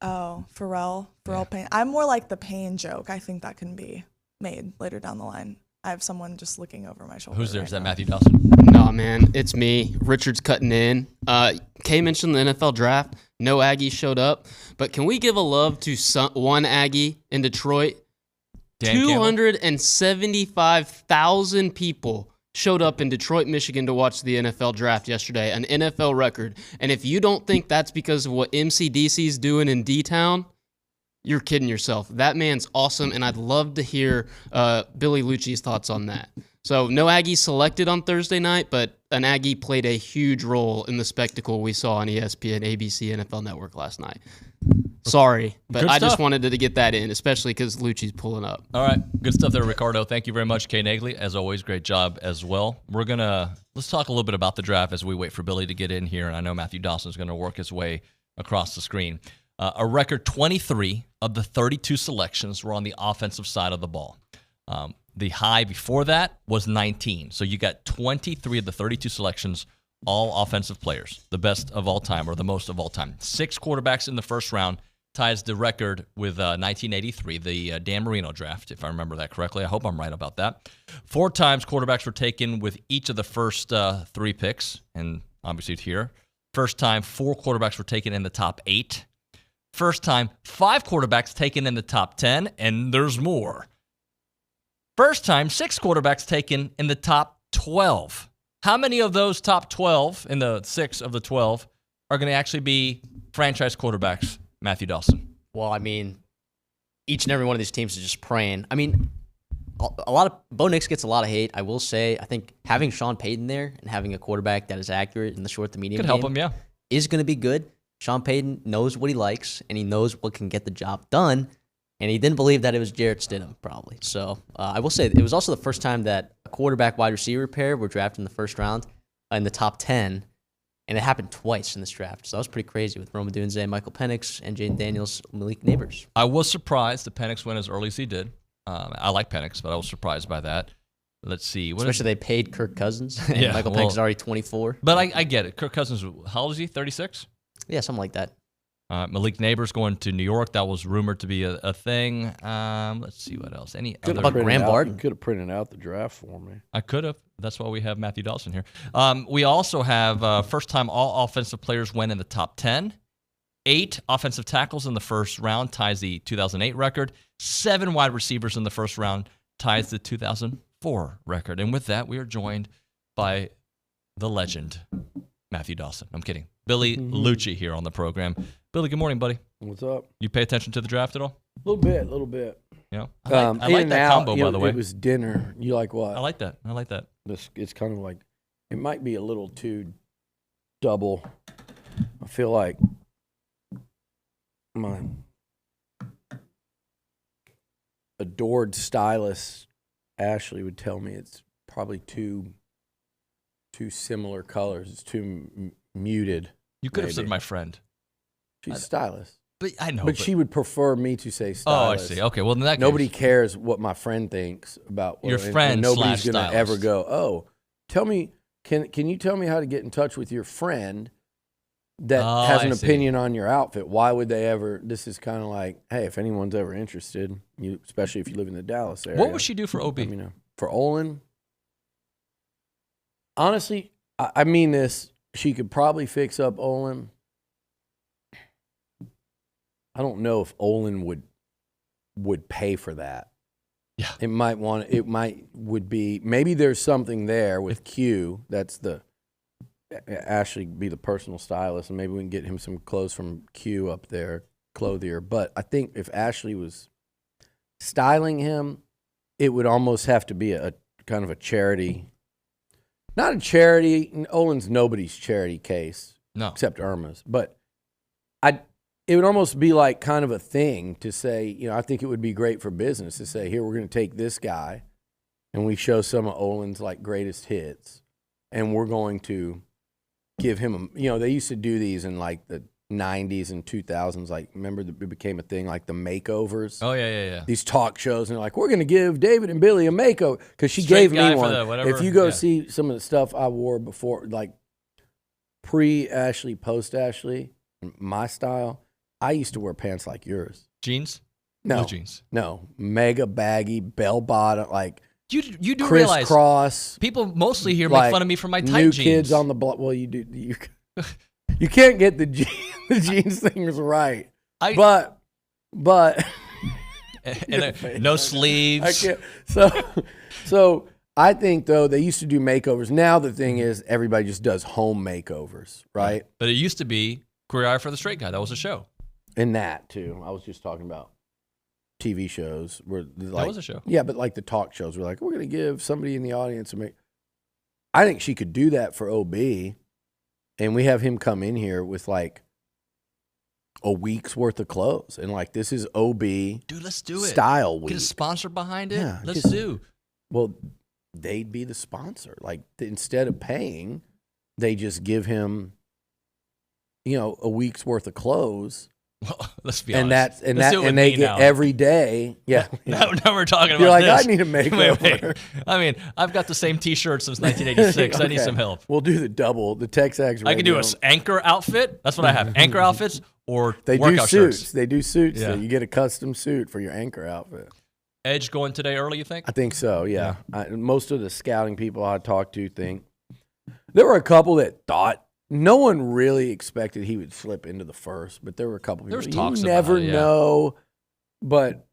[SPEAKER 14] Oh, Pharrell Payne. I'm more like the Payne joke. I think that can be made later down the line. I have someone just looking over my shoulder.
[SPEAKER 6] Who's there?
[SPEAKER 14] Right
[SPEAKER 6] Is that
[SPEAKER 14] now.
[SPEAKER 6] Matthew Dawson?
[SPEAKER 16] Nah, man, it's me. Richard's cutting in. Kay mentioned the NFL draft. No Aggie showed up. But can we give a love to one Aggie in Detroit? 275,000 people showed up in Detroit, Michigan to watch the NFL draft yesterday, an NFL record. And if you don't think that's because of what MCDC's doing in D-Town, you're kidding yourself. That man's awesome, and I'd love to hear Billy Liucci's thoughts on that. So no Aggie selected on Thursday night, but an Aggie played a huge role in the spectacle we saw on ESPN, ABC, NFL Network last night. Sorry, but
[SPEAKER 6] Good
[SPEAKER 16] I just
[SPEAKER 6] stuff.
[SPEAKER 16] wanted to get that in, especially because Lucci's pulling up.
[SPEAKER 6] All right. Good stuff there, Ricardo. Thank you very much, Kay Naegeli. As always, great job as well. Let's talk a little bit about the draft as we wait for Billy to get in here, and I know Matthew Dawson's going to work his way across the screen. A record 23 of the 32 selections were on the offensive side of the ball. The high before that was 19. So you got 23 of the 32 selections, all offensive players, the best of all time or the most of all time. 6 quarterbacks in the first round ties the record with 1983, the Dan Marino draft, if I remember that correctly. I hope I'm right about that. 4 times quarterbacks were taken with each of the first 3 picks, and obviously here. First time 4 quarterbacks were taken in the top 8. First time 5 quarterbacks taken in the top 10, and there's more. First time 6 quarterbacks taken in the top 12. How many of those top 12, in the 6 of the 12, are going to actually be franchise quarterbacks, Matthew Dawson?
[SPEAKER 3] Well, I mean, each and every one of these teams is just praying. I mean, a lot of Bo Nix gets a lot of hate. I will say, I think having Sean Payton there and having a quarterback that is accurate in the short to medium
[SPEAKER 6] Could
[SPEAKER 3] game
[SPEAKER 6] help him, yeah.
[SPEAKER 3] is going to be good. Sean Payton knows what he likes, and he knows what can get the job done. And he didn't believe that it was Jarrett Stidham, probably. So I will say it was also the first time that a quarterback wide receiver pair were drafted in the first round in the top 10. And it happened twice in this draft. So that was pretty crazy with Rome Odunze, Michael Penix, and Jaden Daniels, Malik Neighbors.
[SPEAKER 6] I was surprised that Penix went as early as he did. I like Penix, but I was surprised by that. Let's see.
[SPEAKER 3] Especially they paid Kirk Cousins. And Michael Penix is already 24.
[SPEAKER 6] But I get it. Kirk Cousins, how old is he? 36?
[SPEAKER 3] Yeah, something like that.
[SPEAKER 6] Malik Neighbors going to New York. That was rumored to be a thing. Let's see what else. Any
[SPEAKER 9] could
[SPEAKER 6] other?
[SPEAKER 9] Graham Barton. You could have printed out the draft for me.
[SPEAKER 6] I could have. That's why we have Matthew Dawson here. We also have first-time all offensive players went in the top 10. 8 offensive tackles in the first round ties the 2008 record. 7 wide receivers in the first round ties the 2004 record. And with that, we are joined by the legend, Matthew Dawson. I'm kidding. Billy Liucci here on the program. Billy, good morning, buddy.
[SPEAKER 9] What's up?
[SPEAKER 6] You pay attention to the draft at all?
[SPEAKER 9] A little bit.
[SPEAKER 6] Yeah. I like that combo, by the way.
[SPEAKER 9] It was dinner. You like what?
[SPEAKER 6] I like that.
[SPEAKER 9] It's kind of like, it might be a little too double. I feel like my adored stylist, Ashley, would tell me it's probably too similar colors. It's too muted.
[SPEAKER 6] You could have said my friend.
[SPEAKER 9] She's a stylist.
[SPEAKER 6] But I know.
[SPEAKER 9] But she would prefer me to say stylist.
[SPEAKER 6] Oh, I see. Okay, well, in that case.
[SPEAKER 9] Nobody cares what my friend thinks about
[SPEAKER 6] your friend.
[SPEAKER 9] Nobody's going to
[SPEAKER 6] stylist.
[SPEAKER 9] ever go, oh, tell me, can you tell me how to get in touch with your friend that has an opinion on your outfit? Why would they ever? This is kind of like, hey, if anyone's ever interested, especially if you live in the Dallas area.
[SPEAKER 6] What would she do for OB?
[SPEAKER 9] Let me know. For Olin? Honestly, I mean this. She could probably fix up Olin. I don't know if Olin would pay for that.
[SPEAKER 6] Yeah.
[SPEAKER 9] Would be, maybe there's something there with Q. That's Ashley be the personal stylist, and maybe we can get him some clothes from Q up there, clothier. But I think if Ashley was styling him, it would almost have to be a kind of a charity. Not a charity. Olin's nobody's charity case.
[SPEAKER 6] No.
[SPEAKER 9] Except Irma's. But it would almost be like kind of a thing to say, I think it would be great for business to say, here, we're going to take this guy and we show some of Olin's like greatest hits, and we're going to give him they used to do these in like the 90s and 2000s. Like, remember it became a thing, like the makeovers.
[SPEAKER 6] Oh, yeah.
[SPEAKER 9] These talk shows, and they're like, we're going to give David and Billy a makeover. Because she gave me one. If you go see some of the stuff I wore before, like pre-Ashley, post-Ashley, my style, I used to wear pants like yours.
[SPEAKER 6] Jeans?
[SPEAKER 9] No.
[SPEAKER 6] No jeans.
[SPEAKER 9] No. Mega baggy, bell bottom, like
[SPEAKER 6] you do
[SPEAKER 9] crisscross.
[SPEAKER 6] Realize people mostly here make fun of me for my tight
[SPEAKER 9] new
[SPEAKER 6] jeans.
[SPEAKER 9] Kids on the block. Well, you do. You can't get the jeans things right. But
[SPEAKER 6] and no sleeves.
[SPEAKER 9] I can't. So I think, though, they used to do makeovers. Now the thing is everybody just does home makeovers, right?
[SPEAKER 6] But it used to be Career Eye for the Straight Guy. That was a show.
[SPEAKER 9] And that, too. I was just talking about TV shows. That
[SPEAKER 6] was a show.
[SPEAKER 9] Yeah, but like the talk shows. We're like, we're going to give somebody in the audience I think she could do that for OB. And we have him come in here with like a week's worth of clothes. And like, this is OB.
[SPEAKER 6] Dude, let's do it.
[SPEAKER 9] Style week.
[SPEAKER 6] Get a sponsor behind it.
[SPEAKER 9] Yeah,
[SPEAKER 6] let's do.
[SPEAKER 9] Well, they'd be the sponsor. Like, instead of paying, they just give him, a week's worth of clothes.
[SPEAKER 6] Well, let's be honest.
[SPEAKER 9] And they get
[SPEAKER 6] now.
[SPEAKER 9] Every day. Yeah.
[SPEAKER 6] Now we're talking about
[SPEAKER 9] You're like,
[SPEAKER 6] this.
[SPEAKER 9] I need a makeover.
[SPEAKER 6] Wait. I mean, I've got the same T-shirt since 1986.
[SPEAKER 9] Okay.
[SPEAKER 6] I need some help.
[SPEAKER 9] We'll do the TexAgs.
[SPEAKER 6] I can do an anchor outfit. That's what I have. Anchor outfits or
[SPEAKER 9] they
[SPEAKER 6] workout
[SPEAKER 9] do suits.
[SPEAKER 6] shirts.
[SPEAKER 9] They do suits.
[SPEAKER 6] Yeah.
[SPEAKER 9] So you get a custom suit for your anchor outfit.
[SPEAKER 6] Edge going today early, you think?
[SPEAKER 9] I think so, yeah. Most of the scouting people I talked to think. There were a couple that thought. No one really expected he would slip into the first, but there were a couple people.
[SPEAKER 6] There was talks
[SPEAKER 9] you never
[SPEAKER 6] about it,
[SPEAKER 9] know, but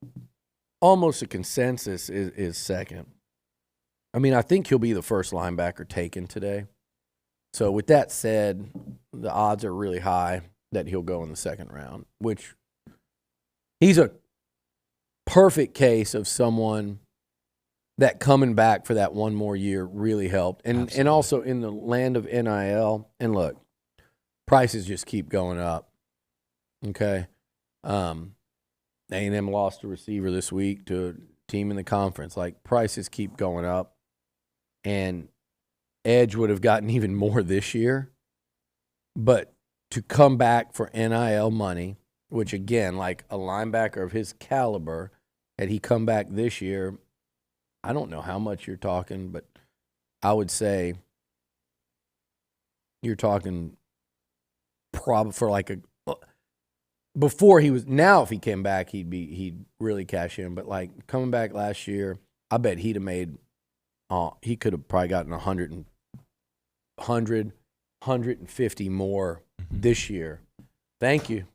[SPEAKER 9] almost a consensus is second. I mean, I think he'll be the first linebacker taken today. So with that said, the odds are really high that he'll go in the second round, which he's a perfect case of someone that coming back for that one more year really helped. And also in the land of NIL, and look, prices just keep going up. Okay. A&M lost a receiver this week to a team in the conference. Like, prices keep going up. And Edge would have gotten even more this year. But to come back for NIL money, which, again, like a linebacker of his caliber, had he come back this year, I don't know how much you're talking, but I would say you're talking probably for like before he was, now if he came back, he'd really cash in. But like coming back last year, I bet he'd have made, he could have probably gotten 150 more this year. Thank you.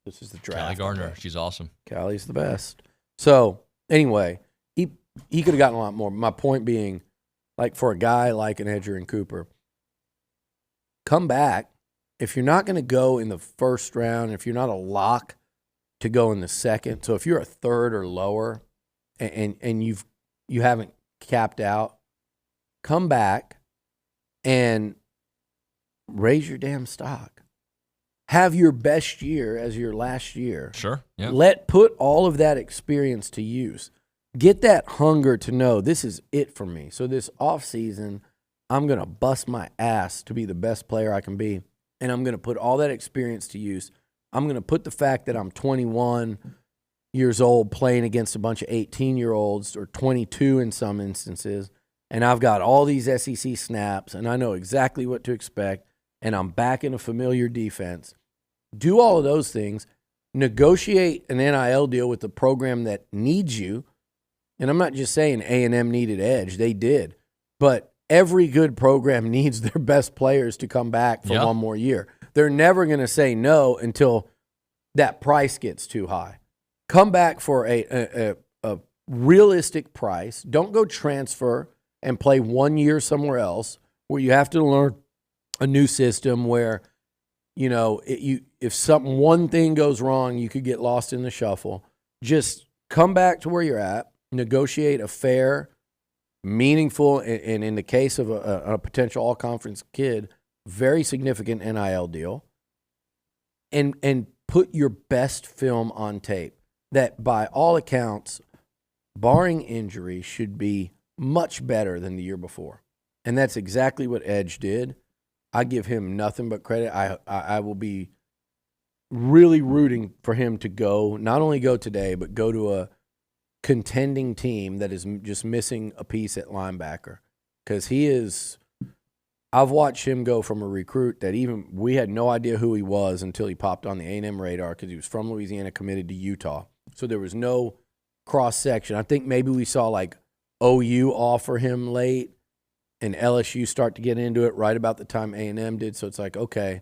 [SPEAKER 9] This is the draft.
[SPEAKER 6] Callie Gardner, she's awesome.
[SPEAKER 9] Callie's the best. So anyway, he could have gotten a lot more. My point being, like for a guy like an Edger and Cooper, come back. If you're not going to go in the first round, if you're not a lock to go in the second, so if you're a third or lower and you haven't capped out, come back and raise your damn stock. Have your best year as your last year.
[SPEAKER 6] Sure. Yeah.
[SPEAKER 9] Put all of that experience to use. Get that hunger to know this is it for me. So this offseason, I'm going to bust my ass to be the best player I can be. And I'm going to put all that experience to use. I'm going to put the fact that I'm 21 years old playing against a bunch of 18-year-olds or 22 in some instances, and I've got all these SEC snaps, and I know exactly what to expect, and I'm back in a familiar defense. Do all of those things. Negotiate an NIL deal with the program that needs you. And I'm not just saying A&M needed Edge. They did. But every good program needs their best players to come back for one more year. They're never going to say no until that price gets too high. Come back for a realistic price. Don't go transfer and play 1 year somewhere else where you have to learn a new system where, you know, if one thing goes wrong, you could get lost in the shuffle. Just come back to where you're at, negotiate a fair, meaningful, and in the case of a potential all-conference kid, very significant NIL deal, and put your best film on tape that, by all accounts, barring injury, should be much better than the year before. And that's exactly what Edge did. I give him nothing but credit. I will be really rooting for him to go, not only go today, but go to a contending team that is just missing a piece at linebacker. Because I've watched him go from a recruit that even we had no idea who he was until he popped on the A&M radar because he was from Louisiana, committed to Utah. So there was no cross-section. I think maybe we saw like OU offer him late and LSU start to get into it right about the time A&M did. So it's like, okay,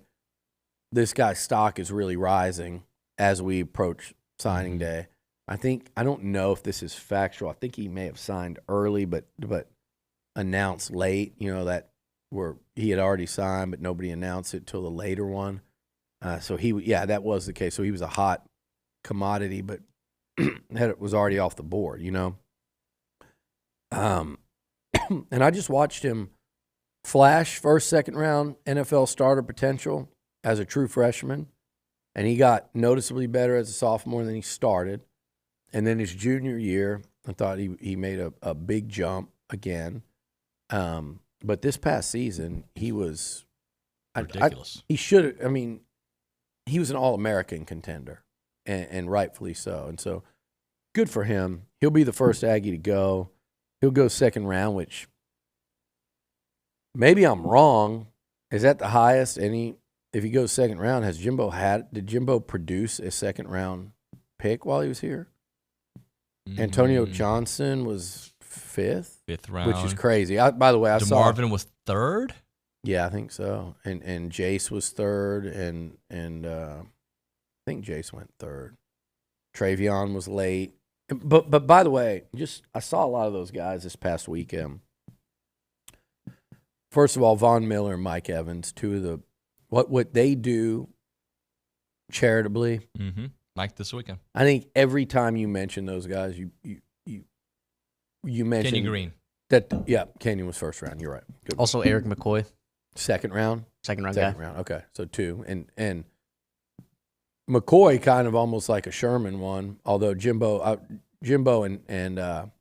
[SPEAKER 9] this guy's stock is really rising as we approach signing day. I don't know if this is factual. I think he may have signed early, but announced late, you know, that where he had already signed, but nobody announced it till the later one. So that was the case. So he was a hot commodity, but was already off the board, you know. And I just watched him flash first, second round NFL starter potential as a true freshman. And he got noticeably better as a sophomore than he started. And then his junior year, I thought he made a big jump again. But this past season, he was
[SPEAKER 6] ridiculous.
[SPEAKER 9] He was an All-American contender, and rightfully so. And so good for him. He'll be the first Aggie to go. He'll go second round, which maybe I'm wrong. Is that the highest? If he goes second round, did Jimbo produce a second round pick while he was here? Antonio Johnson was fifth
[SPEAKER 6] round,
[SPEAKER 9] which is crazy. By the way, I saw
[SPEAKER 6] DeMarvin was third.
[SPEAKER 9] Yeah, I think so. And Jace was third, and I think Jace went third. Travion was late. But by the way, I saw a lot of those guys this past weekend. First of all, Von Miller and Mike Evans, two of the what they do charitably.
[SPEAKER 6] Mm-hmm. Mike this weekend.
[SPEAKER 9] I think every time you mention those guys, you mention
[SPEAKER 6] Kenyon Green.
[SPEAKER 9] Kenyon was first round. You're right. Good.
[SPEAKER 3] Also Eric McCoy,
[SPEAKER 9] second round.
[SPEAKER 3] Second round.
[SPEAKER 9] Okay, so two and McCoy kind of almost like a Sherman one, although Jimbo and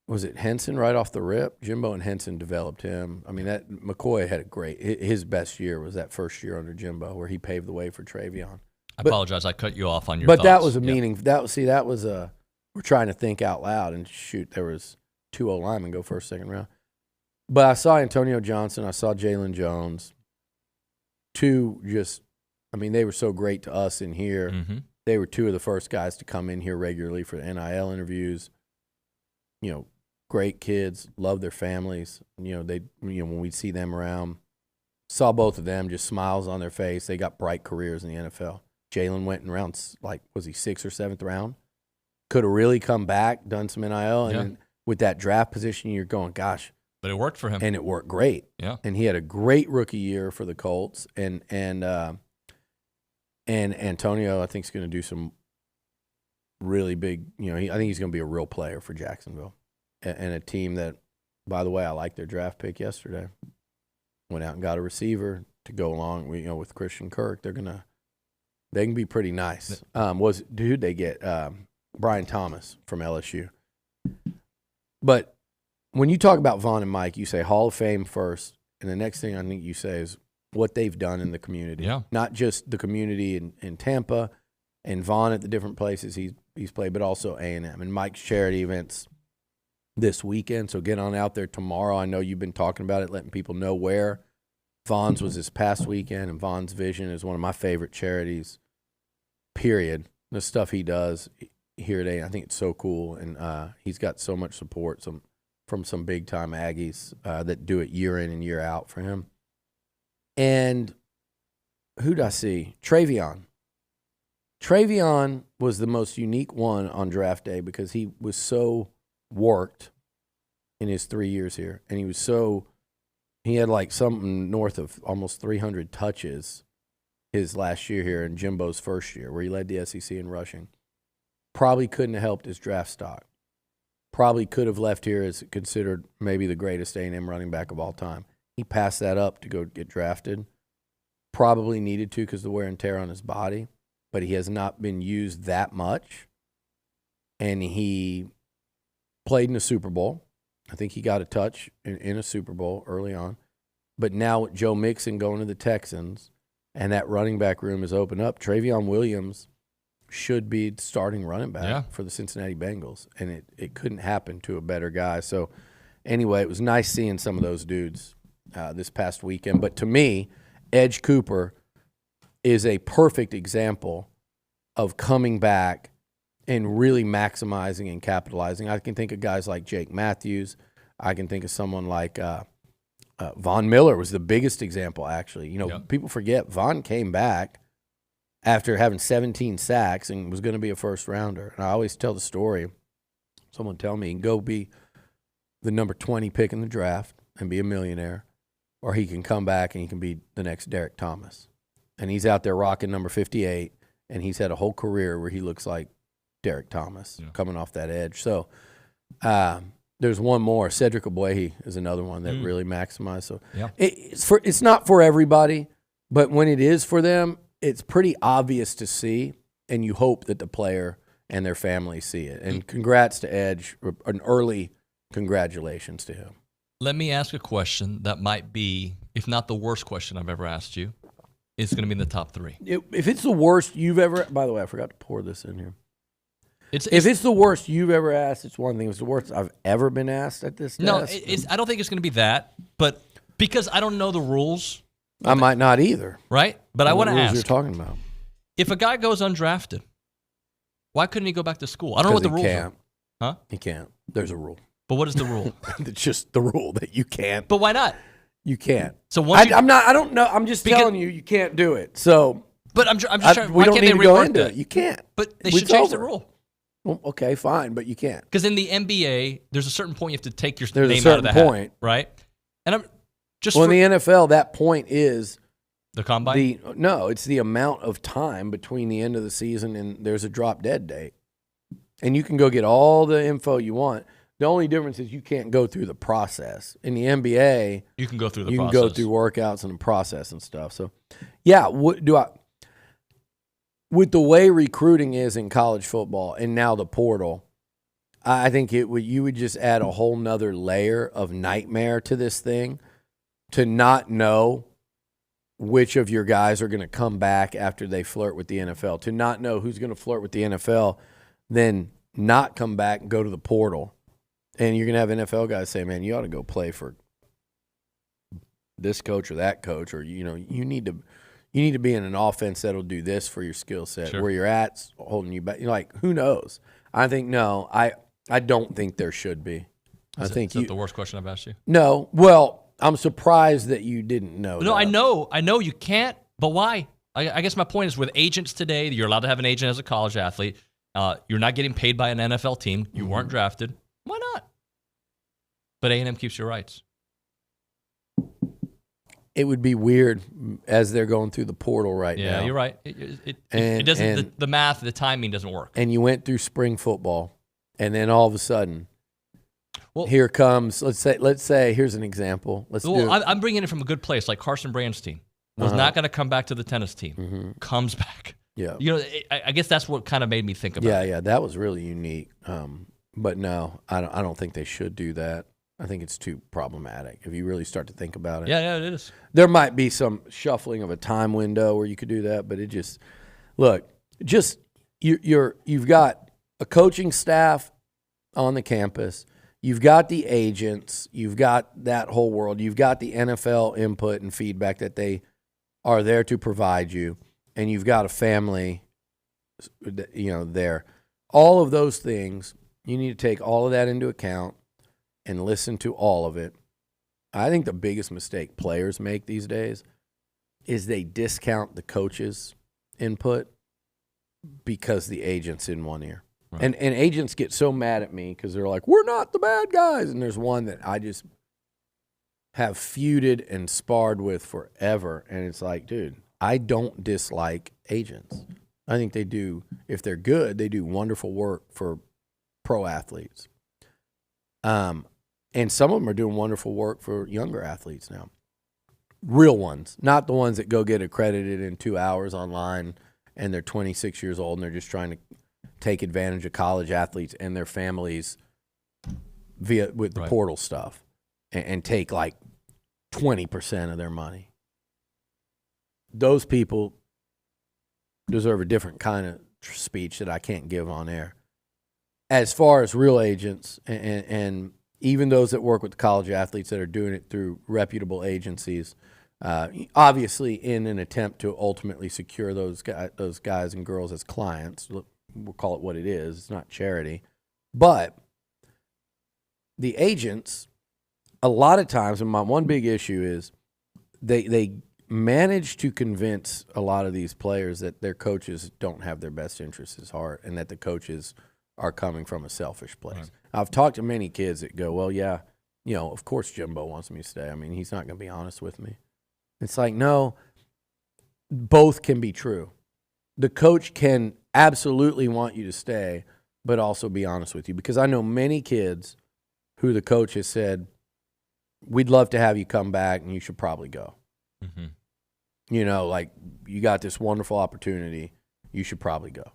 [SPEAKER 9] was it Henson right off the rip? Jimbo and Henson developed him. I mean, that McCoy had his best year was that first year under Jimbo where he paved the way for Travion.
[SPEAKER 6] I apologize. I cut you off on your
[SPEAKER 9] But
[SPEAKER 6] thoughts.
[SPEAKER 9] that was a meaning. That was a we're trying to think out loud and shoot. There was 2 O-linemen go first, second round. But I saw Antonio Johnson. I saw Jalen Jones. 2 just, I mean, they were so great to us in here.
[SPEAKER 6] Mm-hmm.
[SPEAKER 9] They were 2 of the first guys to come in here regularly for NIL interviews. You know, great kids, love their families. You know, when we see them around, saw both of them, just smiles on their face. They got bright careers in the NFL. Jalen went in rounds, like, was he 6th or 7th round? Could have really come back, done some NIL, and then with that draft position, you're going, gosh.
[SPEAKER 6] But it worked for him.
[SPEAKER 9] And it worked great.
[SPEAKER 6] Yeah.
[SPEAKER 9] And he had a great rookie year for the Colts. And Antonio, I think, is going to do some really big, I think he's going to be a real player for Jacksonville. And a team that, by the way, I liked their draft pick yesterday. Went out and got a receiver to go along with Christian Kirk. They can be pretty nice. They get Brian Thomas from LSU. But when you talk about Vaughn and Mike, you say Hall of Fame first, and the next thing I think you say is what they've done in the community.
[SPEAKER 6] Yeah. Not
[SPEAKER 9] just the community in Tampa and Vaughn at the different places he's played, but also A&M. And Mike's charity events this weekend, so get on out there tomorrow. I know you've been talking about it, letting people know where. Vaughn's was this past weekend, and Vaughn's Vision is one of my favorite charities, period. The stuff he does here at A&M, I think it's so cool, and he's got so much support from some big-time Aggies that do it year in and year out for him. And who'd I see? Travion. Travion was the most unique one on draft day because he was so worked in his 3 years here, and he had like something north of almost 300 touches his last year here in Jimbo's first year, where he led the SEC in rushing. Probably couldn't have helped his draft stock. Probably could have left here as considered maybe the greatest A&M running back of all time. He passed that up to go get drafted. Probably needed to because of the wear and tear on his body, but he has not been used that much. And he played in a Super Bowl. I think he got a touch in a Super Bowl early on. But now with Joe Mixon going to the Texans and that running back room is opened up, Travion Williams should be starting running back for the Cincinnati Bengals. And it couldn't happen to a better guy. So anyway, it was nice seeing some of those dudes this past weekend. But to me, Edge Cooper is a perfect example of coming back and really maximizing and capitalizing. I can think of guys like Jake Matthews. I can think of someone like Von Miller was the biggest example, actually. People forget Von came back after having 17 sacks and was going to be a first-rounder. And I always tell the story. Someone tell me he can go be the number 20 pick in the draft and be a millionaire, or he can come back and he can be the next Derek Thomas. And he's out there rocking number 58, and he's had a whole career where he looks like Derek Thomas coming off that edge. So there's one more. Cedric Ogbuehi is another one that really maximized. So it's not for everybody, but when it is for them, it's pretty obvious to see, and you hope that the player and their family see it. And congrats to Edge, an early congratulations to him.
[SPEAKER 6] Let me ask a question that might be, if not the worst question I've ever asked you. It's going to be in the top 3.
[SPEAKER 9] If it's the worst you've ever, by the way, I forgot to pour this in here. If it's the worst you've ever asked, it's one thing. If it's the worst I've ever been asked at this
[SPEAKER 6] No,
[SPEAKER 9] desk.
[SPEAKER 6] I don't think it's going to be that, but because I don't know the rules.
[SPEAKER 9] I might not either.
[SPEAKER 6] Right? But I want to ask.
[SPEAKER 9] You're talking about.
[SPEAKER 6] If a guy goes undrafted, why couldn't he go back to school? I don't know what the rules are. Huh?
[SPEAKER 9] He can't. There's a rule.
[SPEAKER 6] But what is the rule?
[SPEAKER 9] It's just the rule that you can't.
[SPEAKER 6] But why not?
[SPEAKER 9] You can't.
[SPEAKER 6] So
[SPEAKER 9] I'm not. I don't know. I'm just telling you can't do it. So.
[SPEAKER 6] But I'm just trying.
[SPEAKER 9] We
[SPEAKER 6] Why
[SPEAKER 9] don't
[SPEAKER 6] can't
[SPEAKER 9] need
[SPEAKER 6] they
[SPEAKER 9] to go
[SPEAKER 6] rework
[SPEAKER 9] into
[SPEAKER 6] that?
[SPEAKER 9] it. You can't.
[SPEAKER 6] But they should change the rule.
[SPEAKER 9] Well, okay, fine, but you can't.
[SPEAKER 6] Because in the NBA, there's a certain point you have to take your
[SPEAKER 9] There's
[SPEAKER 6] name
[SPEAKER 9] a
[SPEAKER 6] out of the
[SPEAKER 9] certain
[SPEAKER 6] hat,
[SPEAKER 9] point.
[SPEAKER 6] right? And I'm just
[SPEAKER 9] in the NFL, that point is
[SPEAKER 6] the combine.
[SPEAKER 9] It's the amount of time between the end of the season and there's a drop dead date, and you can go get all the info you want. The only difference is you can't go through the process. In the NBA,
[SPEAKER 6] you can go through the
[SPEAKER 9] process.
[SPEAKER 6] You
[SPEAKER 9] can go through workouts and the process and stuff. So, yeah, with the way recruiting is in college football and now the portal, I think you would just add a whole nother layer of nightmare to this thing to not know which of your guys are going to come back after they flirt with the NFL, to not know who's going to flirt with the NFL, then not come back and go to the portal. And you're going to have NFL guys say, man, you ought to go play for this coach or that coach, or, you need to be in an offense that'll do this for your skill set.
[SPEAKER 6] Sure.
[SPEAKER 9] Where you're at's holding you back. You're like, who knows? I think, no, I don't think there should be.
[SPEAKER 6] Is that the worst question I've asked you?
[SPEAKER 9] No. Well, I'm surprised that you didn't know.
[SPEAKER 6] No, that. I know you can't, but why? I guess my point is with agents today, you're allowed to have an agent as a college athlete. You're not getting paid by an NFL team. You weren't drafted. Why not? But A&M keeps your rights.
[SPEAKER 9] It would be weird as they're going through the portal right now.
[SPEAKER 6] Yeah, you're right. It doesn't. The math, the timing doesn't work.
[SPEAKER 9] And you went through spring football, and then all of a sudden, here comes. Let's say here's an example.
[SPEAKER 6] I'm bringing it from a good place, like Carson Branstein was not going to come back to the tennis team. Comes back.
[SPEAKER 9] Yeah.
[SPEAKER 6] I guess that's what kind of made me think about it.
[SPEAKER 9] Yeah, that was really unique. But no, I don't think they should do that. I think it's too problematic if you really start to think about it.
[SPEAKER 6] Yeah, it is.
[SPEAKER 9] There might be some shuffling of a time window where you could do that, but it just you've got a coaching staff on the campus, you've got the agents, you've got that whole world, you've got the NFL input and feedback that they are there to provide you, and you've got a family, there. All of those things, you need to take all of that into account and listen to all of it. I think the biggest mistake players make these days is they discount the coach's input because the agent's in one ear. Right. And agents get so mad at me because they're like, we're not the bad guys. And there's one that I just have feuded and sparred with forever. And it's like, dude, I don't dislike agents. I think they do, if they're good, they do wonderful work for pro athletes. And some of them are doing wonderful work for younger athletes now. Real ones, not the ones that go get accredited in 2 hours online and they're 26 years old and they're just trying to take advantage of college athletes and their families with the portal stuff and take like 20% of their money. Those people deserve a different kind of speech that I can't give on air. As far as real agents and even those that work with the college athletes that are doing it through reputable agencies, obviously in an attempt to ultimately secure those guys and girls as clients. We'll call it what it is. It's not charity. But the agents, a lot of times, and my one big issue is they manage to convince a lot of these players that their coaches don't have their best interests at heart and that the coaches are coming from a selfish place. Right. I've talked to many kids that go, well, yeah, of course Jimbo wants me to stay. I mean, he's not going to be honest with me. It's like, no, both can be true. The coach can absolutely want you to stay, but also be honest with you. Because I know many kids who the coach has said, we'd love to have you come back and you should probably go. Mm-hmm. Like you got this wonderful opportunity. You should probably go.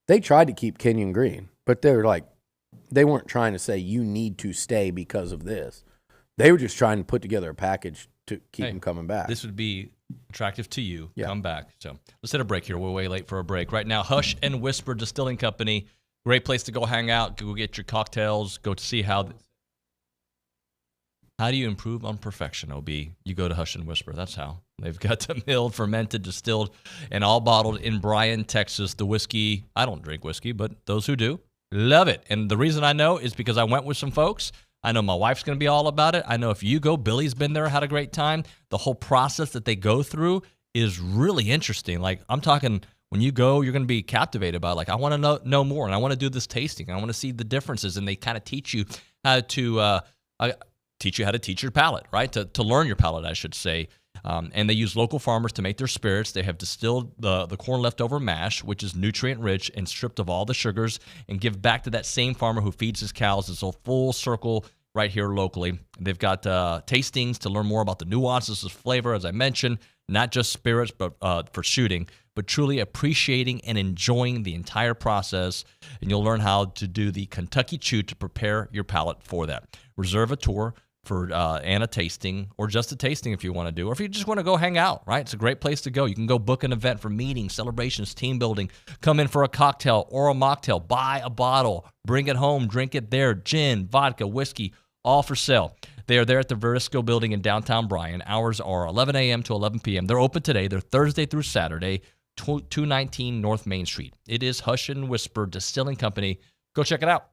[SPEAKER 9] They tried to keep Kenyon Green, but they weren't trying to say you need to stay because of this. They were just trying to put together a package to keep him coming back.
[SPEAKER 6] This would be attractive to you. Yeah. Come back. So let's hit a break here. We're way late for a break. Right now, Hush and Whisper Distilling Company, great place to go hang out, go get your cocktails, go to see how do you improve on perfection, OB? You go to Hush and Whisper. That's how. They've got the milled, fermented, distilled, and all bottled in Bryan, Texas. The whiskey, I don't drink whiskey, but those who do, love it. And the reason I know is because I went with some folks. I know my wife's going to be all about it. I know if you go, Billy's been there, had a great time. The whole process that they go through is really interesting. Like, I'm talking, when you go, you're going to be captivated by it. Like, I want to know more, and I want to do this tasting. I want to see the differences, and they kind of teach you how to teach your palate, right? To learn your palate, I should say. And they use local farmers to make their spirits. They have distilled the corn leftover mash, which is nutrient-rich and stripped of all the sugars, and give back to that same farmer who feeds his cows. It's a full circle right here locally. They've got tastings to learn more about the nuances of flavor, as I mentioned, not just spirits, but for shooting. but truly appreciating and enjoying the entire process. And you'll learn how to do the Kentucky Chew to prepare your palate for that. Reserve a tour for and a tasting, or just a tasting if you want to do, or if you just want to go hang out, right? It's a great place to go. You can go book an event for meetings, celebrations, team building, come in for a cocktail or a mocktail, buy a bottle, bring it home, drink it there. Gin, vodka, whiskey, all for sale. They are there at the Verisco building in downtown Bryan. Hours are 11 a.m. to 11 p.m. They're open today. They're Thursday through Saturday, 219 North Main Street. It is Hush and Whisper Distilling Company. Go check it out.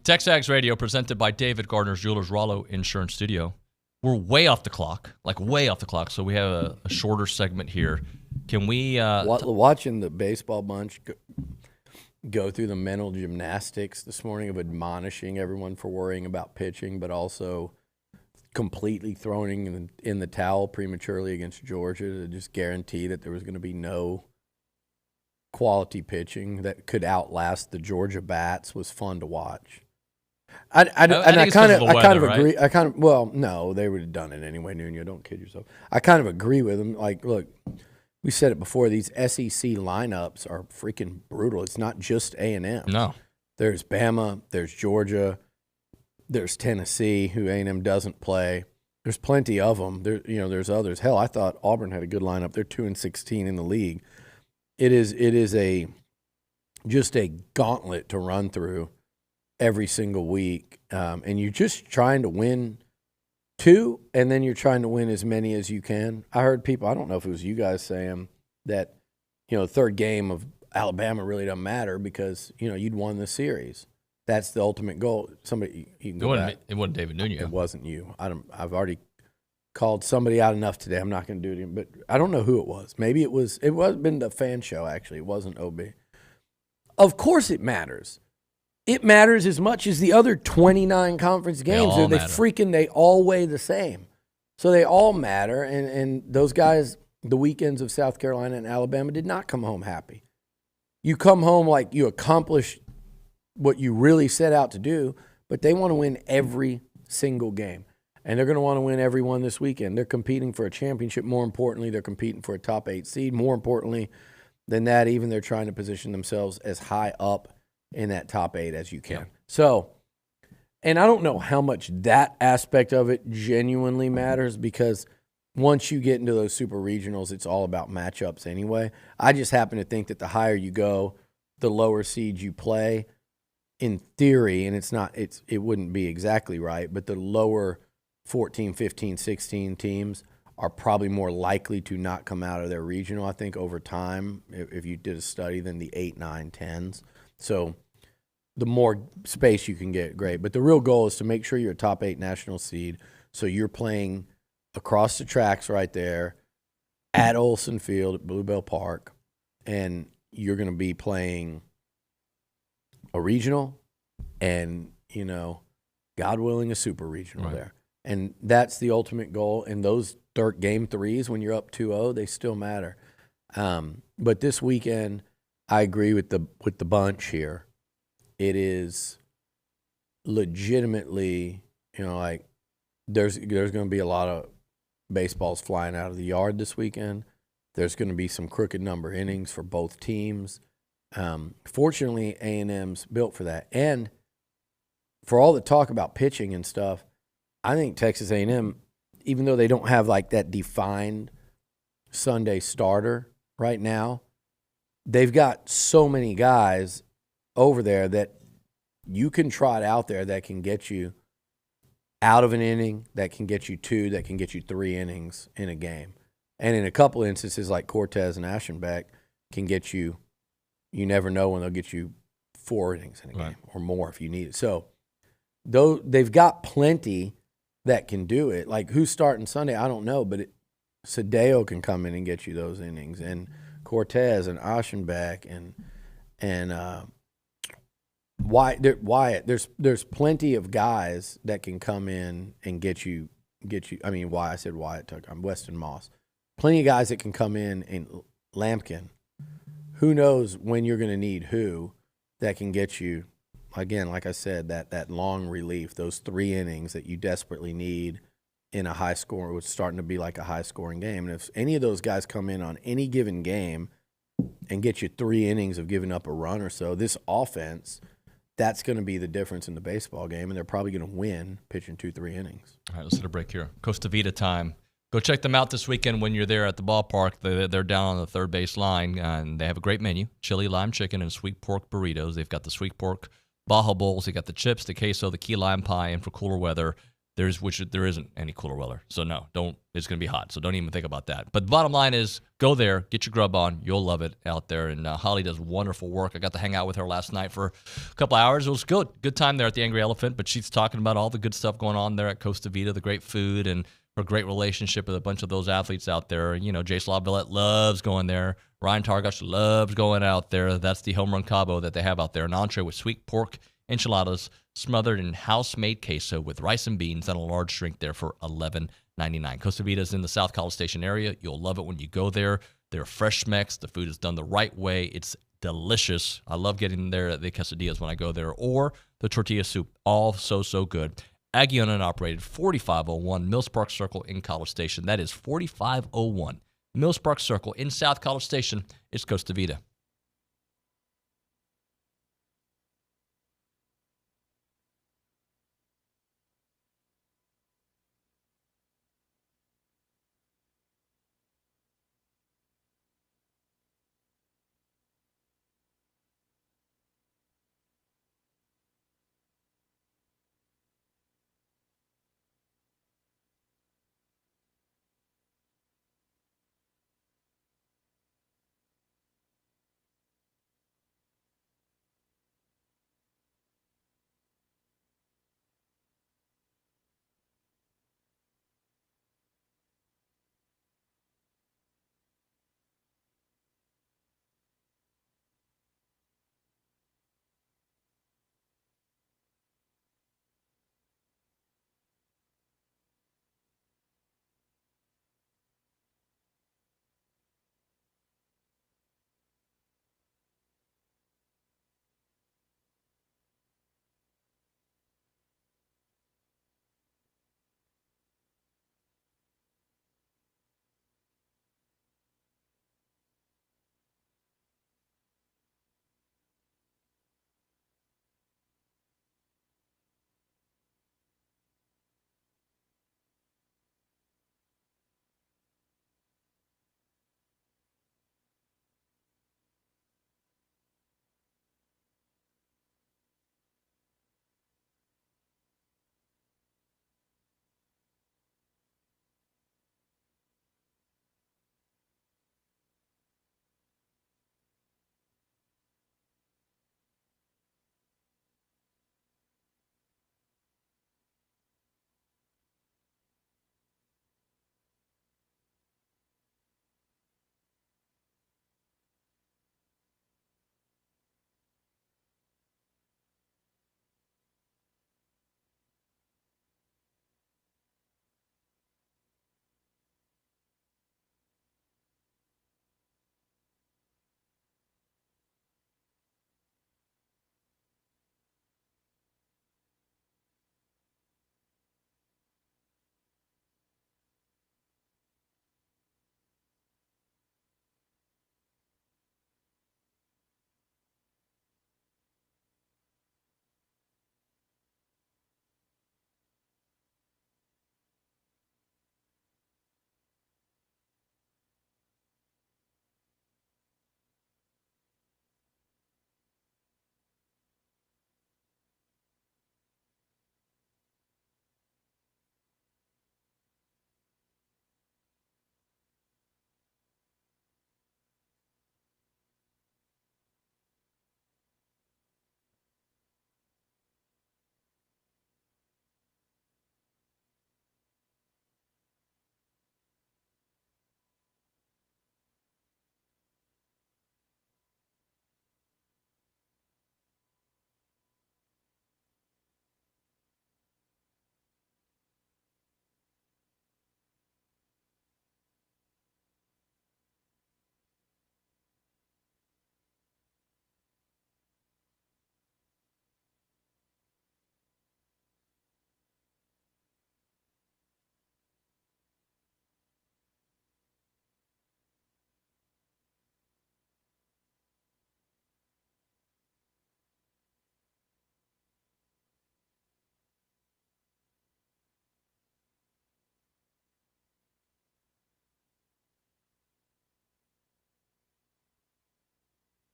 [SPEAKER 6] TexAgs Radio, presented by David Gardner's Jewelers, Rollo Insurance Studio. We're way off the clock, so we have a shorter segment here. Can we...
[SPEAKER 9] watching the baseball bunch go through the mental gymnastics this morning of admonishing everyone for worrying about pitching, but also completely throwing in the towel prematurely against Georgia to just guarantee that there was going to be no quality pitching that could outlast the Georgia bats was fun to watch. I kind of agree.
[SPEAKER 6] Right?
[SPEAKER 9] No, they would have done it anyway, Nuño. Don't kid yourself. I kind of agree with them. Like, look, we said it before. These SEC lineups are freaking brutal. It's not just A&M.
[SPEAKER 6] No,
[SPEAKER 9] there's Bama, there's Georgia, there's Tennessee, who A&M doesn't play. There's plenty of them. There's others. Hell, I thought Auburn had a good lineup. They're 2-16 in the league. It is just a gauntlet to run through every single week, and you're just trying to win 2, and then you're trying to win as many as you can. I heard people, I don't know if it was you guys saying that, third game of Alabama really doesn't matter because, you'd won the series. That's the ultimate goal. Somebody, you can go back.
[SPEAKER 6] It wasn't David Nuño.
[SPEAKER 9] It wasn't you. I've already called somebody out enough today. I'm not going to do it again, but I don't know who it was. Maybe it was been the fan show, actually. It wasn't OB. Of course it matters. It matters as much as the other 29 conference games. They all weigh the same. So they all matter, and those guys, the weekends of South Carolina and Alabama, did not come home happy. You come home like you accomplished what you really set out to do, but they want to win every single game. And they're going to want to win every one this weekend. They're competing for a championship. More importantly, they're competing for a top 8 seed. More importantly than that, even they're trying to position themselves as high up in that top 8 as you can. Yeah. So, and I don't know how much that aspect of it genuinely matters because once you get into those super regionals, it's all about matchups anyway. I just happen to think that the higher you go, the lower seeds you play. In theory, and it wouldn't be exactly right, but the lower 14, 15, 16 teams are probably more likely to not come out of their regional, I think, over time, if you did a study, than the 8, 9, 10s. So the more space you can get, great. But the real goal is to make sure you're a top 8 national seed, so you're playing across the tracks right there at Olson Field at Bluebell Park, and you're going to be playing a regional and, God willing, a super regional there. And that's the ultimate goal. And those game 3s, when you're up 2-0, they still matter. But this weekend, I agree with the bunch here. It is legitimately, there's going to be a lot of baseballs flying out of the yard this weekend. There's going to be some crooked number innings for both teams. Fortunately, A&M's built for that. And for all the talk about pitching and stuff, I think Texas A&M, even though they don't have like that defined Sunday starter right now, they've got so many guys over there that you can trot out there that can get you out of an inning, that can get you 2, that can get you 3 innings in a game. And in a couple instances like Cortez and Aschenbeck can get you never know when they'll get you 4 innings in a game or more if you need it. So though they've got plenty that can do it. Like who's starting Sunday, I don't know, but Sadeo can come in and get you those innings, and Cortez and Aschenbeck and Wyatt. There's plenty of guys that can come in and get you. I mean, why I said Wyatt. I'm Weston Moss. Plenty of guys that can come in and Lampkin. Who knows when you're going to need who that can get you, again, like I said, that long relief, those 3 innings that you desperately need in a high score. It's starting to be like a high-scoring game. And if any of those guys come in on any given game and get you 3 innings of giving up a run or so, this offense, that's going to be the difference in the baseball game, and they're probably going to win pitching 2-3 innings.
[SPEAKER 6] All right, let's hit a break here. Costa Vida time. Go check them out this weekend when you're there at the ballpark. They're down on the third base line, and they have a great menu: chili, lime chicken, and sweet pork burritos. They've got the sweet pork Baja Bowls. They got the chips, the queso, the key lime pie, and for cooler weather, there isn't any cooler weather. So no, it's going to be hot. So don't even think about that. But the bottom line is, go there, get your grub on. You'll love it out there. And Holly does wonderful work. I got to hang out with her last night for a couple hours. It was good. Good time there at the Angry Elephant. But she's talking about all the good stuff going on there at Costa Vida, the great food, and her great relationship with a bunch of those athletes out there. Jace LaVillette loves going there. Ryan Targash loves going out there. That's the home run combo that they have out there. An entree with sweet pork enchiladas smothered in house-made queso with rice and beans and a large drink there for $11.99. Costa Vida is in the South College Station area. You'll love it when you go there. They're fresh Mex. The food is done the right way. It's delicious. I love getting there the quesadillas when I go there, or the tortilla soup. All so good. Aggie owned and operated, 4501 Mills Park Circle in College Station. That is 4501 Mills Park Circle in South College Station. It's Costa Vida.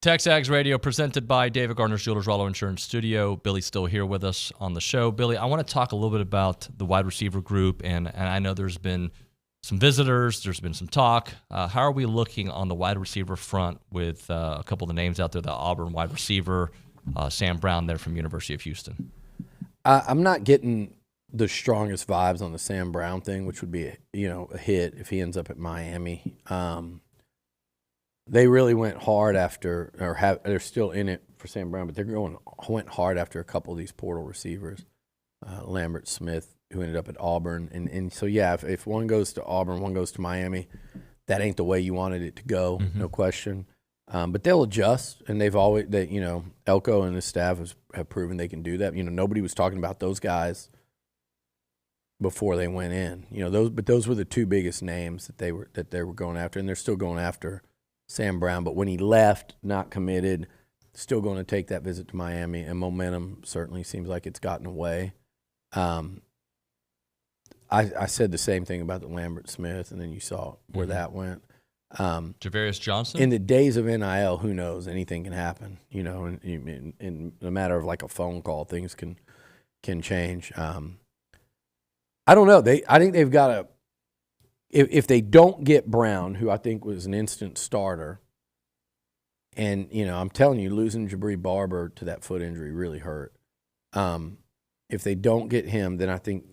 [SPEAKER 6] TexAgs Radio presented by David Gardner's Jewelers Rollo Insurance Studio. Billy's still here with us on the show. Billy, I want to talk a little bit about the wide receiver group, and I know there's been some visitors, there's been some talk. How are we looking on the wide receiver front with a couple of the names out there, the Auburn wide receiver, Sam Brown there from University of Houston?
[SPEAKER 9] I'm not getting the strongest vibes on the Sam Brown thing, which would be a hit if he ends up at Miami. They really went hard after, they're still in it for Sam Brown, but went hard after a couple of these portal receivers, Lambert Smith, who ended up at Auburn, and so if one goes to Auburn, one goes to Miami, that ain't the way you wanted it to go, no question. But they'll adjust, and Elko and his staff have proven they can do that. Nobody was talking about those guys before they went in. Those were the two biggest names that they were going after, and they're still going after Sam Brown. But when he left, not committed, still going to take that visit to Miami, and momentum certainly seems like it's gotten away. I said the same thing about the Lambert Smith, and then you saw where that went.
[SPEAKER 6] Javarius Johnson?
[SPEAKER 9] In the days of NIL, who knows? Anything can happen. In a matter of like a phone call, things can change. I don't know. I think they've got to. If they don't get Brown, who I think was an instant starter, and I'm telling you, losing Jabri Barber to that foot injury really hurt. If they don't get him, then I think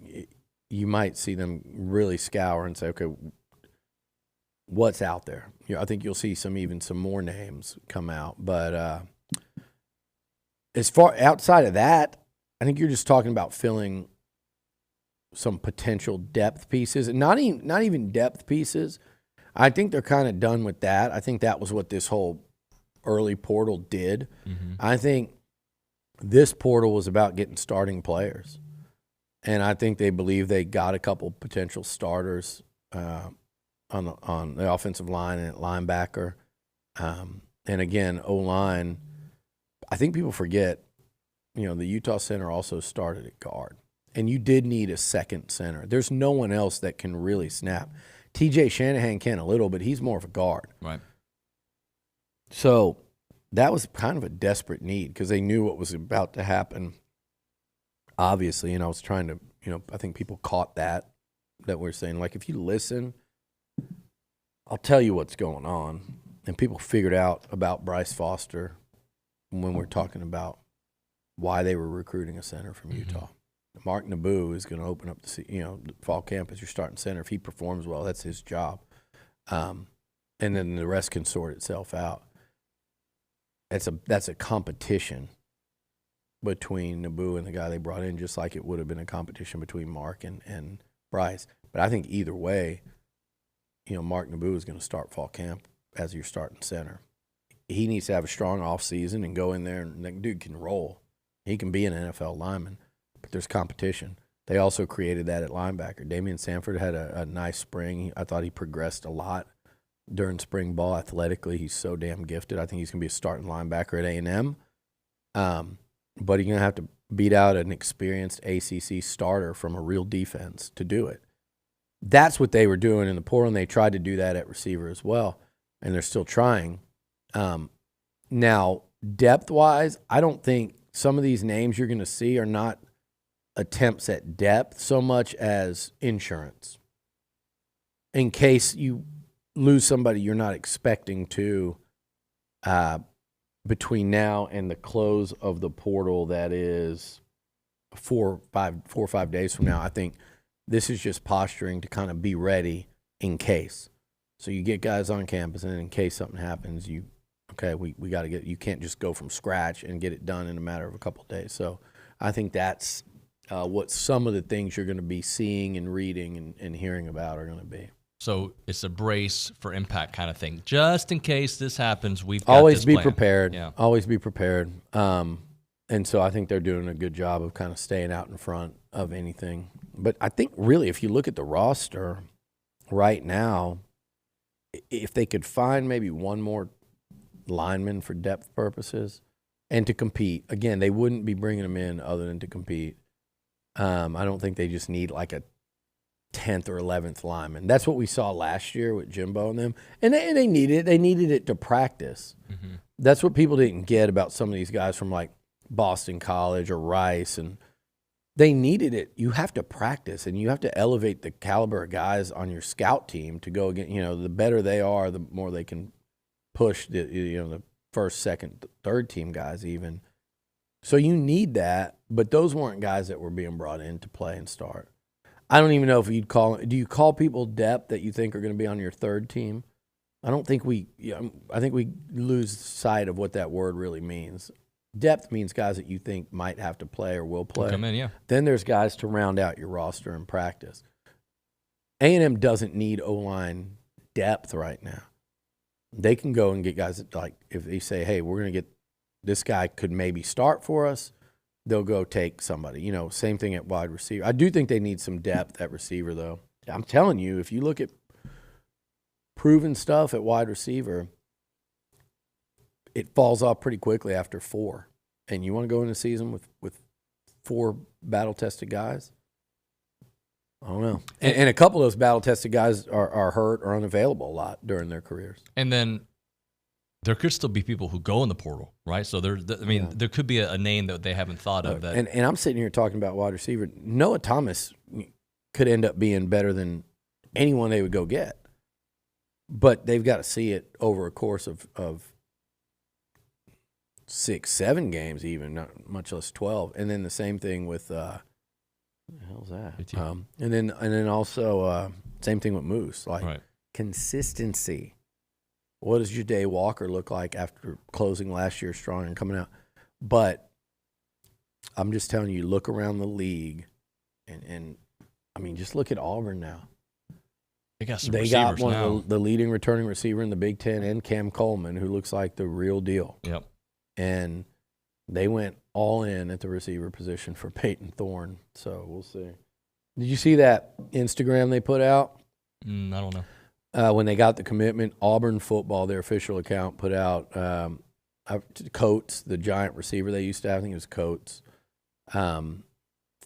[SPEAKER 9] you might see them really scour and say, okay, what's out there? I think you'll see some more names come out. But as far outside of that, I think you're just talking about filling some potential depth pieces, and not even depth pieces. I think they're kind of done with that. I think that was what this whole early portal did. I think this portal was about getting starting players, and I think they believe they got a couple potential starters on the offensive line and at linebacker, and again O-line. I think people forget, the Utah center also started at guard. And you did need a second center. There's no one else that can really snap. TJ Shanahan can a little, but he's more of a guard.
[SPEAKER 6] Right.
[SPEAKER 9] So that was kind of a desperate need because they knew what was about to happen, obviously. And I was trying to, I think people caught that we're saying, like, if you listen, I'll tell you what's going on. And people figured out about Bryce Foster when we're talking about why they were recruiting a center from Utah. Mark Naboo is going to open up the fall camp as your starting center. If he performs well, that's his job. And then the rest can sort itself out. That's a competition between Naboo and the guy they brought in, just like it would have been a competition between Mark and Bryce. But I think either way, Mark Naboo is going to start fall camp as your starting center. He needs to have a strong offseason and go in there, and that dude can roll. He can be an NFL lineman. But there's competition. They also created that at linebacker. Damian Sanford had a nice spring. I thought he progressed a lot during spring ball athletically. He's so damn gifted. I think he's going to be a starting linebacker at A&M. But he's going to have to beat out an experienced ACC starter from a real defense to do it. That's what they were doing in the portal, and they tried to do that at receiver as well, and they're still trying. Now, depth-wise, I don't think some of these names you're going to see are not attempts at depth so much as insurance. In case you lose somebody you're not expecting to between now and the close of the portal, that is 4 or 5 days from now. I think this is just posturing to kind of be ready in case. So you get guys on campus, and then in case something happens, we got to you can't just go from scratch and get it done in a matter of a couple of days. So I think that's what some of the things you're going to be seeing and reading and hearing about are going to be.
[SPEAKER 6] So it's a brace for impact kind of thing. Just in case this happens, we've got
[SPEAKER 9] always
[SPEAKER 6] this
[SPEAKER 9] be
[SPEAKER 6] plan.
[SPEAKER 9] prepared.
[SPEAKER 6] Yeah.
[SPEAKER 9] Always be prepared. And so I think they're doing a good job of kind of staying out in front of anything. But I think really, if you look at the roster right now, if they could find maybe one more lineman for depth purposes and to compete, again, they wouldn't be bringing them in other than to compete. I don't think they just need like a 10th or 11th lineman. That's what we saw last year with Jimbo and them. And they needed it to practice. That's what people didn't get about some of these guys from like Boston College or Rice, and they needed it. You have to practice, and you have to elevate the caliber of guys on your scout team to go again. The better they are, the more they can push the first, second, third team guys even. So you need that, but those weren't guys that were being brought in to play and start. I don't even know if you'd call – do you call people depth that you think are going to be on your third team? I don't think I think we lose sight of what that word really means. Depth means guys that you think might have to play or will play.
[SPEAKER 6] Come in, yeah.
[SPEAKER 9] Then there's guys to round out your roster in practice. A&M doesn't need O-line depth right now. They can go and get guys that, like, if they say, hey, we're going to get this guy could maybe start for us, they'll go take somebody. Same thing at wide receiver. I do think they need some depth at receiver, though. I'm telling you, if you look at proven stuff at wide receiver, it falls off pretty quickly after 4. And you want to go into the season with 4 battle-tested guys? I don't know. And a couple of those battle-tested guys are hurt or unavailable a lot during their careers.
[SPEAKER 6] And then there could still be people who go in the portal, right? So there could be a name that they haven't thought of. That.
[SPEAKER 9] And I'm sitting here talking about wide receiver. Noah Thomas could end up being better than anyone they would go get. But they've got to see it over a course of 6, 7 games even, not much less 12. And then the same thing with what the hell's that? And then also same thing with Moose. Like consistency. What does your Day Walker look like after closing last year strong and coming out? But I'm just telling you, look around the league, and I mean, just look at Auburn now.
[SPEAKER 6] They got
[SPEAKER 9] one
[SPEAKER 6] now.
[SPEAKER 9] of the leading returning receiver in the Big Ten, and Cam Coleman, who looks like the real deal.
[SPEAKER 6] Yep.
[SPEAKER 9] And they went all in at the receiver position for Peyton Thorne. So we'll see. Did you see that Instagram they put out?
[SPEAKER 6] I don't know.
[SPEAKER 9] When they got the commitment, Auburn football, their official account, put out Coates, the giant receiver they used to have. I think it was Coates.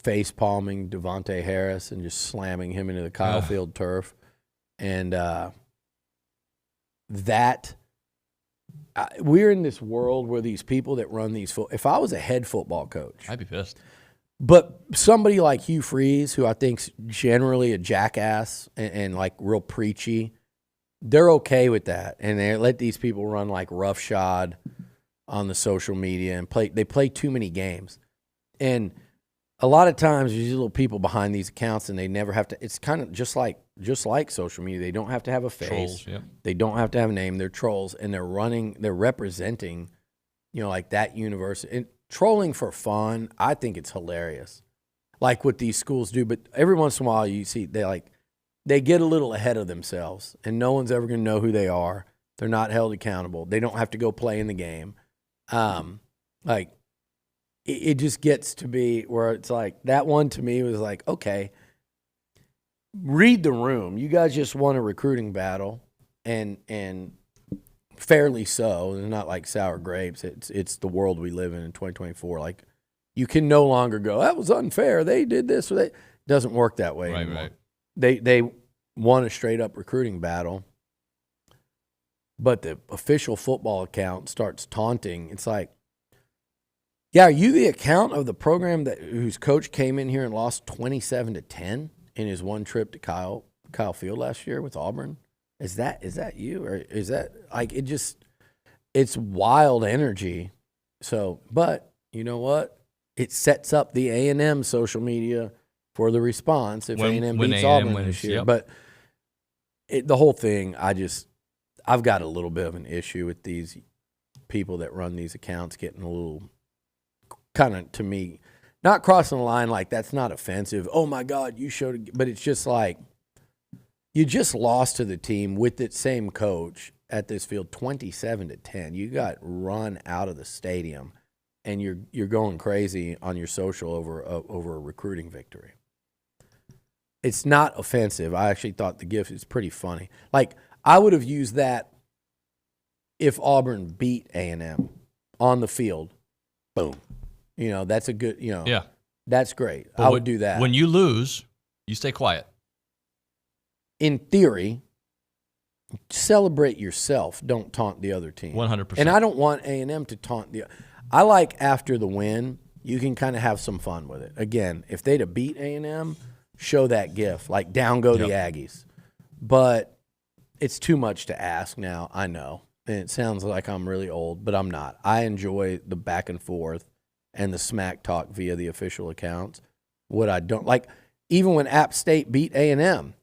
[SPEAKER 9] Face palming Devontae Harris and just slamming him into the Kyle Field turf. And we're in this world where these people that run these if I was a head football coach,
[SPEAKER 6] I'd be pissed.
[SPEAKER 9] But somebody like Hugh Freeze, who I think's generally a jackass and like real preachy, they're okay with that, and they let these people run like roughshod on the social media and they play too many games. And a lot of times there's little people behind these accounts, and they never have to. It's kind of just like social media. They don't have to have a face.
[SPEAKER 6] Trolls, yep.
[SPEAKER 9] They don't have to have a name. They're trolls, and they're representing, like that universe. And trolling for fun, I think it's hilarious, like what these schools do. But every once in a while, you see they get a little ahead of themselves, and no one's ever going to know who they are. They're not held accountable. They don't have to go play in the game. It just gets to be where it's like that one to me was like, okay, read the room. You guys just won a recruiting battle, and fairly so. It's not like sour grapes. It's the world we live in 2024. Like, you can no longer go, that was unfair. They did this. It doesn't work that way anymore.
[SPEAKER 6] Right.
[SPEAKER 9] They won a straight up recruiting battle, but the official football account starts taunting. It's like, yeah, are you the account of the program whose coach came in here and lost 27-10 in his one trip to Kyle Field last year with Auburn? Is that you, or is that like it's wild energy? So, but you know what? It sets up the A&M social media for the response if A&M beats Auburn this year.
[SPEAKER 6] Yep.
[SPEAKER 9] But the whole thing, I've got a little bit of an issue with these people that run these accounts getting a little kind of, to me, not crossing the line like that's not offensive. Oh my God, you showed it. But it's just like, you just lost to the team with that same coach at this field 27-10. You got run out of the stadium, and you're going crazy on your social over a recruiting victory. It's not offensive. I actually thought the GIF is pretty funny. Like, I would have used that if Auburn beat A&M on the field. Boom. That's a good,
[SPEAKER 6] Yeah.
[SPEAKER 9] That's great.
[SPEAKER 6] But
[SPEAKER 9] I would do that.
[SPEAKER 6] When you lose, you stay quiet.
[SPEAKER 9] In theory, celebrate yourself. Don't taunt the other team.
[SPEAKER 6] 100%.
[SPEAKER 9] And I don't want A&M to taunt the. I like after the win, you can kind of have some fun with it. Again, if they'd have beat A&M, show that gift, like down go the Aggies. But it's too much to ask now. I know, and it sounds like I'm really old, but I'm not. I enjoy the back and forth and the smack talk via the official accounts. What I don't like, even when App State beat A&M,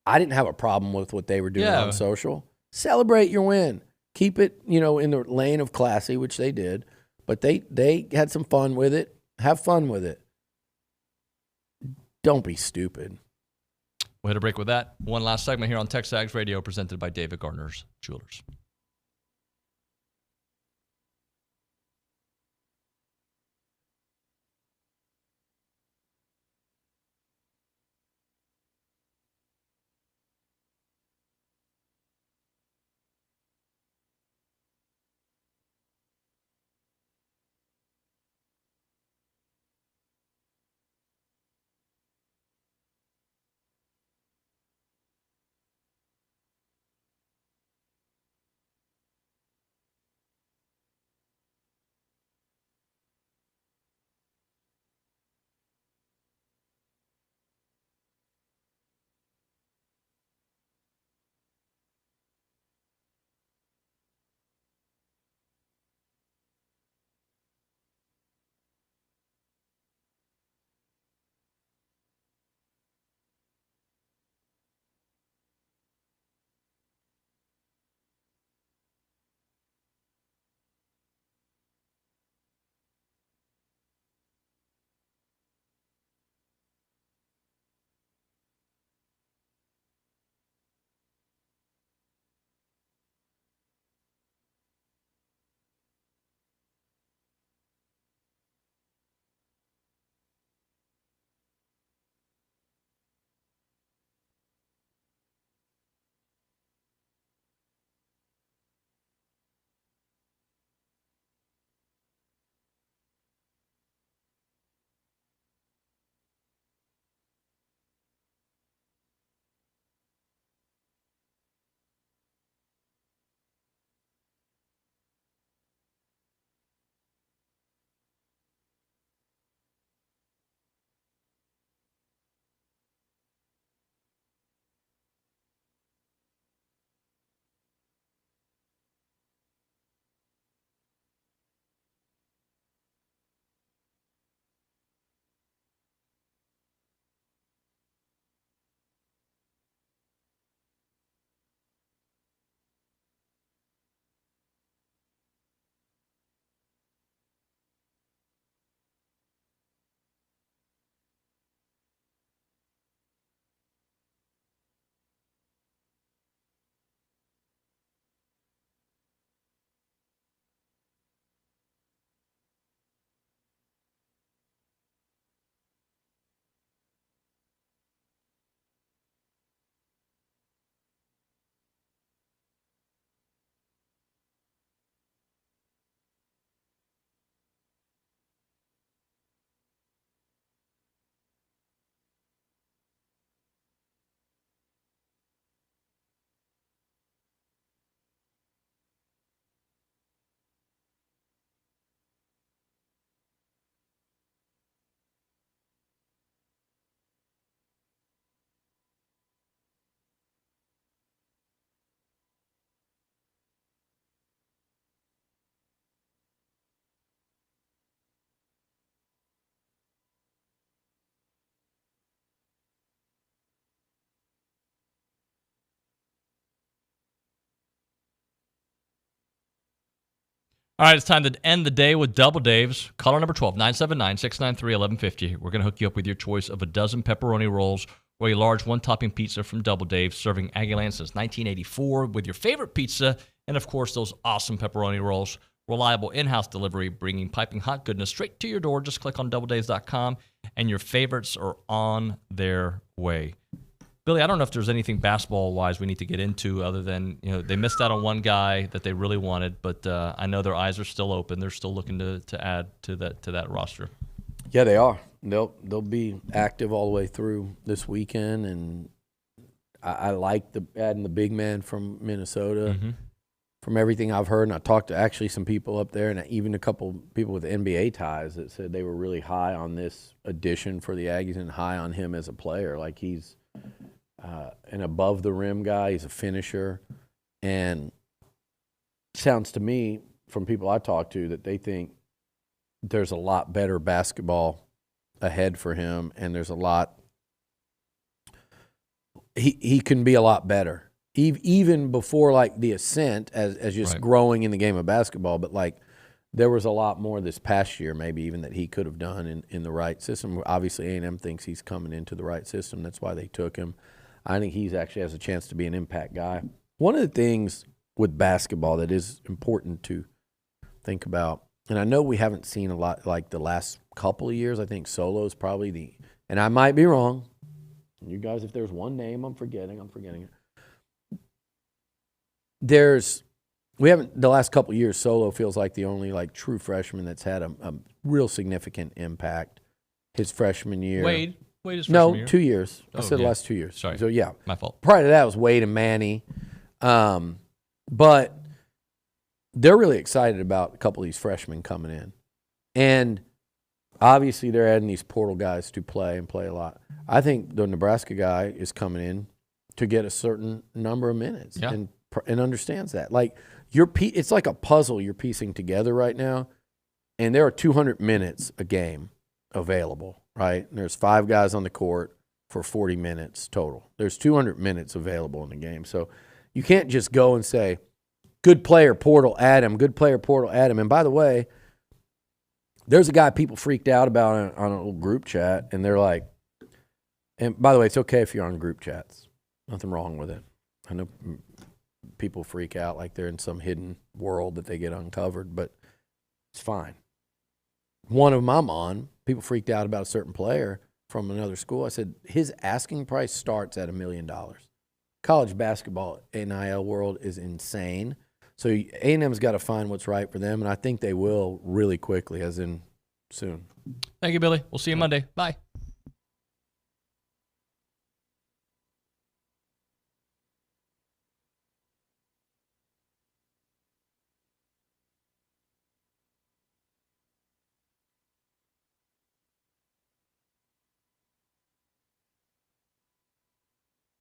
[SPEAKER 9] I didn't have a problem with what they were doing on social. Celebrate your win. Keep it, in the lane of classy, which they did. But they had some fun with it. Have fun with it. Don't be stupid.
[SPEAKER 6] We'll hit a break with that. One last segment here on TexAgs Radio, presented by David Gardner's Jewelers. All right, it's time to end the day with Double Dave's. Caller number 12, 979-693-1150. We're going to hook you up with your choice of a dozen pepperoni rolls or a large one-topping pizza from Double Dave's, serving Aggieland since 1984 with your favorite pizza and, of course, those awesome pepperoni rolls. Reliable in-house delivery, bringing piping hot goodness straight to your door. Just click on doubledaves.com, and your favorites are on their way. Billy, I don't know if there's anything basketball-wise we need to get into other than, they missed out on one guy that they really wanted, but I know their eyes are still open. They're still looking to add to that roster.
[SPEAKER 9] Yeah, they are. They'll be active all the way through this weekend, and I like adding the big man from Minnesota.
[SPEAKER 6] Mm-hmm.
[SPEAKER 9] From everything I've heard, and I talked to actually some people up there, and even a couple people with NBA ties that said they were really high on this addition for the Aggies and high on him as a player. Like he's an above the rim guy. He's a finisher, and sounds to me from people I talked to that they think there's a lot better basketball ahead for him, and there's a lot. He can be a lot better. Even before like the ascent as just growing in the game of basketball, but like there was a lot more this past year maybe even that he could have done in the right system. Obviously A&M thinks he's coming into the right system. That's why they took him. I think he's actually has a chance to be an impact guy. One of the things with basketball that is important to think about, and I know we haven't seen a lot like the last couple of years. I think Solo is probably and I might be wrong. You guys, if there's one name I'm forgetting it. We haven't the last couple of years. Solo feels like the only like true freshman that's had a real significant impact. His freshman year,
[SPEAKER 6] Wade is freshman year?
[SPEAKER 9] 2 years. I said
[SPEAKER 6] yeah.
[SPEAKER 9] the last 2 years.
[SPEAKER 6] Sorry,
[SPEAKER 9] so yeah,
[SPEAKER 6] my fault.
[SPEAKER 9] Prior to that was Wade and Manny, but they're really excited about a couple of these freshmen coming in, and obviously they're adding these portal guys to play a lot. I think the Nebraska guy is coming in to get a certain number of minutes and understands that. Like it's like a puzzle you're piecing together right now, and there are 200 minutes a game available, right? And there's 5 guys on the court for 40 minutes total. There's 200 minutes available in the game. So you can't just go and say, good player, portal, add him, good player, portal, add him. And by the way, there's a guy people freaked out about on a little group chat, and they're like, and by the way, it's okay if you're on group chats. Nothing wrong with it. I know people freak out like they're in some hidden world that they get uncovered, but it's fine. One of them I'm on, people freaked out about a certain player from another school. I said, his asking price starts at $1 million. College basketball NIL world is insane. So A&M's got to find what's right for them, and I think they will really quickly, as in soon.
[SPEAKER 6] Thank you, Billy. We'll see you Monday. Bye.